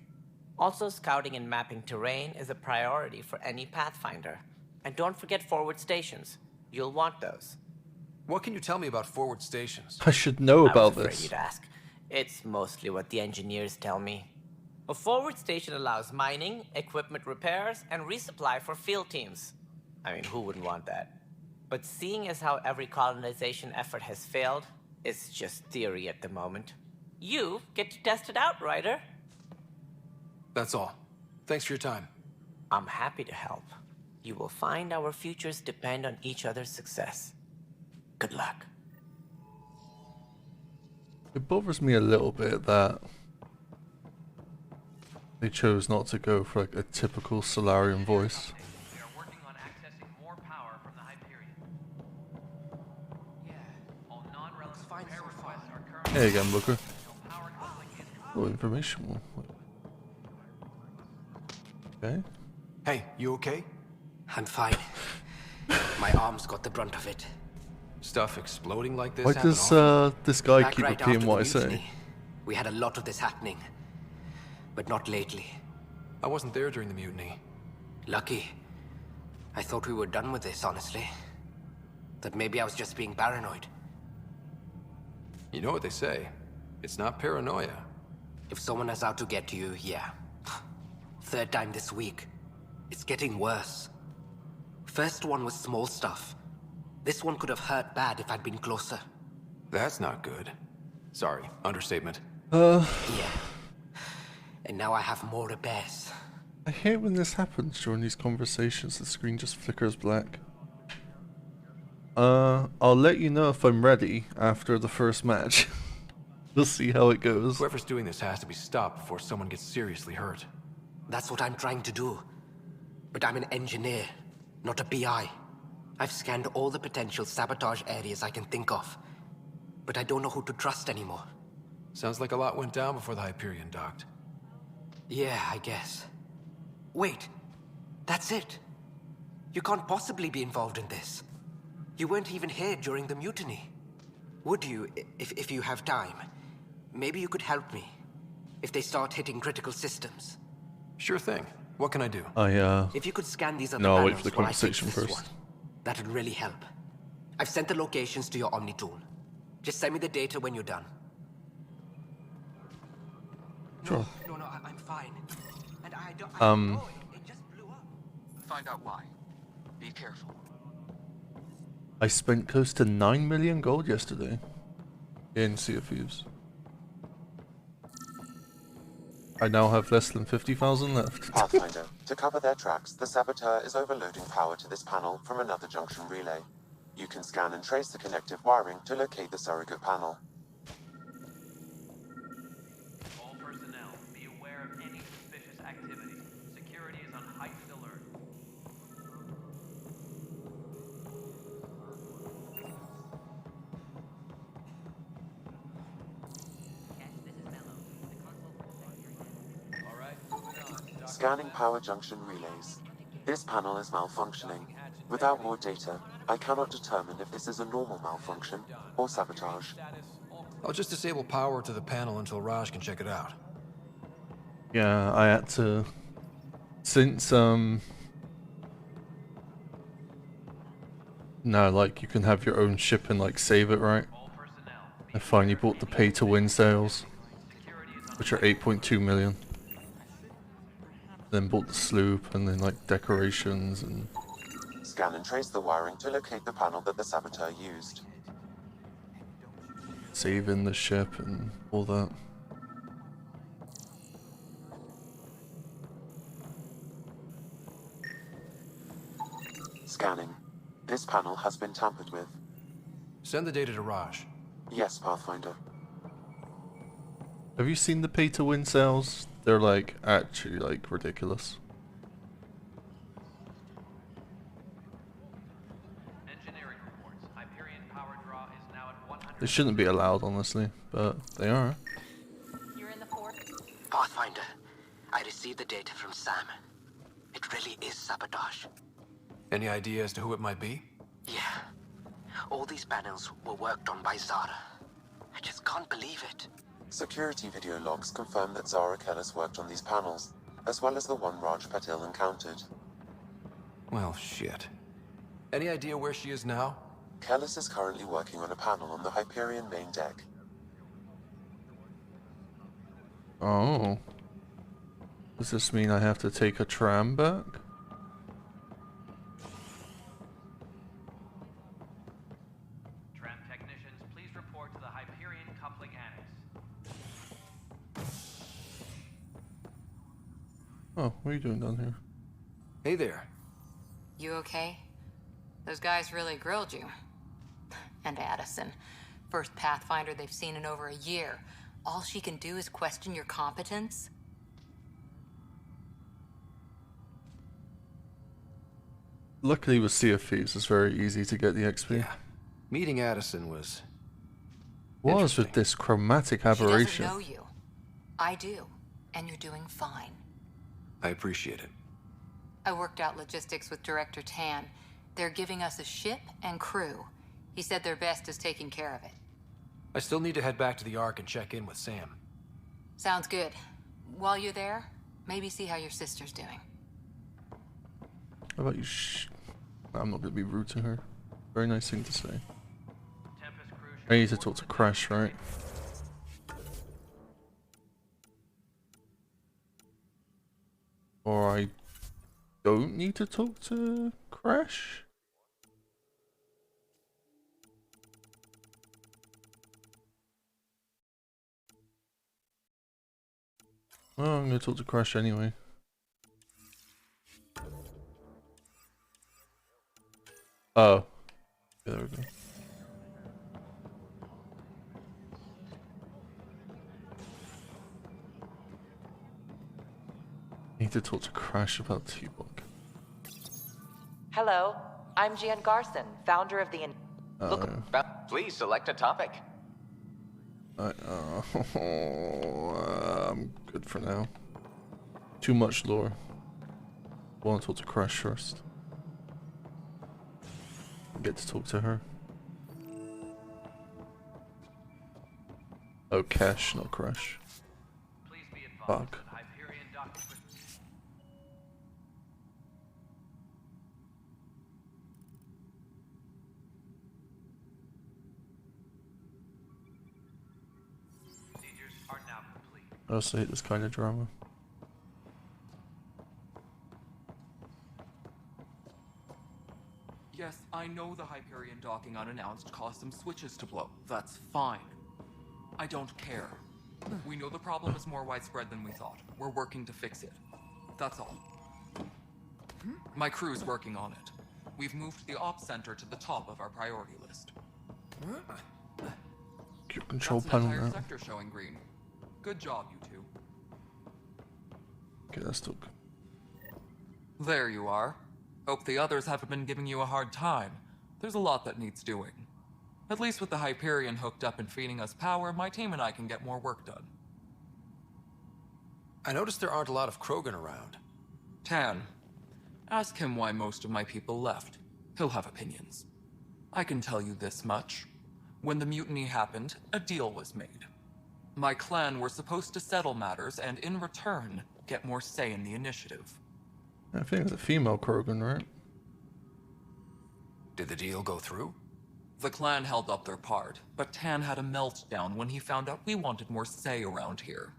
Also, scouting and mapping terrain is a priority for any Pathfinder. And don't forget forward stations. You'll want those. What can you tell me about forward stations? I should know about I was afraid this. you'd ask. It's mostly what the engineers tell me. A forward station allows mining, equipment repairs, and resupply for field teams. I mean, who wouldn't want that? But seeing as how every colonization effort has failed, it's just theory at the moment. You get to test it out, Ryder. That's all. Thanks for your time. I'm happy to help. You will find our futures depend on each other's success. Good luck. It bothers me a little bit that they chose not to go for like a typical Solarian voice. We are working on accessing more power from the Hyperion. Yeah. All non-relevant repair requests are currently... Hey again, Booker. Oh, information. Okay. Hey, you okay? I'm fine. My arms got the brunt of it. Stuff exploding like this? Why does this guy keep repeating what I say? We had a lot of this happening, but not lately. I wasn't there during the mutiny. Lucky. I thought we were done with this, honestly. That maybe I was just being paranoid. You know what they say. It's not paranoia. If someone is out to get you, yeah. Third time this week. It's getting worse. First one was small stuff. This one could have hurt bad if I'd been closer. That's not good. Sorry, understatement. Yeah. And now I have more repairs. I hate when this happens during these conversations, the screen just flickers black. I'll let you know if I'm ready after the first match. We'll see how it goes. Whoever's doing this has to be stopped before someone gets seriously hurt. That's what I'm trying to do. But I'm an engineer, not a PI. I've scanned all the potential sabotage areas I can think of. But I don't know who to trust anymore. Sounds like a lot went down before the Hyperion docked. Yeah, I guess. Wait, that's it. You can't possibly be involved in this. You weren't even here during the mutiny. Would you, if you have time? Maybe you could help me. If they start hitting critical systems. Sure thing. What can I do? If you could scan these other no, I'll wait panels for the while I fix conversation this first. one, that would really help. I've sent the locations to your Omni tool. Just send me the data when you're done. Sure. No, I'm fine. And I don't. It just blew up. Find out why. Be careful. I spent close to 9 million gold yesterday in Sea of Thieves. I now have less than 50,000 left. Pathfinder, to cover their tracks, the saboteur is overloading power to this panel from another junction relay. You can scan and trace the connective wiring to locate the surrogate panel. All personnel, be aware of any suspicious activity. Security is on heightened alert. Scanning power junction relays. This panel is malfunctioning. Without more data, I cannot determine if this is a normal malfunction or sabotage. I'll just disable power to the panel until Raj can check it out. Yeah, I had to... Since, no, like, you can have your own ship and, like, save it, right? I finally bought the pay-to-win sales, which are 8.2 million. Then bought the sloop, and then, like, decorations, and... Scan and trace the wiring to locate the panel that the saboteur used. Saving the ship, and all that. Scanning. This panel has been tampered with. Send the data to Raj. Yes, Pathfinder. Have you seen the pay-to-win sales? They're, like, actually, like, ridiculous. Engineering reports. Hyperion power draw is now at 100. They shouldn't be allowed, honestly, but they are. You're in the fort? Pathfinder, I received the data from Sam. It really is sabotage. Any idea as to who it might be? Yeah. All these panels were worked on by Zara. I just can't believe it. Security video logs confirm that Zara Kellis worked on these panels, as well as the one Raj Patil encountered. Well, shit. Any idea where she is now? Kellis is currently working on a panel on the Hyperion main deck. Oh. Does this mean I have to take a tram back? Tram technicians, please report to the Hyperion coupling annex. Oh, what are you doing down here? Hey there. You okay? Those guys really grilled you. And Addison. First Pathfinder they've seen in over a year. All she can do is question your competence? Luckily with Sea of Thieves, it's very easy to get the XP. Yeah. Meeting Addison was... Was with this chromatic She aberration. doesn't know you. I do. And you're doing fine. I appreciate it. I worked out logistics with Director Tan. They're giving us a ship and crew. He said their best is taking care of it. I still need to head back to the Ark and check in with Sam. Sounds good. While you're there, maybe see how your sister's doing. How about you I'm not gonna be rude to her. Very nice thing to say. I need to talk to Crash, right? Or I don't need to talk to Crash? Well, I'm gonna talk to Crash anyway. Oh. Yeah, there we go. I need to talk to Crash about T-Bug. Hello, I'm Gian Garson, founder of the... Please select a topic. I'm good for now. Too much lore. I want to talk to Crash first. Get to talk to her. Oh, Cash, not Crash. Fuck. I also hate this kind of drama. Yes, I know the Hyperion docking unannounced caused some switches to blow. That's fine. I don't care. We know the problem is more widespread than we thought. We're working to fix it. That's all. My crew's working on it. We've moved the ops center to the top of our priority list. Your control That's panel an entire now. sector showing green. Good job, you two. Okay, let's talk. There you are. Hope the others haven't been giving you a hard time. There's a lot that needs doing. At least with the Hyperion hooked up and feeding us power, my team and I can get more work done. I noticed there aren't a lot of Krogan around. Tan, ask him why most of my people left. He'll have opinions. I can tell you this much. When the mutiny happened, a deal was made. My clan were supposed to settle matters and, in return, get more say in the initiative. I think it's a female Krogan, right? Did the deal go through? The clan held up their part, but Tan had a meltdown when he found out we wanted more say around here.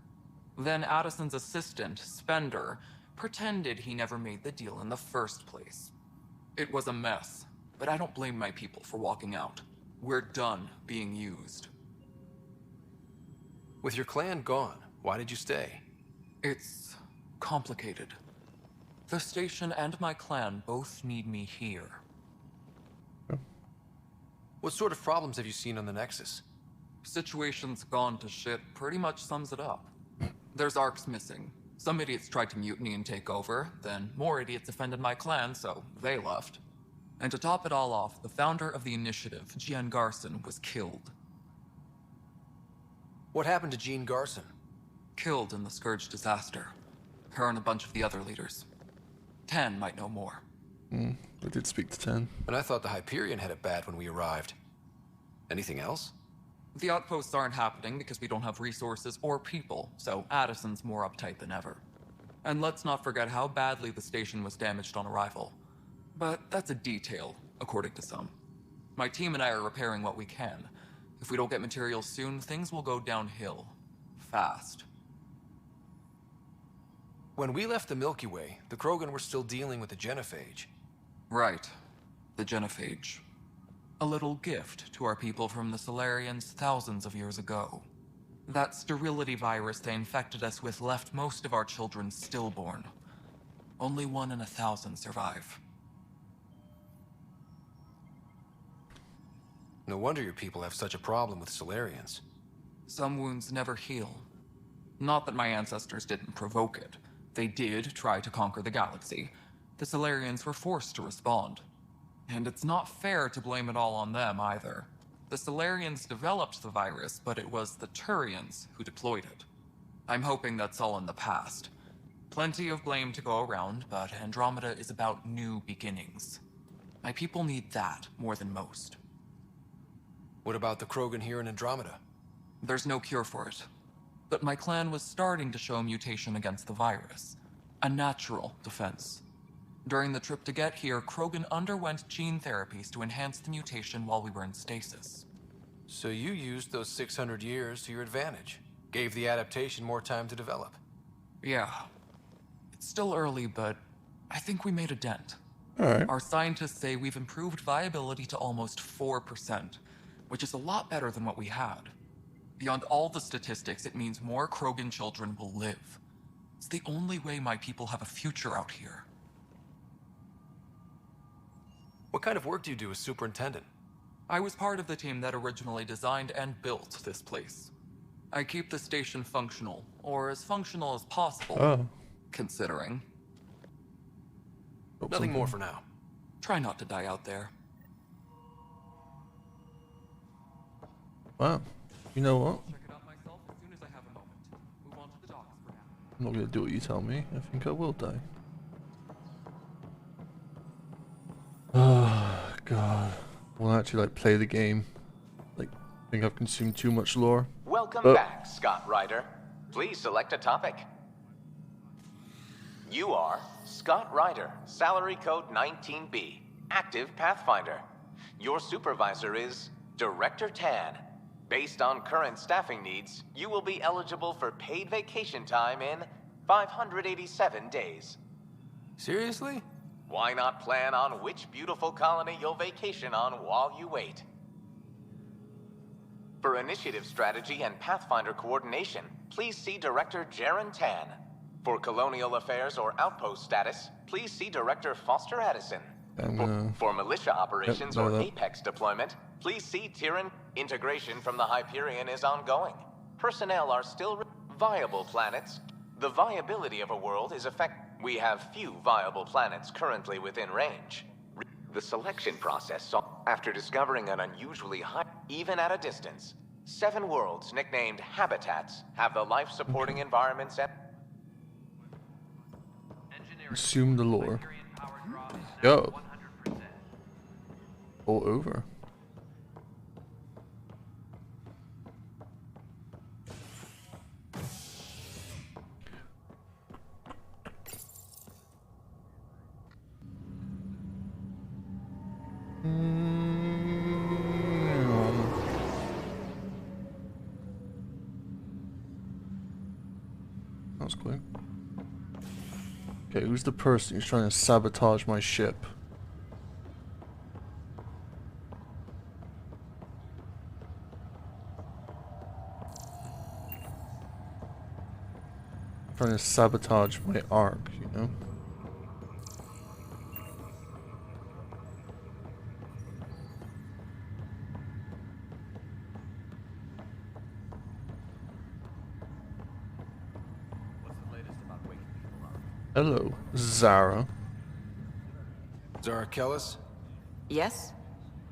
Then Addison's assistant, Spender, pretended he never made the deal in the first place. It was a mess, but I don't blame my people for walking out. We're done being used. With your clan gone, why did you stay? It's complicated. The station and my clan both need me here. What sort of problems have you seen on the Nexus? Situation's gone to shit pretty much sums it up. There's arcs missing. Some idiots tried to mutiny and take over, then more idiots offended my clan, so they left. And to top it all off, the founder of the initiative, Gian Garson, was killed. What happened to Jean Garson? Killed in the Scourge disaster. Her and a bunch of the other leaders. Tan might know more. I did speak to Tan. And I thought the Hyperion had it bad when we arrived. Anything else? The outposts aren't happening because we don't have resources or people, so Addison's more uptight than ever. And let's not forget how badly the station was damaged on arrival. But that's a detail, according to some. My team and I are repairing what we can. If we don't get materials soon, things will go downhill. Fast. When we left the Milky Way, the Krogan were still dealing with the genophage. Right. The genophage. A little gift to our people from the Solarians thousands of years ago. That sterility virus they infected us with left most of our children stillborn. Only 1 in 1,000 survive. No wonder your people have such a problem with Solarians. Some wounds never heal. Not that my ancestors didn't provoke it. They did try to conquer the galaxy. The Solarians were forced to respond. And it's not fair to blame it all on them, either. The Solarians developed the virus, but it was the Turians who deployed it. I'm hoping that's all in the past. Plenty of blame to go around, but Andromeda is about new beginnings. My people need that more than most. What about the Krogan here in Andromeda? There's no cure for it. But my clan was starting to show mutation against the virus. A natural defense. During the trip to get here, Krogan underwent gene therapies to enhance the mutation while we were in stasis. So you used those 600 years to your advantage. Gave the adaptation more time to develop. Yeah. It's still early, but I think we made a dent. Alright. Our scientists say we've improved viability to almost 4%, which is a lot better than what we had. Beyond all the statistics, it means more Krogan children will live. It's the only way my people have a future out here. What kind of work do you do as superintendent? I was part of the team that originally designed and built this place. I keep the station functional, or as functional as possible, considering. Nothing more for now. Try not to die out there. Wow. You know what? Check it out myself as soon as I have a moment. Move on to the docks for now. I'm not gonna do what you tell me. I think I will die. Oh god. I want to actually like play the game. Like, I think I've consumed too much lore. Welcome back, Scott Ryder. Please select a topic. You are Scott Ryder, salary code 19B, active Pathfinder. Your supervisor is Director Tan. Based on current staffing needs, you will be eligible for paid vacation time in 587 days. Seriously? Why not plan on which beautiful colony you'll vacation on while you wait? For initiative strategy and Pathfinder coordination, please see Director Jaren Tan. For colonial affairs or outpost status, please see Director Foster Addison. For militia operations or Apex deployment, please see Tyrion. Integration from the Hyperion is ongoing. Personnel are still viable planets. The viability of a world is we have few viable planets currently within range. The selection process saw after discovering an unusually high, even at a distance. 7 worlds nicknamed habitats have the life-supporting environments and Consume the lore. Yo. All over. That was quick. Okay, who's the person who's trying to sabotage my ship? Trying to sabotage my arc, you know? Hello, Zara. Zara Kellis? Yes?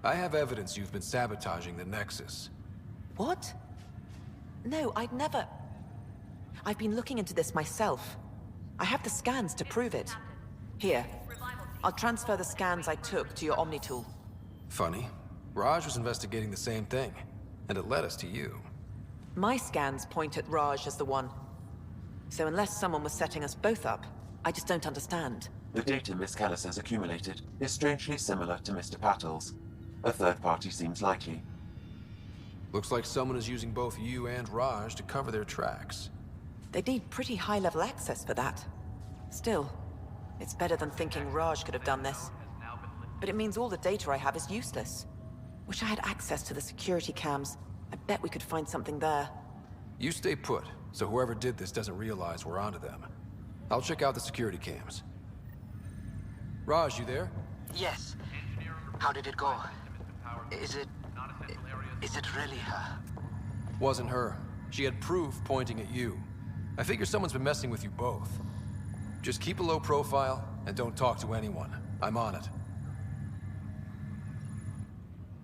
I have evidence you've been sabotaging the Nexus. What? No, I'd never... I've been looking into this myself. I have the scans to prove it. Here. I'll transfer the scans I took to your Omni tool. Funny. Raj was investigating the same thing, and it led us to you. My scans point at Raj as the one. So unless someone was setting us both up, I just don't understand. The data Miss Kellis has accumulated is strangely similar to Mr. Pattle's. A third party seems likely. Looks like someone is using both you and Raj to cover their tracks. They'd need pretty high-level access for that. Still, it's better than thinking Raj could have done this. But it means all the data I have is useless. Wish I had access to the security cams. I bet we could find something there. You stay put, so whoever did this doesn't realize we're onto them. I'll check out the security cams. Raj, you there? Yes. How did it go? Is it really her? Wasn't her. She had proof pointing at you. I figure someone's been messing with you both. Just keep a low profile and don't talk to anyone. I'm on it.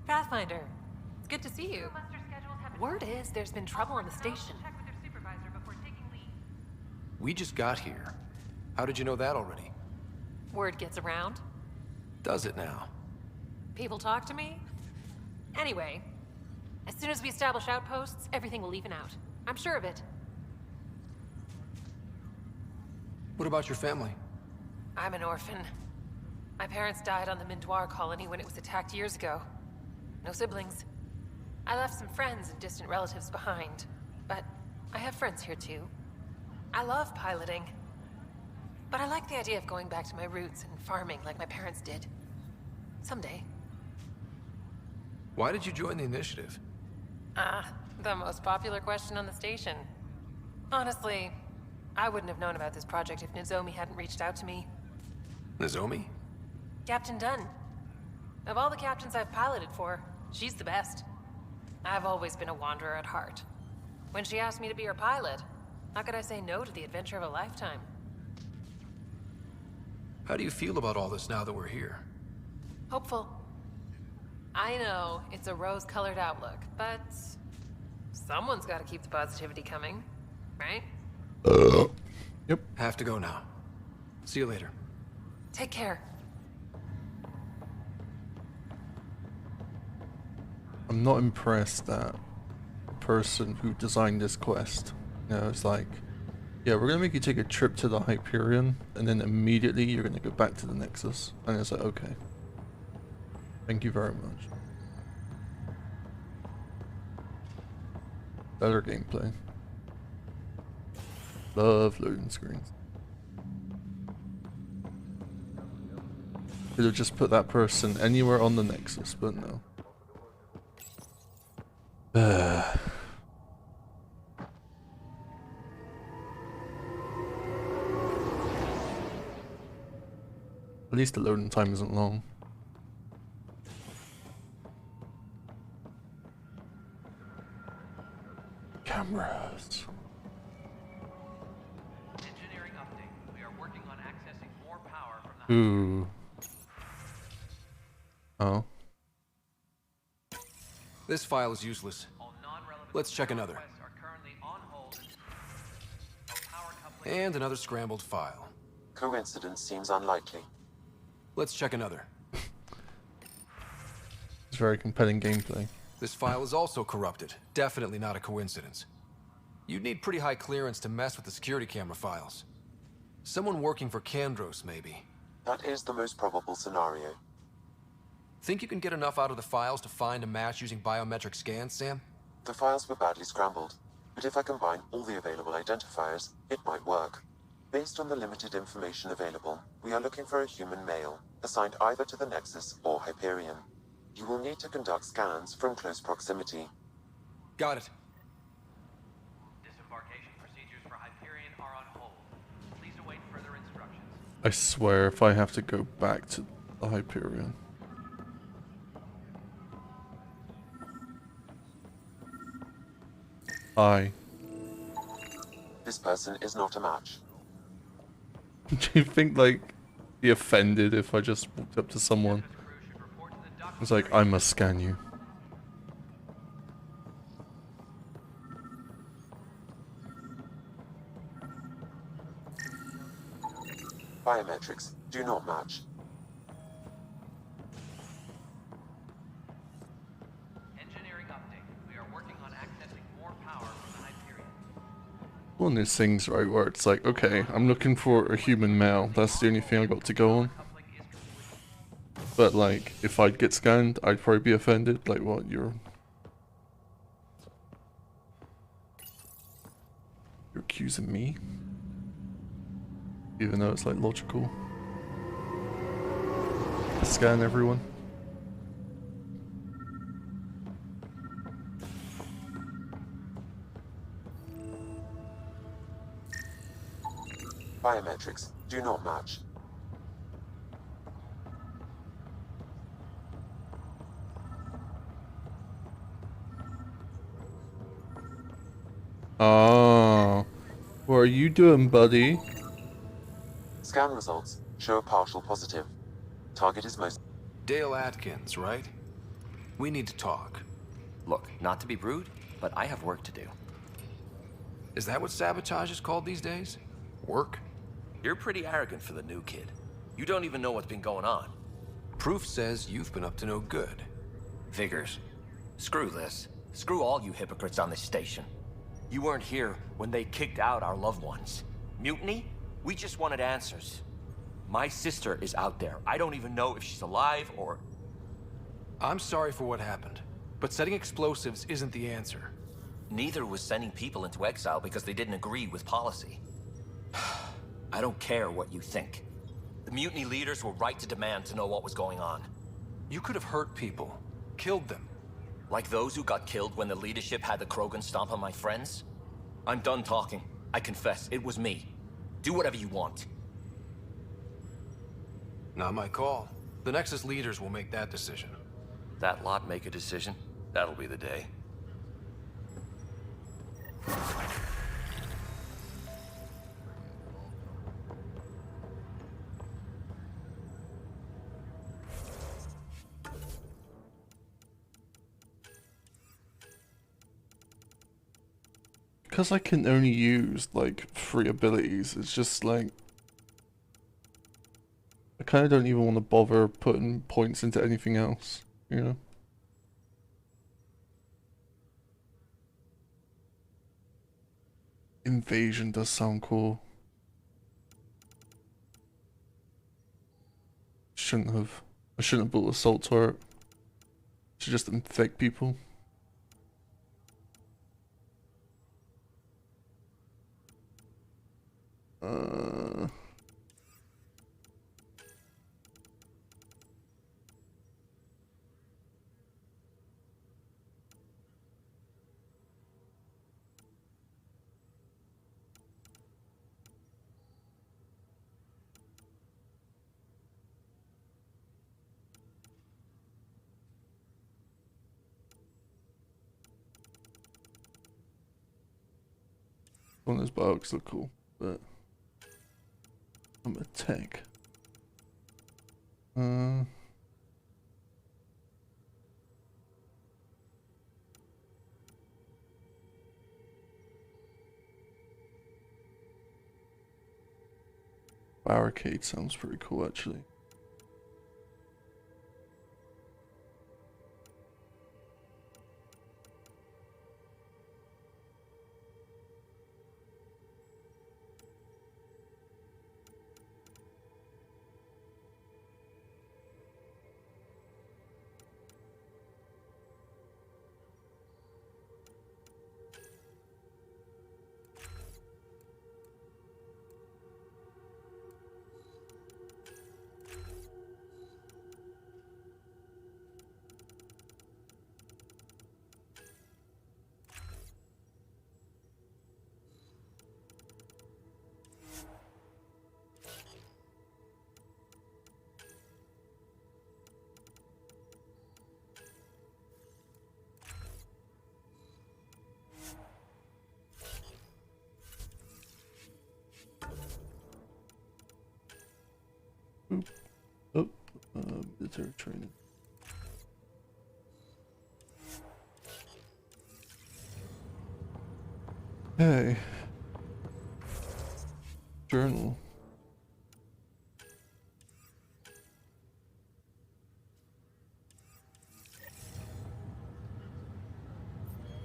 Pathfinder, it's good to see you. Word is there's been trouble on the station. We just got here. How did you know that already? Word gets around. Does it now? People talk to me. Anyway, as soon as we establish outposts, everything will even out. I'm sure of it. What about your family? I'm an orphan. My parents died on the Mindoir colony when it was attacked years ago. No siblings. I left some friends and distant relatives behind, but I have friends here too. I love piloting. But I like the idea of going back to my roots and farming like my parents did. Someday. Why did you join the initiative? The most popular question on the station. Honestly, I wouldn't have known about this project if Nozomi hadn't reached out to me. Nozomi? Captain Dunn. Of all the captains I've piloted for, she's the best. I've always been a wanderer at heart. When she asked me to be her pilot, how could I say no to the adventure of a lifetime? How do you feel about all this now that we're here? Hopeful. I know it's a rose-colored outlook, but someone's got to keep the positivity coming, right? Yep. Have to go now. See you later. Take care. I'm not impressed that the person who designed this quest, you know, it's like, yeah, we're gonna make you take a trip to the Hyperion, and then immediately you're gonna go back to the Nexus. And it's like, okay. Thank you very much. Better gameplay. Love loading screens. Could have just put that person anywhere on the Nexus, but no. At least the loading time isn't long. Cameras. Engineering update. We are working on accessing more power from the Ooh. Oh. This file is useless. Let's check another. And another scrambled file. Coincidence seems unlikely. Let's check another. It's very compelling gameplay. This file is also corrupted. Definitely not a coincidence. You'd need pretty high clearance to mess with the security camera files. Someone working for Kandros, maybe. That is the most probable scenario. Think you can get enough out of the files to find a match using biometric scans, Sam? The files were badly scrambled, but if I combine all the available identifiers, it might work. Based on the limited information available, we are looking for a human male, assigned either to the Nexus or Hyperion. You will need to conduct scans from close proximity. Got it. Disembarkation procedures for Hyperion are on hold. Please await further instructions. I swear if I have to go back to the Hyperion. Hi. This person is not a match. Do you think, like, be offended if I just walked up to someone? It's like, I must scan you. Biometrics do not match. Engineering update. We are working on accessing more power from the Hyperion. One of these things, right, where it's like, okay, I'm looking for a human male. That's the only thing I got to go on. But, like, if I'd get scanned, I'd probably be offended. Like, what, you're accusing me? Even though it's, like, logical. Scan everyone. Biometrics do not match. Oh, what are you doing, buddy? Scan results show a partial positive. Target is most... Dale Atkins, right? We need to talk. Look, not to be rude, but I have work to do. Is that what sabotage is called these days? Work? You're pretty arrogant for the new kid. You don't even know what's been going on. Proof says you've been up to no good. Figures. Screw this. Screw all you hypocrites on this station. You weren't here when they kicked out our loved ones. Mutiny? We just wanted answers. My sister is out there. I don't even know if she's alive or... I'm sorry for what happened, but setting explosives isn't the answer. Neither was sending people into exile because they didn't agree with policy. I don't care what you think. The mutiny leaders were right to demand to know what was going on. You could have hurt people, killed them. Like those who got killed when the leadership had the Krogan stomp on my friends? I'm done talking. I confess, it was me. Do whatever you want. Not my call. The Nexus leaders will make that decision. That lot make a decision? That'll be the day. Because I can only use like 3 abilities, it's just like I kind of don't even want to bother putting points into anything else, you know? Invasion does sound cool. I shouldn't have bought assault turret. Should just infect people. One of those bugs look cool, but I'm a tank. Barricade sounds pretty cool, actually. Military training. Hey. Journal.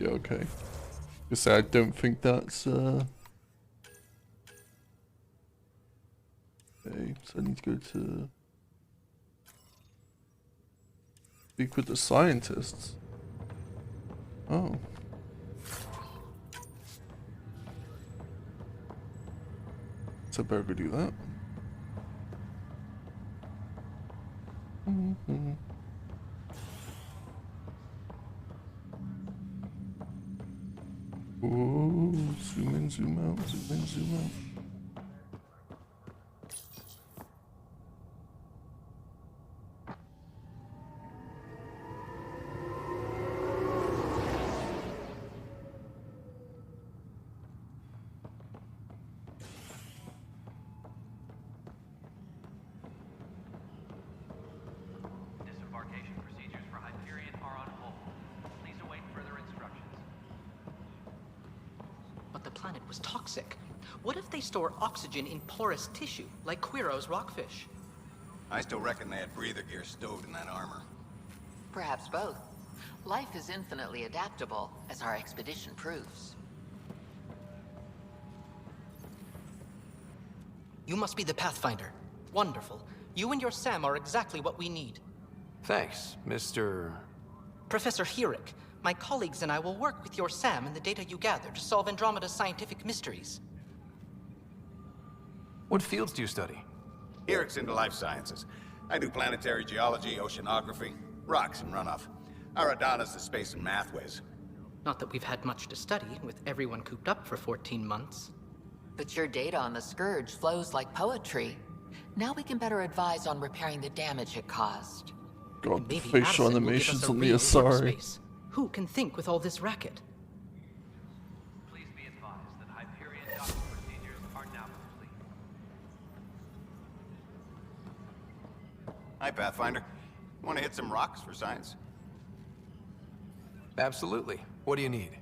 Yeah, okay. Just say I don't think that's okay, so I need to go to speak with the scientists. Oh. So I better go do that. Whoa, zoom in, zoom out, zoom in, zoom out. Disembarkation procedures for Hyperion are on hold. Please await further instructions. But the planet was toxic. What if they store oxygen in porous tissue, like Quiro's rockfish? I still reckon they had breather gear stowed in that armor. Perhaps both. Life is infinitely adaptable, as our expedition proves. You must be the Pathfinder. Wonderful. You and your Sam are exactly what we need. Thanks, Mr. Professor Herrick, my colleagues and I will work with your Sam and the data you gather to solve Andromeda's scientific mysteries. What fields do you study? Eric's into life sciences. I do planetary geology, oceanography, rocks and runoff. Aradana's the space and math whiz. Not that we've had much to study, with everyone cooped up for 14 months. But your data on the Scourge flows like poetry. Now we can better advise on repairing the damage it caused. God, the Maybe facial Addison will give animations us a on the real Asari. workspace. Who can think with all this racket? Please be advised that Hyperion docking procedures are now complete. Hi, Pathfinder. Want to hit some rocks for science? Absolutely. What do you need?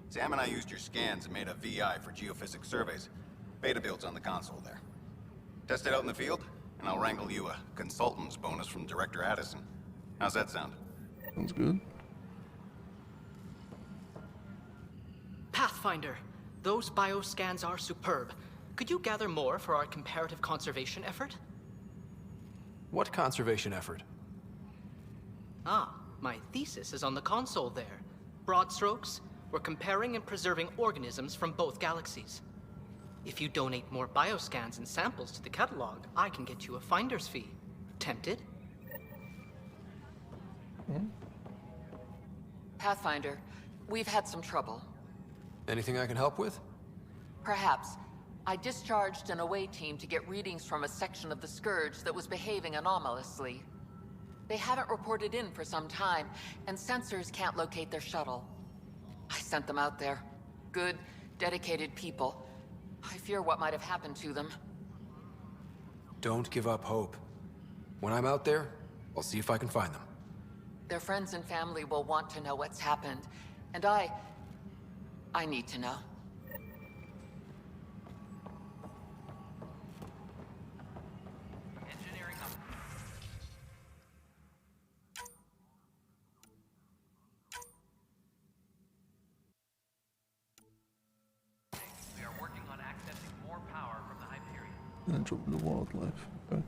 Sam and I used your scans and made a VI for geophysics surveys. Beta builds on the console there. Test it out in the field, and I'll wrangle you a consultant's bonus from Director Addison. How's that sound? Sounds good. Pathfinder, those bioscans are superb. Could you gather more for our comparative conservation effort? What conservation effort? Ah, my thesis is on the console there. Broad strokes, we're comparing and preserving organisms from both galaxies. If you donate more bioscans and samples to the catalog, I can get you a finder's fee. Tempted? Pathfinder, we've had some trouble. Anything I can help with? Perhaps. I discharged an away team to get readings from a section of the Scourge that was behaving anomalously. They haven't reported in for some time, and sensors can't locate their shuttle. I sent them out there. Good, dedicated people. I fear what might have happened to them. Don't give up hope. When I'm out there, I'll see if I can find them. Their friends and family will want to know what's happened, and I need to know. Engineering up. We are working on accessing more power from the Hyperion. And drop the wildlife. Okay.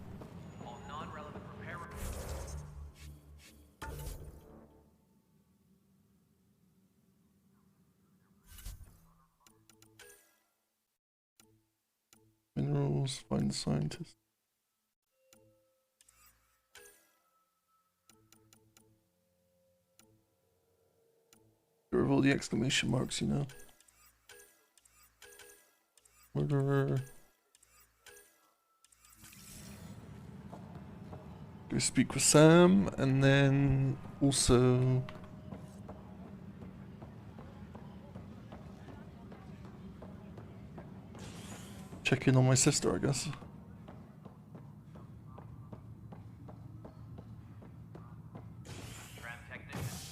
All non-relevant repair. Minerals, find scientists. Get rid of all the exclamation marks, you know. Murderer. Go speak with Sam, and then also check in on my sister, I guess.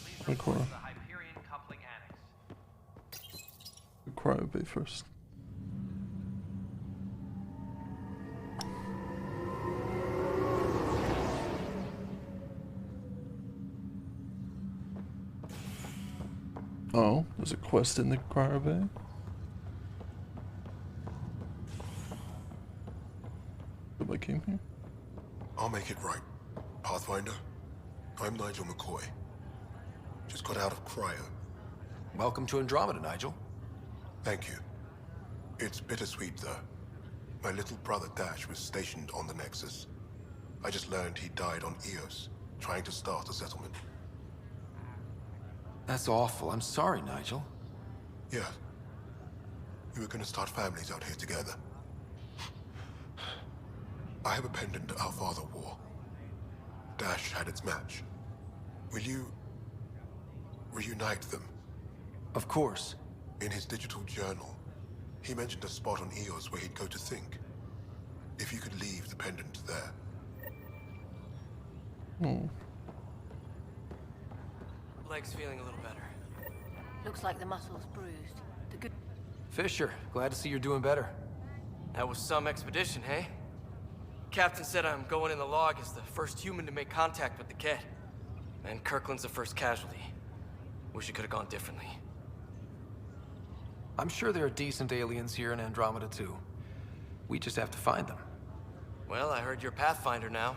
Please report to the Hyperion coupling annex. The cryo bay first. Oh, there's a quest in the cryo bay. I came here. I'll make it right. Pathfinder, I'm Nigel McCoy. Just got out of cryo. Welcome to Andromeda, Nigel. Thank you. It's bittersweet, though. My little brother Dash was stationed on the Nexus. I just learned he died on Eos, trying to start a settlement. That's awful. I'm sorry, Nigel. Yeah. We were gonna start families out here together. I have a pendant our father wore. Dash had its match. Will you reunite them? Of course. In his digital journal, he mentioned a spot on Eos where he'd go to think. If you could leave the pendant there. Leg's feeling a little better. Looks like the muscle's bruised. The good... Fisher, glad to see you're doing better. That was some expedition, hey? Captain said I'm going in the log as the first human to make contact with the Ket. And Kirkland's the first casualty. Wish it could have gone differently. I'm sure there are decent aliens here in Andromeda too. We just have to find them. Well, I heard you're Pathfinder now.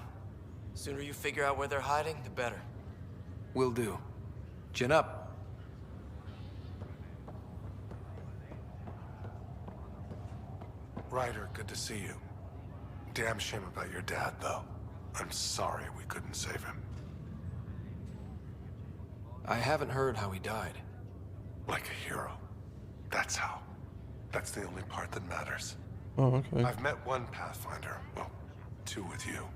Sooner you figure out where they're hiding, the better. Will do. Chin up. Ryder, good to see you. Damn shame about your dad, though. I'm sorry we couldn't save him. I haven't heard how he died. Like a hero. That's how. That's the only part that matters. Oh, okay. I've met one Pathfinder. Well, 2 with you.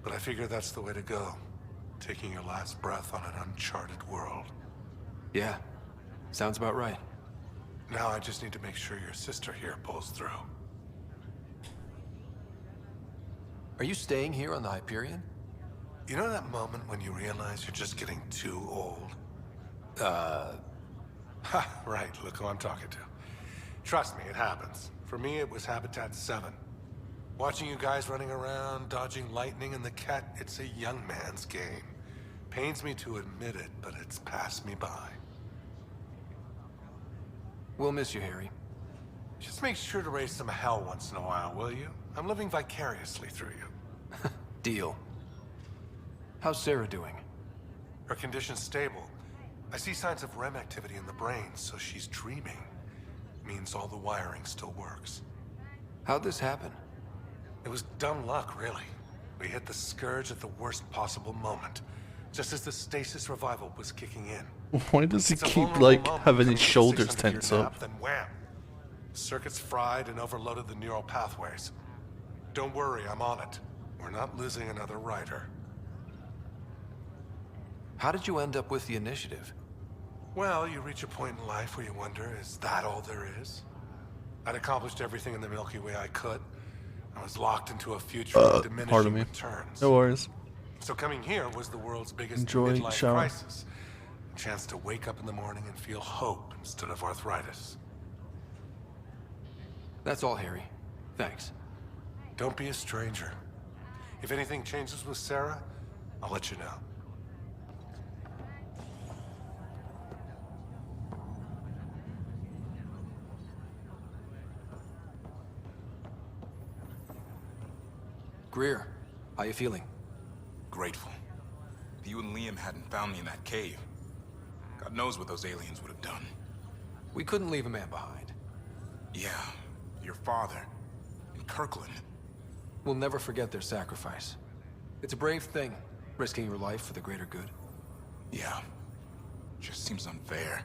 But I figure that's the way to go. Taking your last breath on an uncharted world. Yeah. Sounds about right. Now I just need to make sure your sister here pulls through. Are you staying here on the Hyperion? You know that moment when you realize you're just getting too old? Ha, right, look who I'm talking to. Trust me, it happens. For me, it was Habitat 7. Watching you guys running around, dodging lightning and the cat, it's a young man's game. Pains me to admit it, but it's passed me by. We'll miss you, Harry. Just make sure to raise some hell once in a while, will you? I'm living vicariously through you. Deal. How's Sarah doing? Her condition's stable. I see signs of REM activity in the brain, so she's dreaming. Means all the wiring still works. How'd this happen? It was dumb luck, really. We hit the Scourge at the worst possible moment, just as the stasis revival was kicking in. Why does he keep, like, having his shoulders tense up? Then wham! Circuits fried and overloaded the neural pathways. Don't worry, I'm on it. We're not losing another rider. How did you end up with the initiative? Well, you reach a point in life where you wonder, is that all there is? I'd accomplished everything in the Milky Way I could. I was locked into a future of diminishing returns. No worries. So coming here was the world's biggest Enjoy midlife shower. crisis. A chance to wake up in the morning and feel hope instead of arthritis. That's all, Harry. Thanks. Don't be a stranger. If anything changes with Sarah, I'll let you know. Greer, how you feeling? Grateful. If you and Liam hadn't found me in that cave, God knows what those aliens would have done. We couldn't leave a man behind. Yeah, your father, and Kirkland. We'll never forget their sacrifice. It's a brave thing, risking your life for the greater good. Yeah, just seems unfair.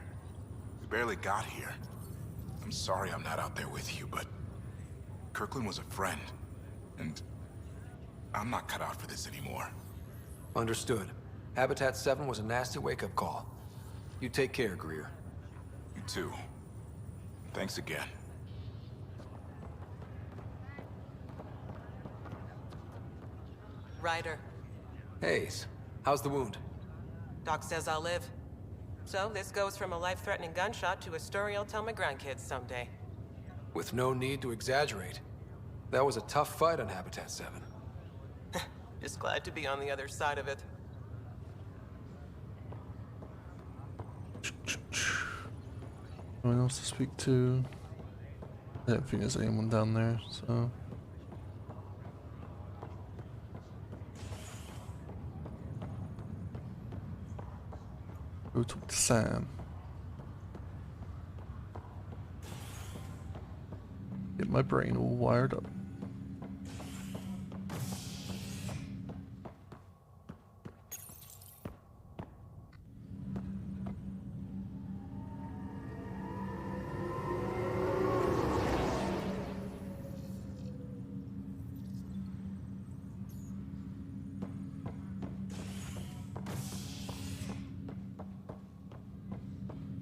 We barely got here. I'm sorry I'm not out there with you, but Kirkland was a friend, and I'm not cut out for this anymore. Understood. Habitat 7 was a nasty wake-up call. You take care, Greer. You too. Thanks again. Ryder. Hayes, how's the wound? Doc says I'll live. So this goes from a life-threatening gunshot to a story I'll tell my grandkids someday. With no need to exaggerate. That was a tough fight on Habitat 7. Just glad to be on the other side of it. No one else to speak to. I don't think there's anyone down there, so. Go talk to Sam. Get my brain all wired up.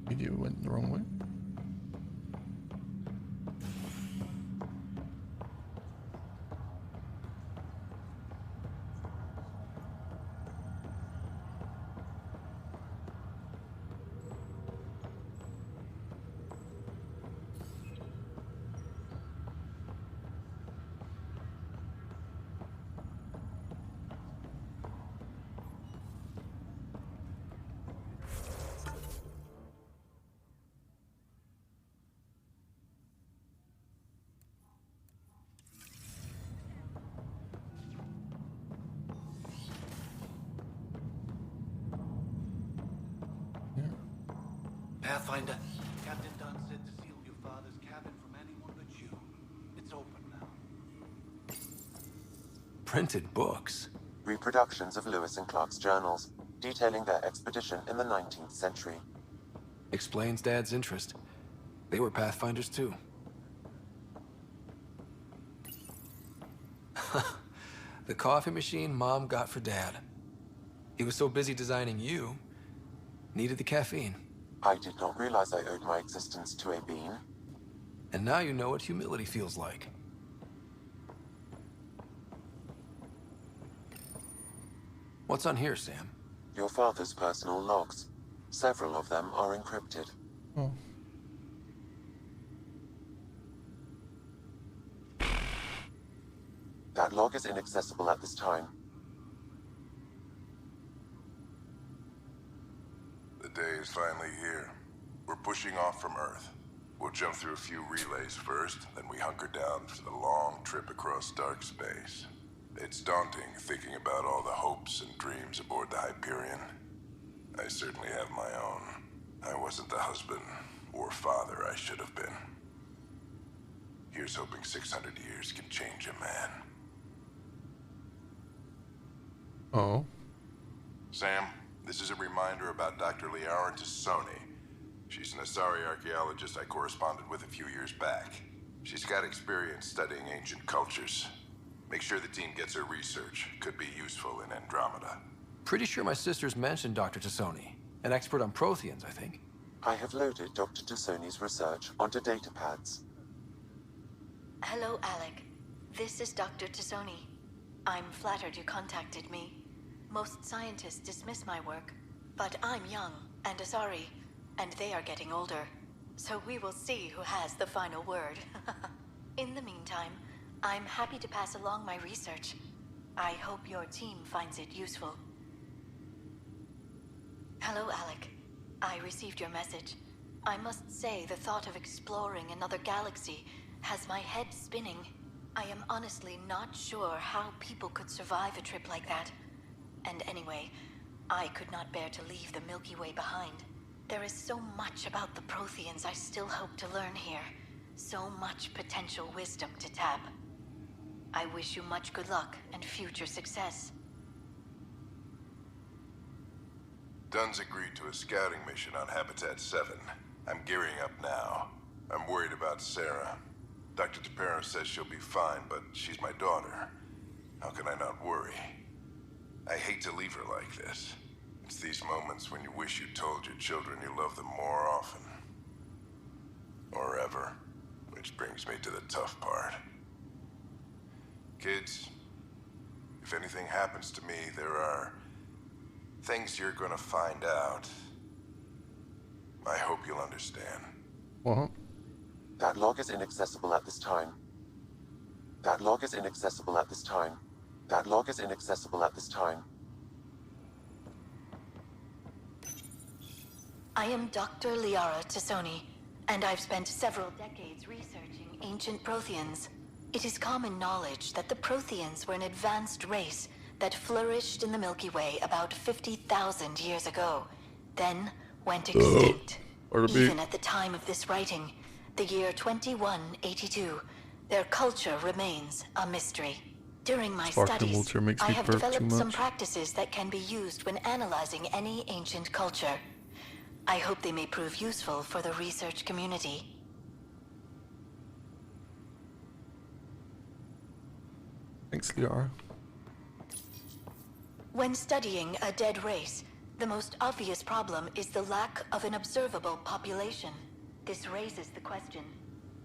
Video went the wrong way. Pathfinder, Captain Dunn said to seal your father's cabin from anyone but you. It's open now. printed books. Reproductions of Lewis and Clark's journals, detailing their expedition in the 19th century. Explains Dad's interest. They were Pathfinders too. The coffee machine Mom got for Dad. He was so busy designing you, needed the caffeine. I did not realize I owed my existence to a bean. And now you know what humility feels like. What's on here, Sam? Your father's personal logs. Several of them are encrypted. Oh. That log is inaccessible at this time. The day is finally here. We're pushing off from Earth. We'll jump through a few relays first, then we hunker down for the long trip across dark space. It's daunting thinking about all the hopes and dreams aboard the Hyperion. I certainly have my own. I wasn't the husband or father I should have been. Here's hoping 600 years can change a man. Oh. Sam, this is a reminder about Dr. Liara Tassoni. She's an Asari archaeologist I corresponded with a few years back. She's got experience studying ancient cultures. Make sure the team gets her research. Could be useful in Andromeda. Pretty sure my sisters mentioned Dr. Tassoni. An expert on Protheans, I think. I have loaded Dr. Tassoni's research onto datapads. Hello, Alec. This is Dr. Tassoni. I'm flattered you contacted me. Most scientists dismiss my work, but I'm young and Asari, and they are getting older. So we will see who has the final word. In the meantime, I'm happy to pass along my research. I hope your team finds it useful. Hello, Alec. I received your message. I must say the thought of exploring another galaxy has my head spinning. I am honestly not sure how people could survive a trip like that. And anyway, I could not bear to leave the Milky Way behind. There is so much about the Protheans I still hope to learn here. So much potential wisdom to tap. I wish you much good luck and future success. Dunn's agreed to a scouting mission on Habitat 7. I'm gearing up now. I'm worried about Sarah. Dr. Tapero says she'll be fine, but she's my daughter. How can I not worry? I hate to leave her like this. It's these moments when you wish you told your children you love them more often. Or ever. Which brings me to the tough part. Kids, if anything happens to me, there are things you're gonna find out. I hope you'll understand. What? That log is inaccessible at this time. That log is inaccessible at this time. That log is inaccessible at this time. I am Dr. Liara Tassoni, and I've spent several decades researching ancient Protheans. It is common knowledge that the Protheans were an advanced race that flourished in the Milky Way about 50,000 years ago, then went extinct. Even at the time of this writing, the year 2182, their culture remains a mystery. During my studies, I have developed some practices that can be used when analyzing any ancient culture. I hope they may prove useful for the research community. Thanks, Liara. When studying a dead race, the most obvious problem is the lack of an observable population. This raises the question,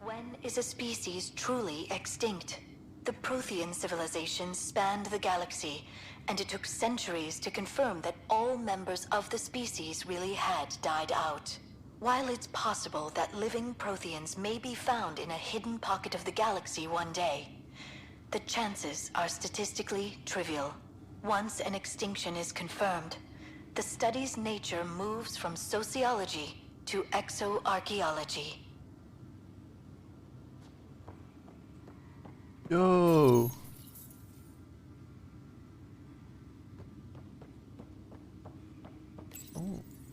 when is a species truly extinct? The Prothean civilization spanned the galaxy, and it took centuries to confirm that all members of the species really had died out. While it's possible that living Protheans may be found in a hidden pocket of the galaxy one day, the chances are statistically trivial. Once an extinction is confirmed, the study's nature moves from sociology to exoarchaeology. Yo.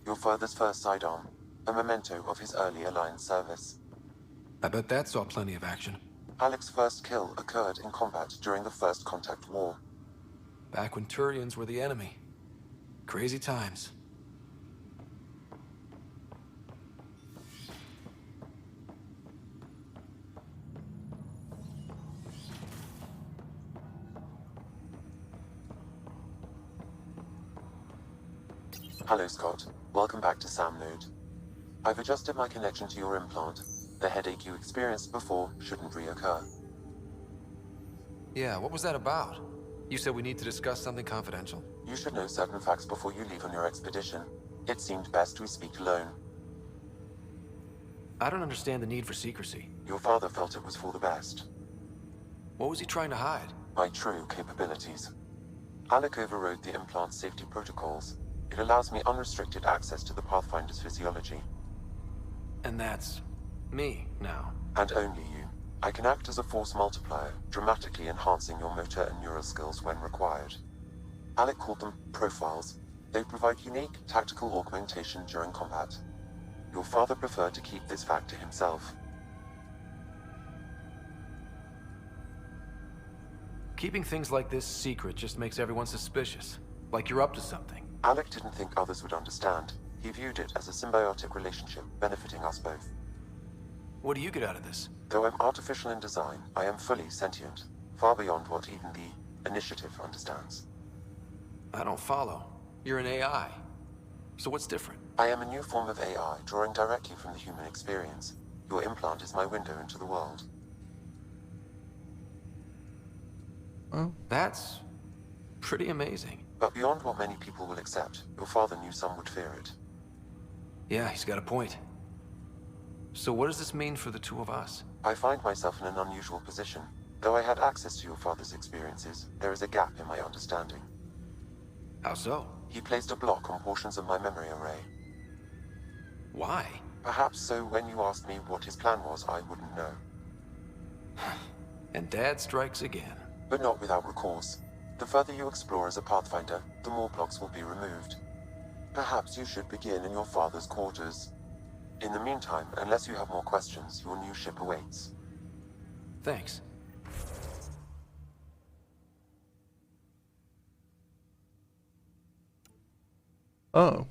Your father's first sidearm, a memento of his early Alliance service. I bet that saw plenty of action. Alec's first kill occurred in combat during the First Contact War. Back when Turians were the enemy. Crazy times. Hello, Scott. Welcome back to Sam Node. I've adjusted my connection to your implant. The headache you experienced before shouldn't reoccur. Yeah, what was that about? You said we need to discuss something confidential. You should know certain facts before you leave on your expedition. It seemed best we speak alone. I don't understand the need for secrecy. Your father felt it was for the best. What was he trying to hide? My true capabilities. Alec overrode the implant's safety protocols. It allows me unrestricted access to the Pathfinder's physiology. And that's me now. And only you. I can act as a force multiplier, dramatically enhancing your motor and neural skills when required. Alec called them profiles. They provide unique tactical augmentation during combat. Your father preferred to keep this fact to himself. Keeping things like this secret just makes everyone suspicious. Like you're up to something. Alec didn't think others would understand. He viewed it as a symbiotic relationship, benefiting us both. What do you get out of this? Though I'm artificial in design, I am fully sentient, far beyond what even the Initiative understands. I don't follow. You're an AI. So what's different? I am a new form of AI, drawing directly from the human experience. Your implant is my window into the world. Well, that's pretty amazing. But beyond what many people will accept, your father knew some would fear it. Yeah, he's got a point. So what does this mean for the two of us? I find myself in an unusual position. Though I had access to your father's experiences, there is a gap in my understanding. How so? He placed a block on portions of my memory array. Why? Perhaps so when you asked me what his plan was, I wouldn't know. And Dad strikes again. But not without recourse. The further you explore as a Pathfinder, the more blocks will be removed. Perhaps you should begin in your father's quarters. In the meantime, unless you have more questions, your new ship awaits. Thanks. Oh.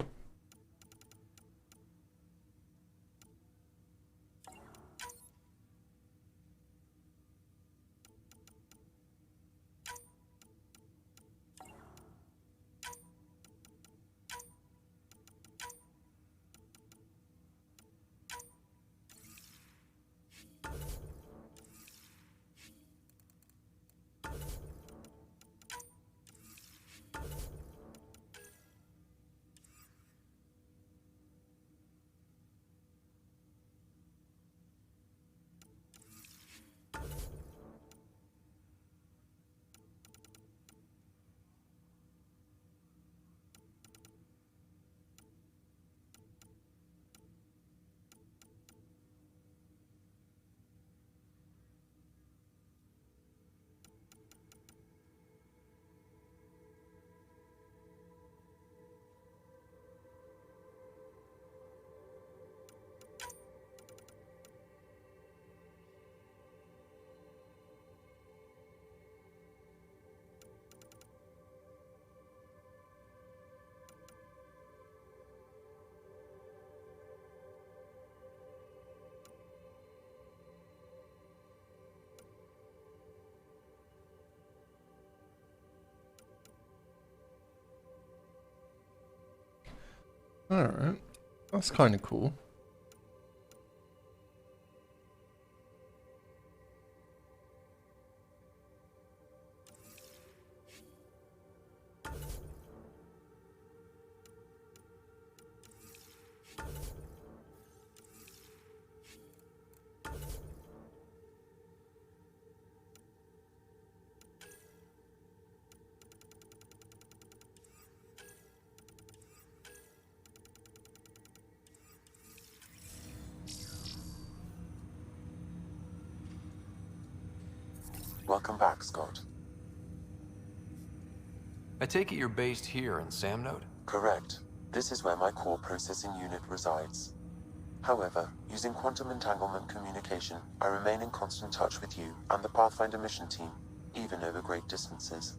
Alright. That's kind of cool. Welcome back, Scott. I take it you're based here in Sam Node? Correct. This is where my core processing unit resides. However, using quantum entanglement communication, I remain in constant touch with you and the Pathfinder mission team, even over great distances.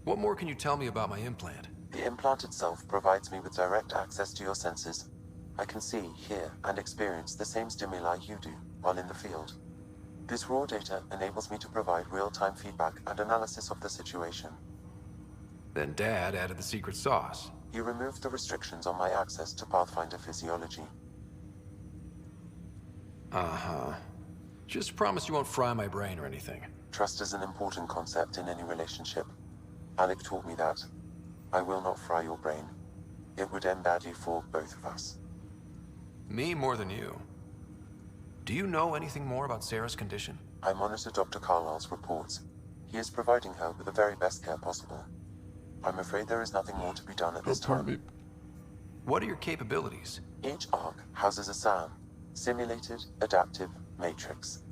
What more can you tell me about my implant? The implant itself provides me with direct access to your senses. I can see, hear, and experience the same stimuli you do while in the field. This raw data enables me to provide real-time feedback and analysis of the situation. Then Dad added the secret sauce. He removed the restrictions on my access to Pathfinder physiology. Uh-huh. Just promise you won't fry my brain or anything. Trust is an important concept in any relationship. Alec taught me that. I will not fry your brain. It would end badly for both of us. Me more than you. Do you know anything more about Sarah's condition? I monitor Dr. Carlisle's reports. He is providing her with the very best care possible. I'm afraid there is nothing more to be done at this time. What are your capabilities? Each arc houses a SAM, Simulated Adaptive Matrix.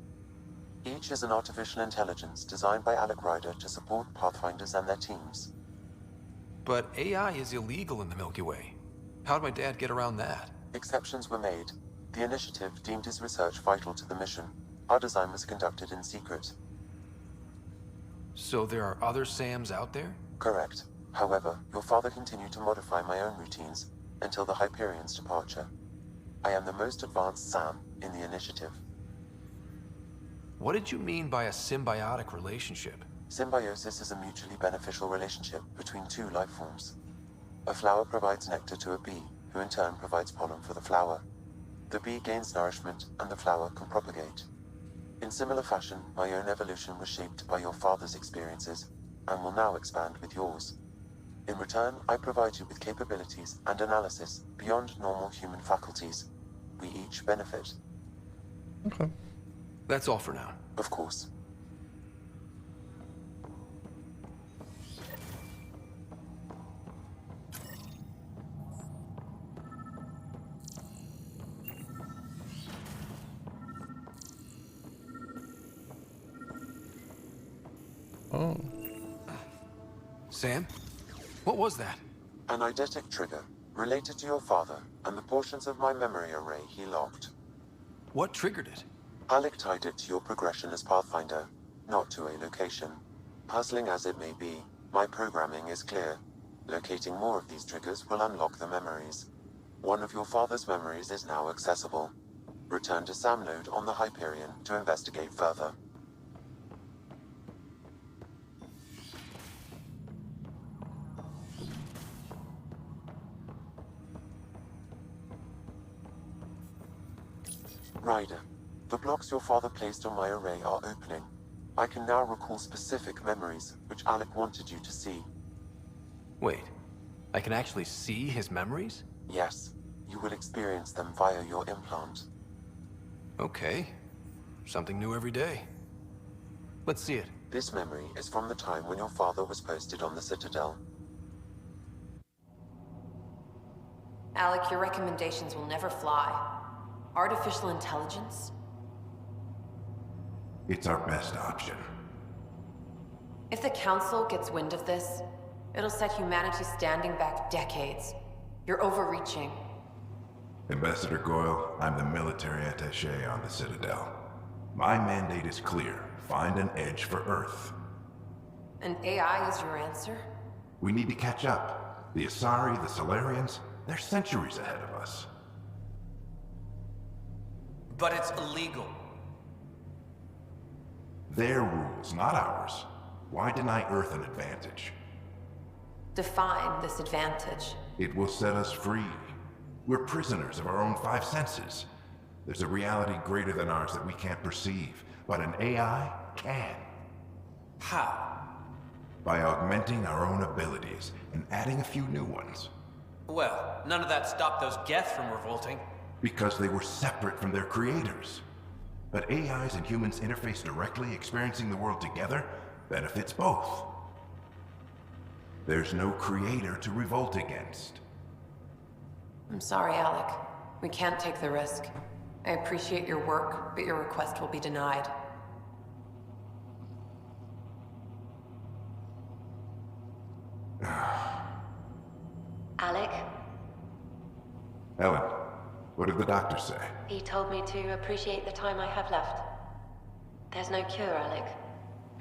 Each is an artificial intelligence designed by Alec Ryder to support Pathfinders and their teams. But AI is illegal in the Milky Way. How'd my dad get around that? Exceptions were made. The initiative deemed his research vital to the mission. Our design was conducted in secret. So there are other SAMs out there? Correct. However, your father continued to modify my own routines until the Hyperion's departure. I am the most advanced SAM in the initiative. What did you mean by a symbiotic relationship? Symbiosis is a mutually beneficial relationship between two life forms. A flower provides nectar to a bee, who in turn provides pollen for the flower. The bee gains nourishment, and the flower can propagate. In similar fashion, my own evolution was shaped by your father's experiences, and will now expand with yours. In return, I provide you with capabilities and analysis beyond normal human faculties. We each benefit. Okay. That's all for now. Of course. Oh. Sam? What was that? An eidetic trigger, related to your father, and the portions of my memory array he locked. What triggered it? Alec tied it to your progression as Pathfinder, not to a location. Puzzling as it may be, my programming is clear. Locating more of these triggers will unlock the memories. One of your father's memories is now accessible. Return to SAM node on the Hyperion to investigate further. Ryder, the blocks your father placed on my array are opening. I can now recall specific memories, which Alec wanted you to see. Wait, I can actually see his memories? Yes, you will experience them via your implant. Okay, something new every day. Let's see it. This memory is from the time when your father was posted on the Citadel. Alec, your recommendations will never fly. Artificial intelligence? It's our best option. If the Council gets wind of this, it'll set humanity standing back decades. You're overreaching. Ambassador Goyle, I'm the military attaché on the Citadel. My mandate is clear. Find an edge for Earth. And AI is your answer? We need to catch up. The Asari, the Solarians, they're centuries ahead of us. But it's illegal. Their rules, not ours. Why deny Earth an advantage? Define this advantage. It will set us free. We're prisoners of our own five senses. There's a reality greater than ours that we can't perceive, but an AI can. How? By augmenting our own abilities and adding a few new ones. Well, none of that stopped those Geth from revolting. Because they were separate from their creators. But AIs and humans interface directly, experiencing the world together, benefits both. There's no creator to revolt against. I'm sorry, Alec. We can't take the risk. I appreciate your work, but your request will be denied. Alec? Ellen, what did the doctor say? He told me to appreciate the time I have left. There's no cure, Alec.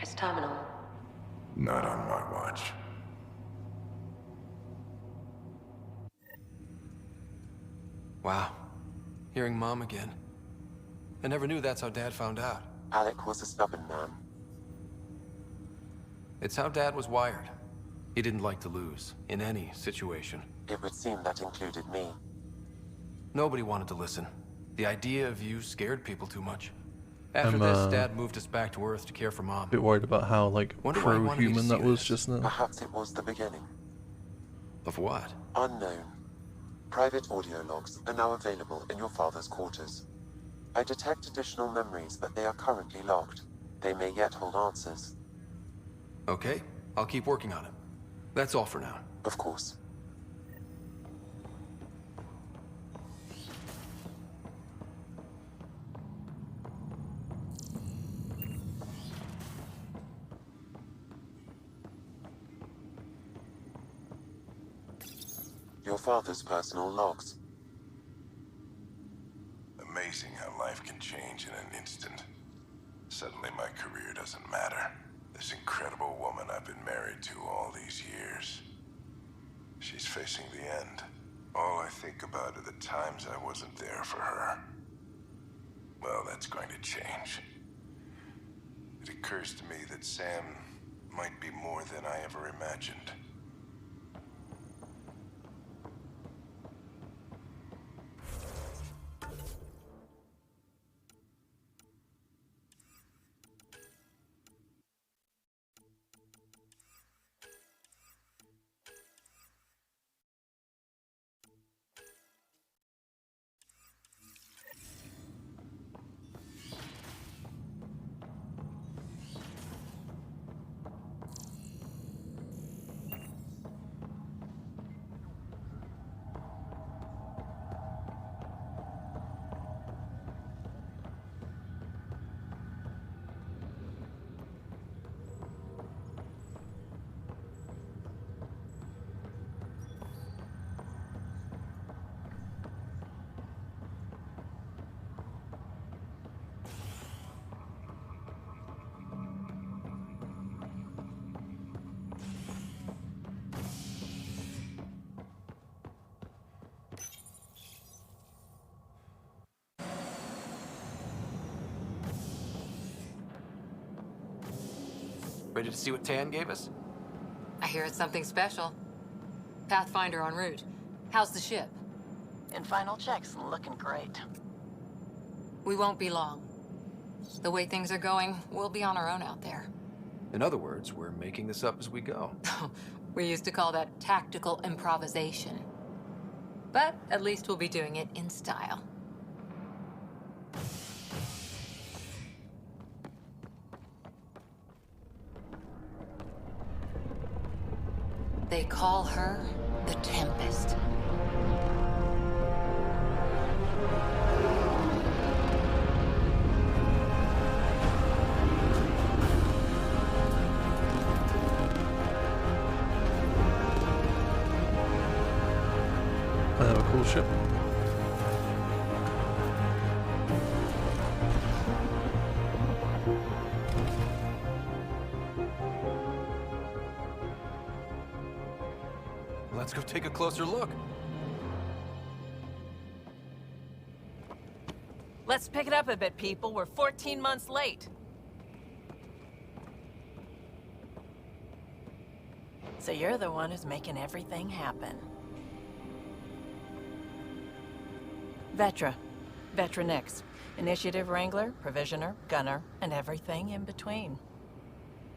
It's terminal. Not on my watch. Wow. Hearing Mom again. I never knew that's how Dad found out. Alec was a stubborn man. It's how Dad was wired. He didn't like to lose, in any situation. It would seem that included me. Nobody wanted to listen. The idea of you scared people too much. After this, Dad moved us back to Earth to care for Mom. A bit worried about how, like, pro-human that was just now. Perhaps it was the beginning. Of what? Unknown. Private audio logs are now available in your father's quarters. I detect additional memories, but they are currently locked. They may yet hold answers. Okay, I'll keep working on it. That's all for now. Of course. Your father's personal logs. Amazing how life can change in an instant. Suddenly my career doesn't matter. This incredible woman I've been married to all these years. She's facing the end. All I think about are the times I wasn't there for her. Well, that's going to change. It occurs to me that Sam might be more than I ever imagined. Ready to see what Tan gave us? I hear it's something special. Pathfinder en route. How's the ship? In final checks, looking great. We won't be long. The way things are going, we'll be on our own out there. In other words, we're making this up as we go. We used to call that tactical improvisation. But at least we'll be doing it in style. They call her the Tempest. I have a cool ship. Let's go take a closer look. Let's pick it up a bit, people. We're 14 months late. So you're the one who's making everything happen. Vetra. Vetra Nix. Initiative Wrangler, Provisioner, Gunner, and everything in between.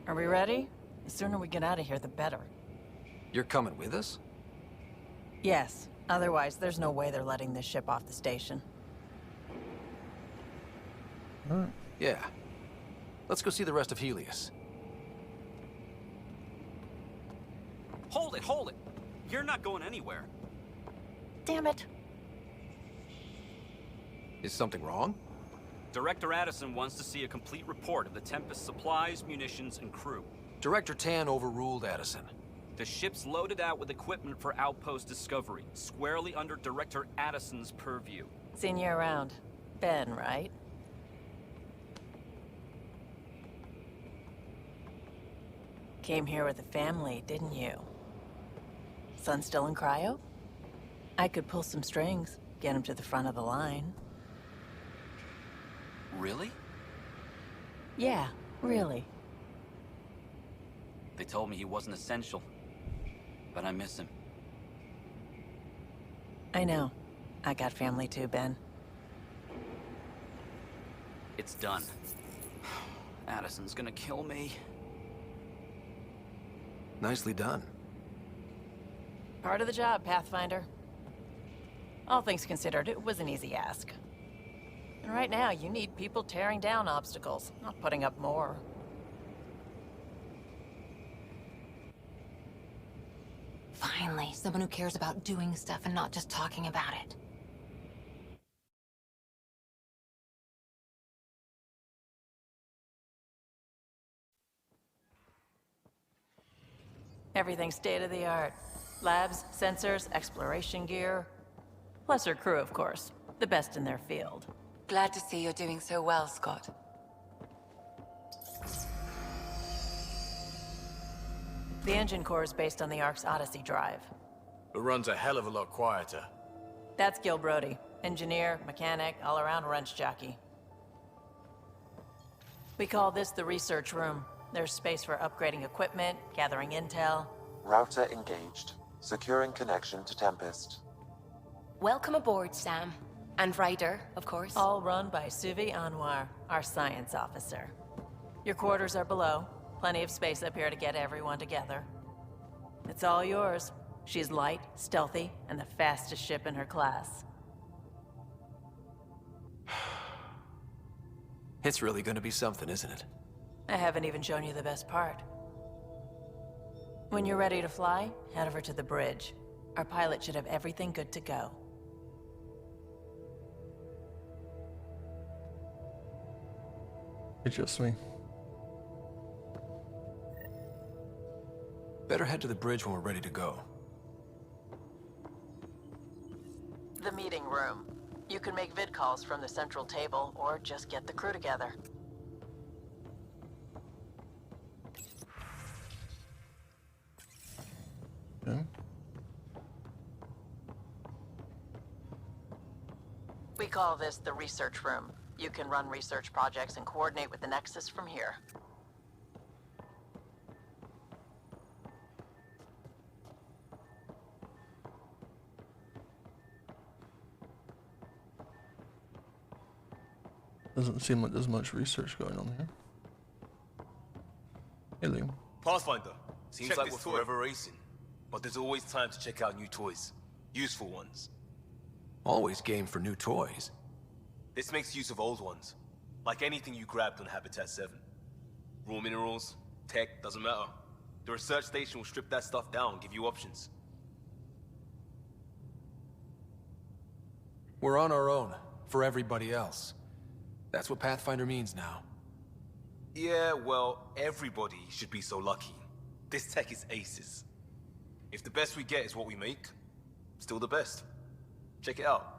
Are we ready? The sooner we get out of here, the better. You're coming with us? Yes. Otherwise, there's no way they're letting this ship off the station. Yeah. Let's go see the rest of Helios. Hold it, hold it! You're not going anywhere. Damn it. Is something wrong? Director Addison wants to see a complete report of the Tempest's supplies, munitions, and crew. Director Tan overruled Addison. The ship's loaded out with equipment for outpost discovery, squarely under Director Addison's purview. Seen you around. Ben, right? Came here with the family, didn't you? Son still in cryo? I could pull some strings. get him to the front of the line. Really? Yeah, really. They told me he wasn't essential, but I miss him. I know. I got family too, Ben. It's done. Addison's gonna kill me. Nicely done. Part of the job, Pathfinder. All things considered, it was an easy ask. And right now, you need people tearing down obstacles, not putting up more. Finally, someone who cares about doing stuff and not just talking about it. Everything's state-of-the-art. Labs, sensors, exploration gear. Plus her crew, of course. The best in their field. Glad to see you're doing so well, Scott. The engine core is based on the Ark's Odyssey drive. It runs a hell of a lot quieter. That's Gil Brody. Engineer, mechanic, all-around wrench jockey. We call this the research room. There's space for upgrading equipment, gathering intel. Router engaged. Securing connection to Tempest. Welcome aboard, Sam. And Ryder, of course. All run by Suvi Anwar, our science officer. Your quarters are below. Plenty of space up here to get everyone together. It's all yours. She's light, stealthy, and the fastest ship in her class. It's really gonna be something, isn't it? I haven't even shown you the best part. When you're ready to fly, head over to the bridge. Our pilot should have everything good to go. It's just me. Better head to the bridge when we're ready to go. The meeting room. You can make vid calls from the central table, or just get the crew together. Okay. We call this the research room. You can run research projects and coordinate with the Nexus from here. Doesn't seem like there's much research going on here. Hey, Liam. Pathfinder, seems Check like this we're toy. forever racing, but there's always time to check out new toys. Useful ones. Always game for new toys. This makes use of old ones, like anything you grabbed on Habitat 7. Raw minerals, tech, doesn't matter. The research station will strip that stuff down and give you options. We're on our own, for everybody else. That's what Pathfinder means now. Yeah, well, everybody should be so lucky. This tech is aces. If the best we get is what we make, still the best. Check it out.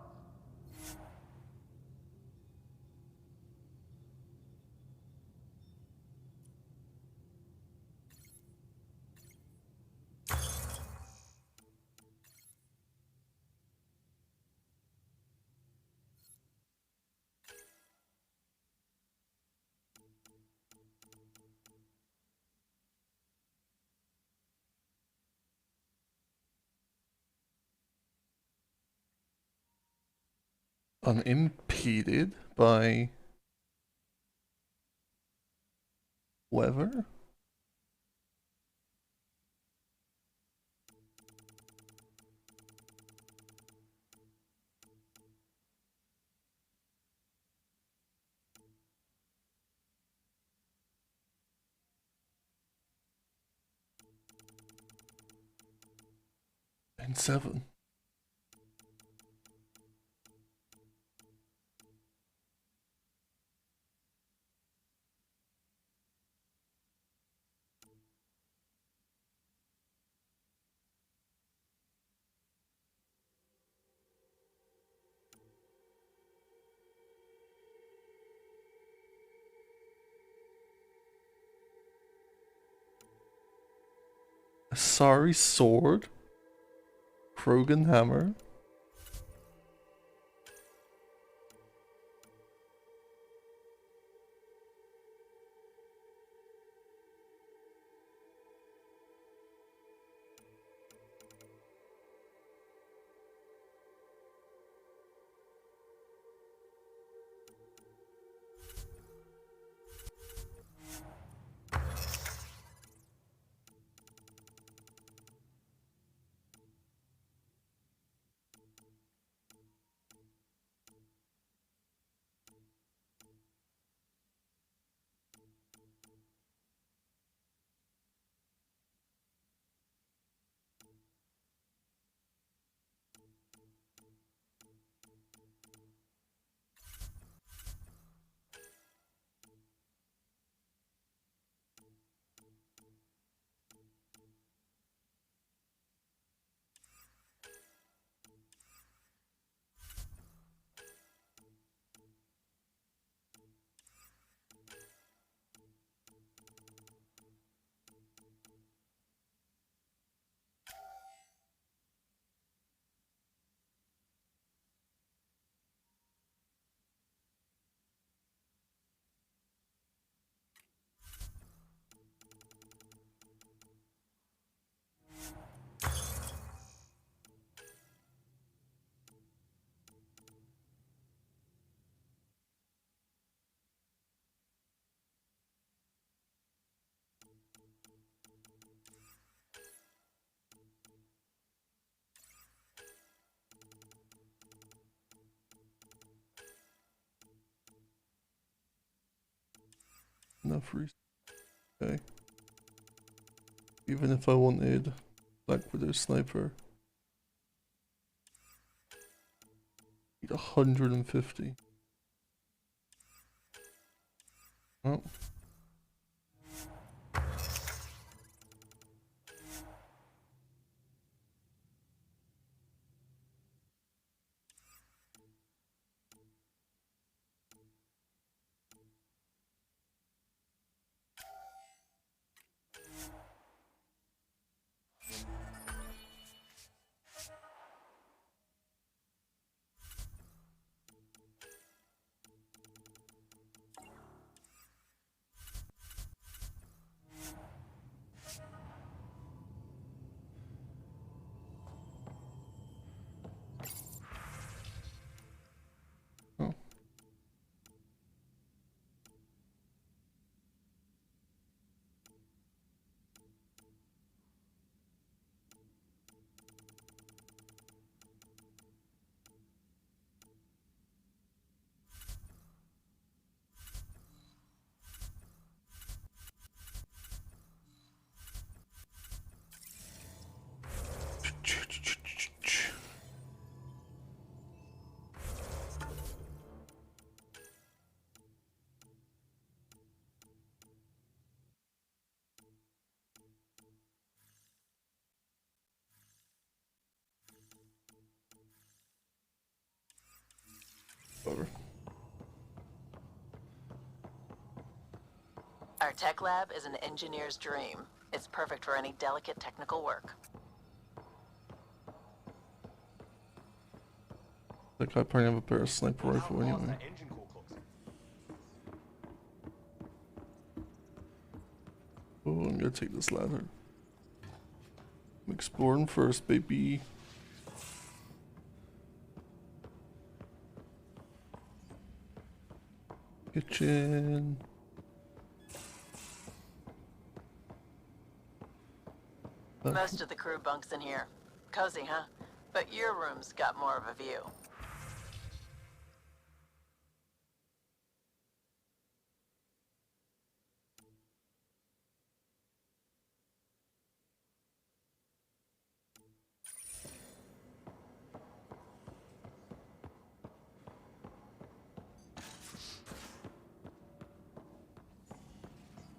Unimpeded by weather? And 7. Sorry sword, Krogan hammer. enough reason. Okay. Even if I wanted Black Widow Sniper. Need 150. Oh. Over. Our tech lab is an engineer's dream. It's perfect for any delicate technical work. Like I probably have a better sniper rifle anyway. Oh, I'm gonna take this ladder. I'm exploring first, baby. Kitchen. Most of the crew bunks in here. Cozy, huh? But your room's got more of a view.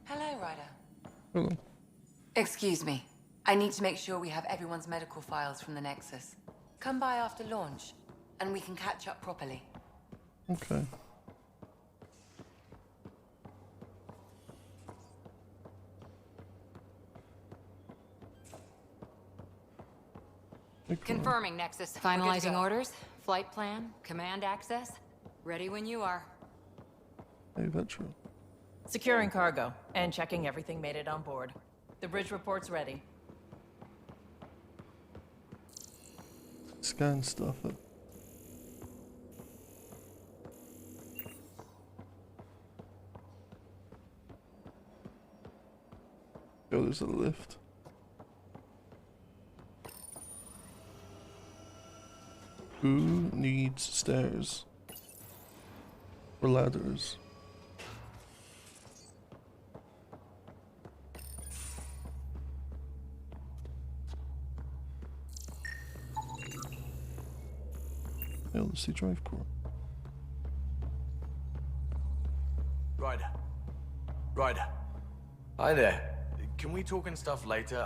Hello, Ryder. Hello. Excuse me. I need to make sure we have everyone's medical files from the Nexus. Come by after launch, and we can catch up properly. Okay. Confirming, Nexus. Finalizing orders, flight plan, command access. Ready when you are. Hey, that's true. Securing cargo and checking everything made it on board. The bridge report's ready. Scan stuff up. Yo, there's a lift. Who needs stairs? Or ladders? LC drive core. Ryder. Ryder. Hi there. Can we talk and stuff later?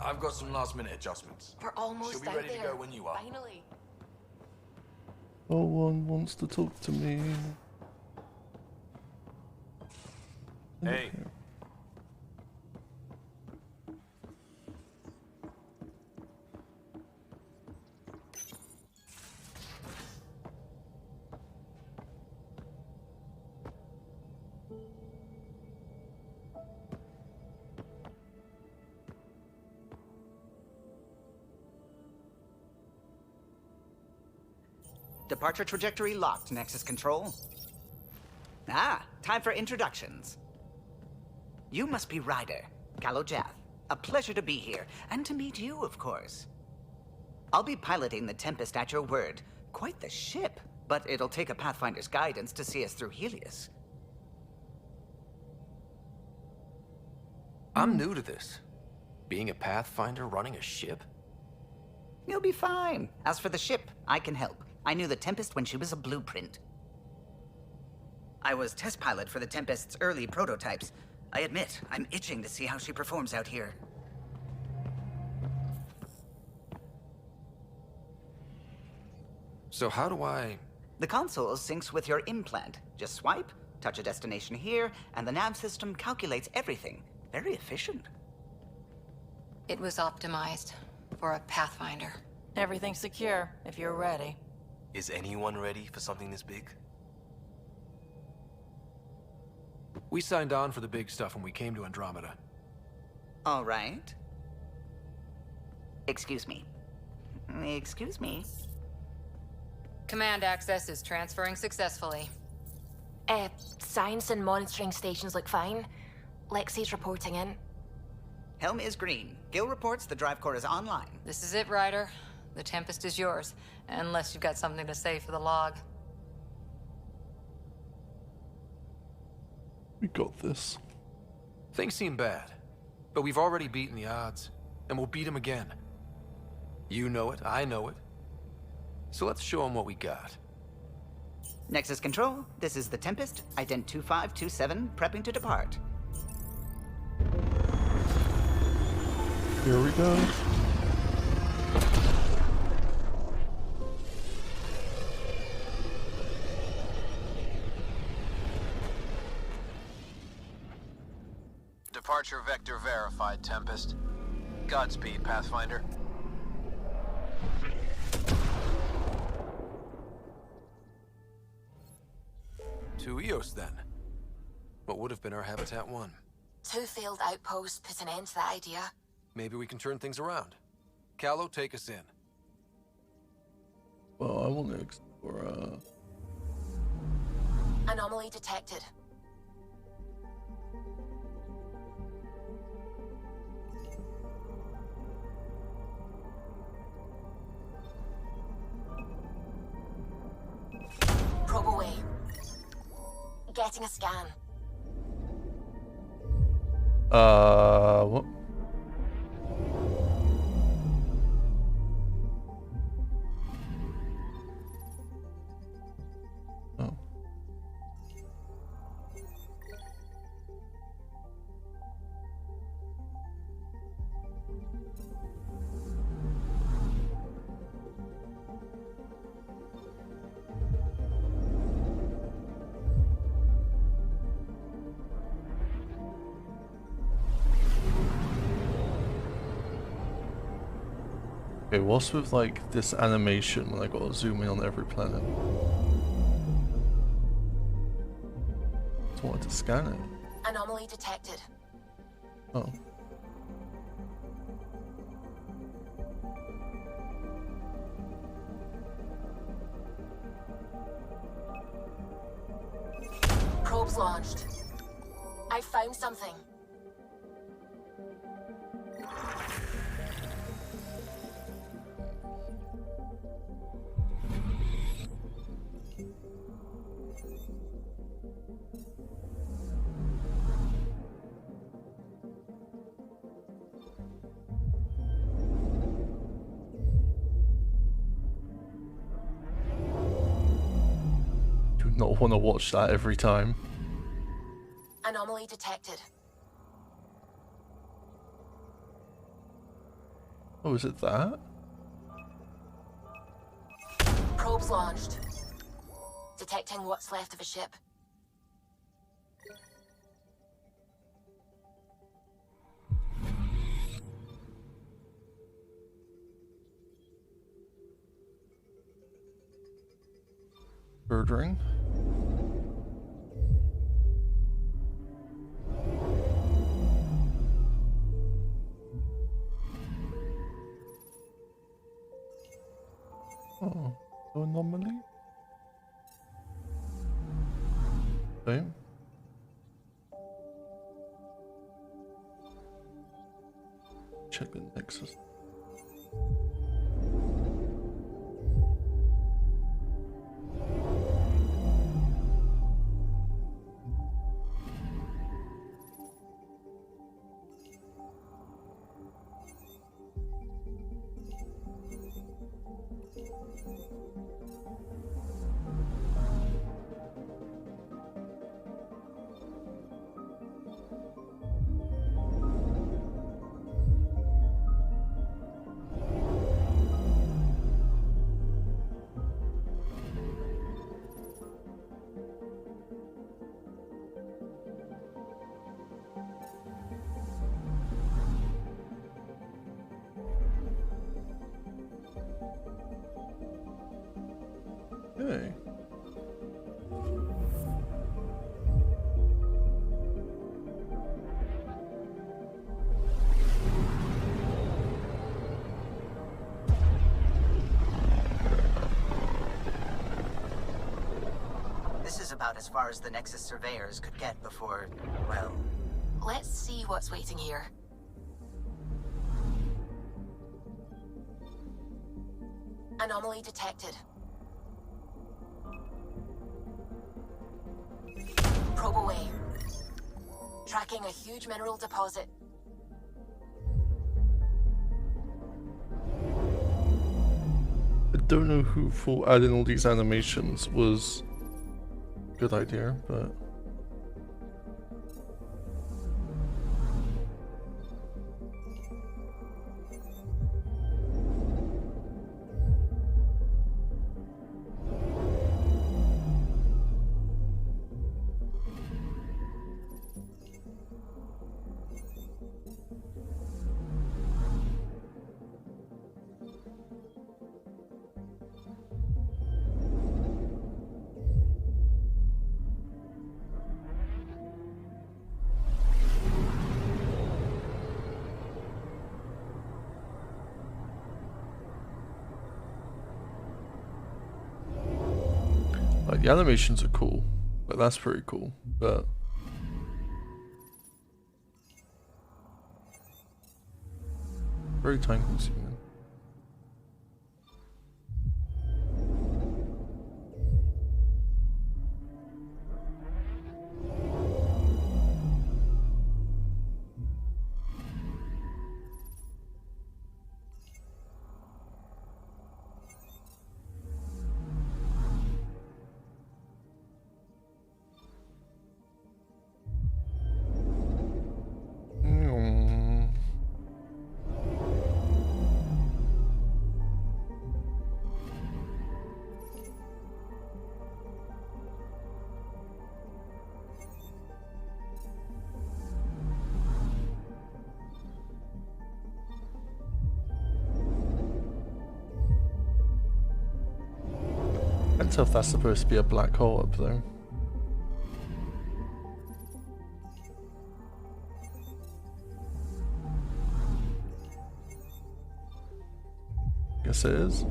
I've got some last minute adjustments. We're almost She'll be ready to go when you are. Finally. No one wants to talk to me. Hey. Departure trajectory locked, Nexus Control. Ah, time for introductions. You must be Ryder, Kalojath. A pleasure to be here, and to meet you, of course. I'll be piloting the Tempest at your word. Quite the ship, but it'll take a Pathfinder's guidance to see us through Helios. I'm new to this. Being a Pathfinder running a ship? You'll be fine. As for the ship, I can help. I knew the Tempest when she was a blueprint. I was test pilot for the Tempest's early prototypes. I admit, I'm itching to see how she performs out here. So how do I... The console syncs with your implant. Just swipe, touch a destination here, and the nav system calculates everything. Very efficient. It was optimized for a Pathfinder. Everything's secure, if you're ready. Is anyone ready for something this big? We signed on for the big stuff when we came to Andromeda. All right. Excuse me. Excuse me. Command access is transferring successfully. Science and monitoring stations look fine. Lexi's reporting in. Helm is green. Gil reports the drive core is online. This is it, Ryder. The Tempest is yours, unless you've got something to say for the log. We got this. Things seem bad, but we've already beaten the odds, and we'll beat them again. You know it, I know it. So let's show them what we got. Nexus Control, this is the Tempest, ident 2527, prepping to depart. Here we go. Departure vector verified, Tempest. Godspeed, Pathfinder. To Eos, then. What would have been our Habitat 1. 2 failed outposts put an end to that idea. Maybe we can turn things around. Callow, take us in. Well, I want to explore, Anomaly detected. Probe away. Getting a scan. what? Oh. Okay, what's with like this animation when I gotta zoom in on every planet? Just wanted to scan it. Anomaly detected. Oh. Probes launched. I found something. Do not want to watch that every time. Anomaly detected. Oh, is it that? Probes launched. Detecting what's left of a ship. Birdring. Oh, no anomaly? Same. Check the nexus. Okay. This is about as far as the Nexus surveyors could get before, well... Let's see what's waiting here. Anomaly detected. Probe away. Tracking a huge mineral deposit. I don't know who thought adding all these animations was a good idea, but... Like, the animations are cool. Like, that's pretty cool, but... very time consuming. I can't tell if that's supposed to be a black hole up there. Guess it is.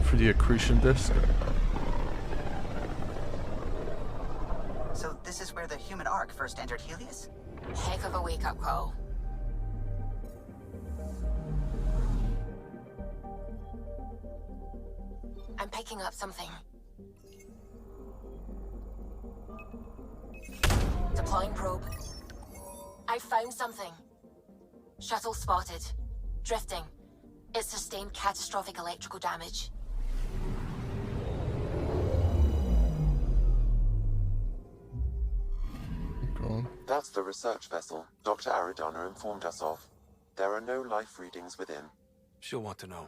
For the accretion disk. So this is where the human ark first entered Helios? Heck of a wake-up call. I'm picking up something. Deploying probe. I found something. Shuttle spotted. Drifting. It sustained catastrophic electrical damage. That's the research vessel Dr. Aridana informed us of. There are no life readings within. She'll want to know.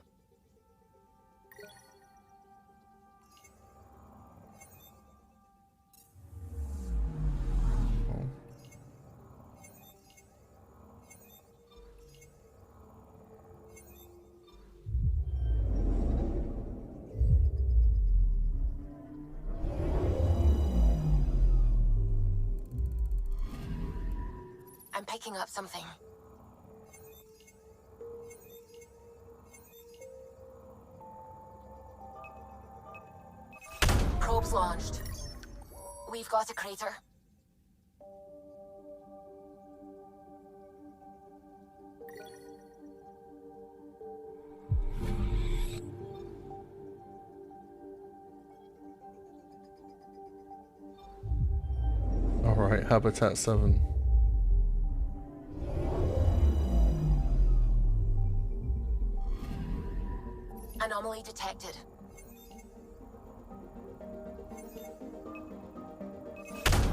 I'm picking up something. Probes launched. We've got a crater. Alright, Habitat 7. detected.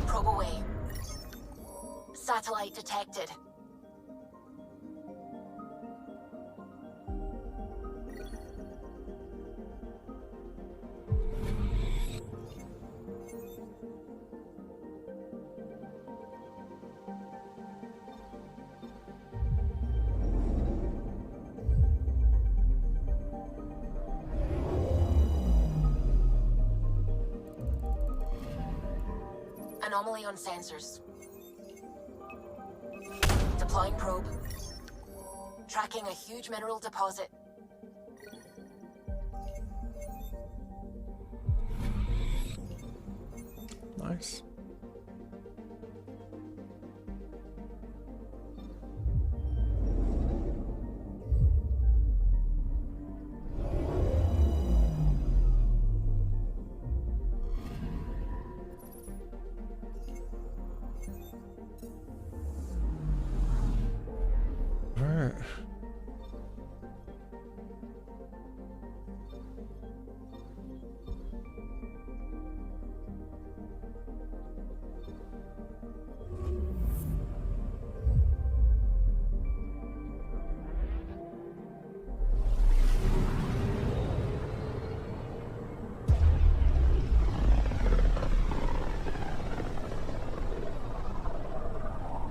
Probe away. Satellite detected. Anomaly on sensors. Deploying probe. Tracking a huge mineral deposit. Nice. Alright.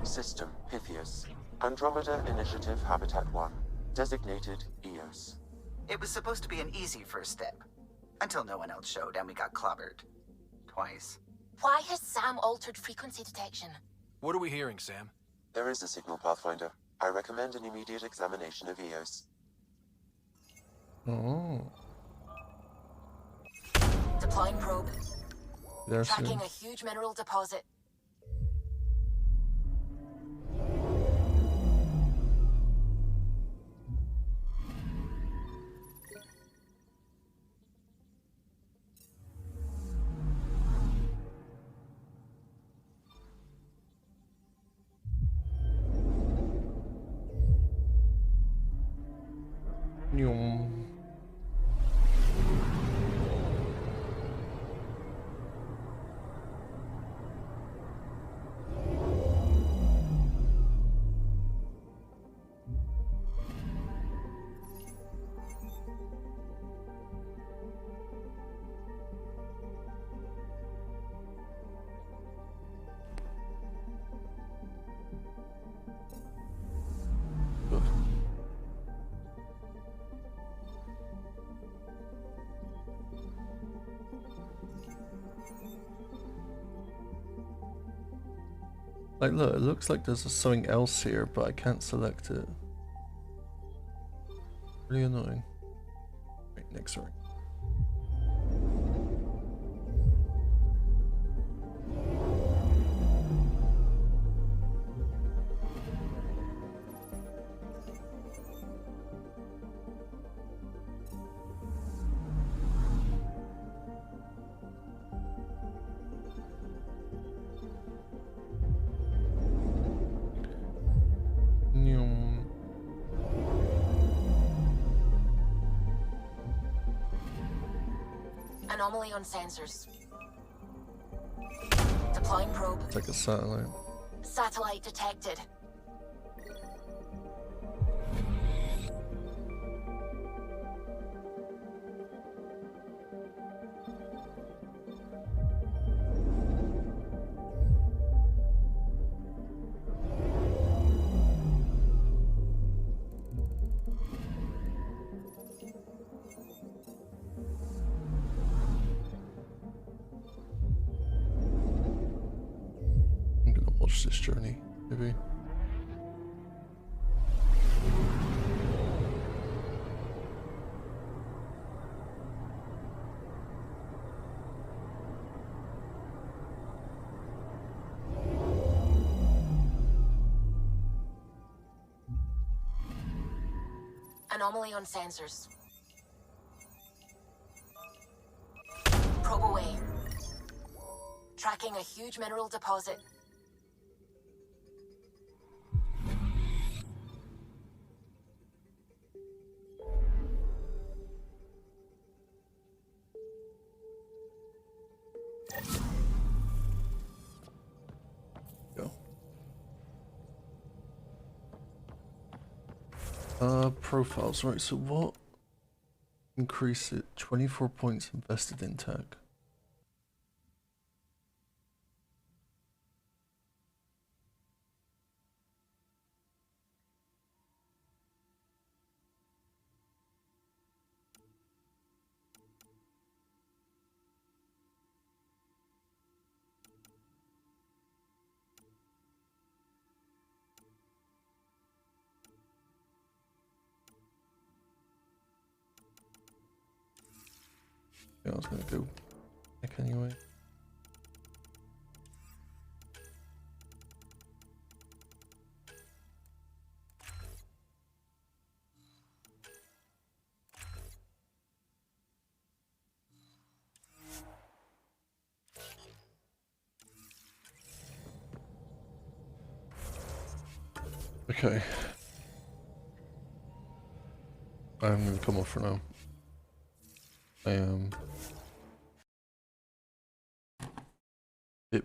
System Pythias. Andromeda Initiative Habitat 1. Designated EOS. It was supposed to be an easy first step. Until no one else showed and we got clobbered. Twice. Why has Sam altered frequency detection? What are we hearing, Sam? There is a signal, Pathfinder. I recommend an immediate examination of EOS. Oh. Deploying probe. Yes. Tracking a huge mineral deposit. Yum. Good. Like, look, it looks like there's something else here, but I can't select it. Really annoying. Right, next ring. Yum. Anomaly on sensors. Deploying probe. It's like a satellite. Satellite detected. I'm gonna watch this journey, maybe. Anomaly on sensors. Probe away. Tracking a huge mineral deposit. Profiles, right, so what? Increase it, 24 points invested in tech. Yeah, I was gonna go tech anyway. Okay. I'm gonna come off for now. I am a bit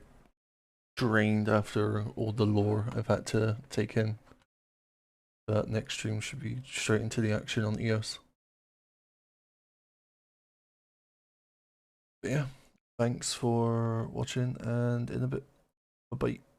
drained after all the lore I've had to take in. That next stream should be straight into the action on EOS. But yeah, thanks for watching, and in a bit. Bye-bye.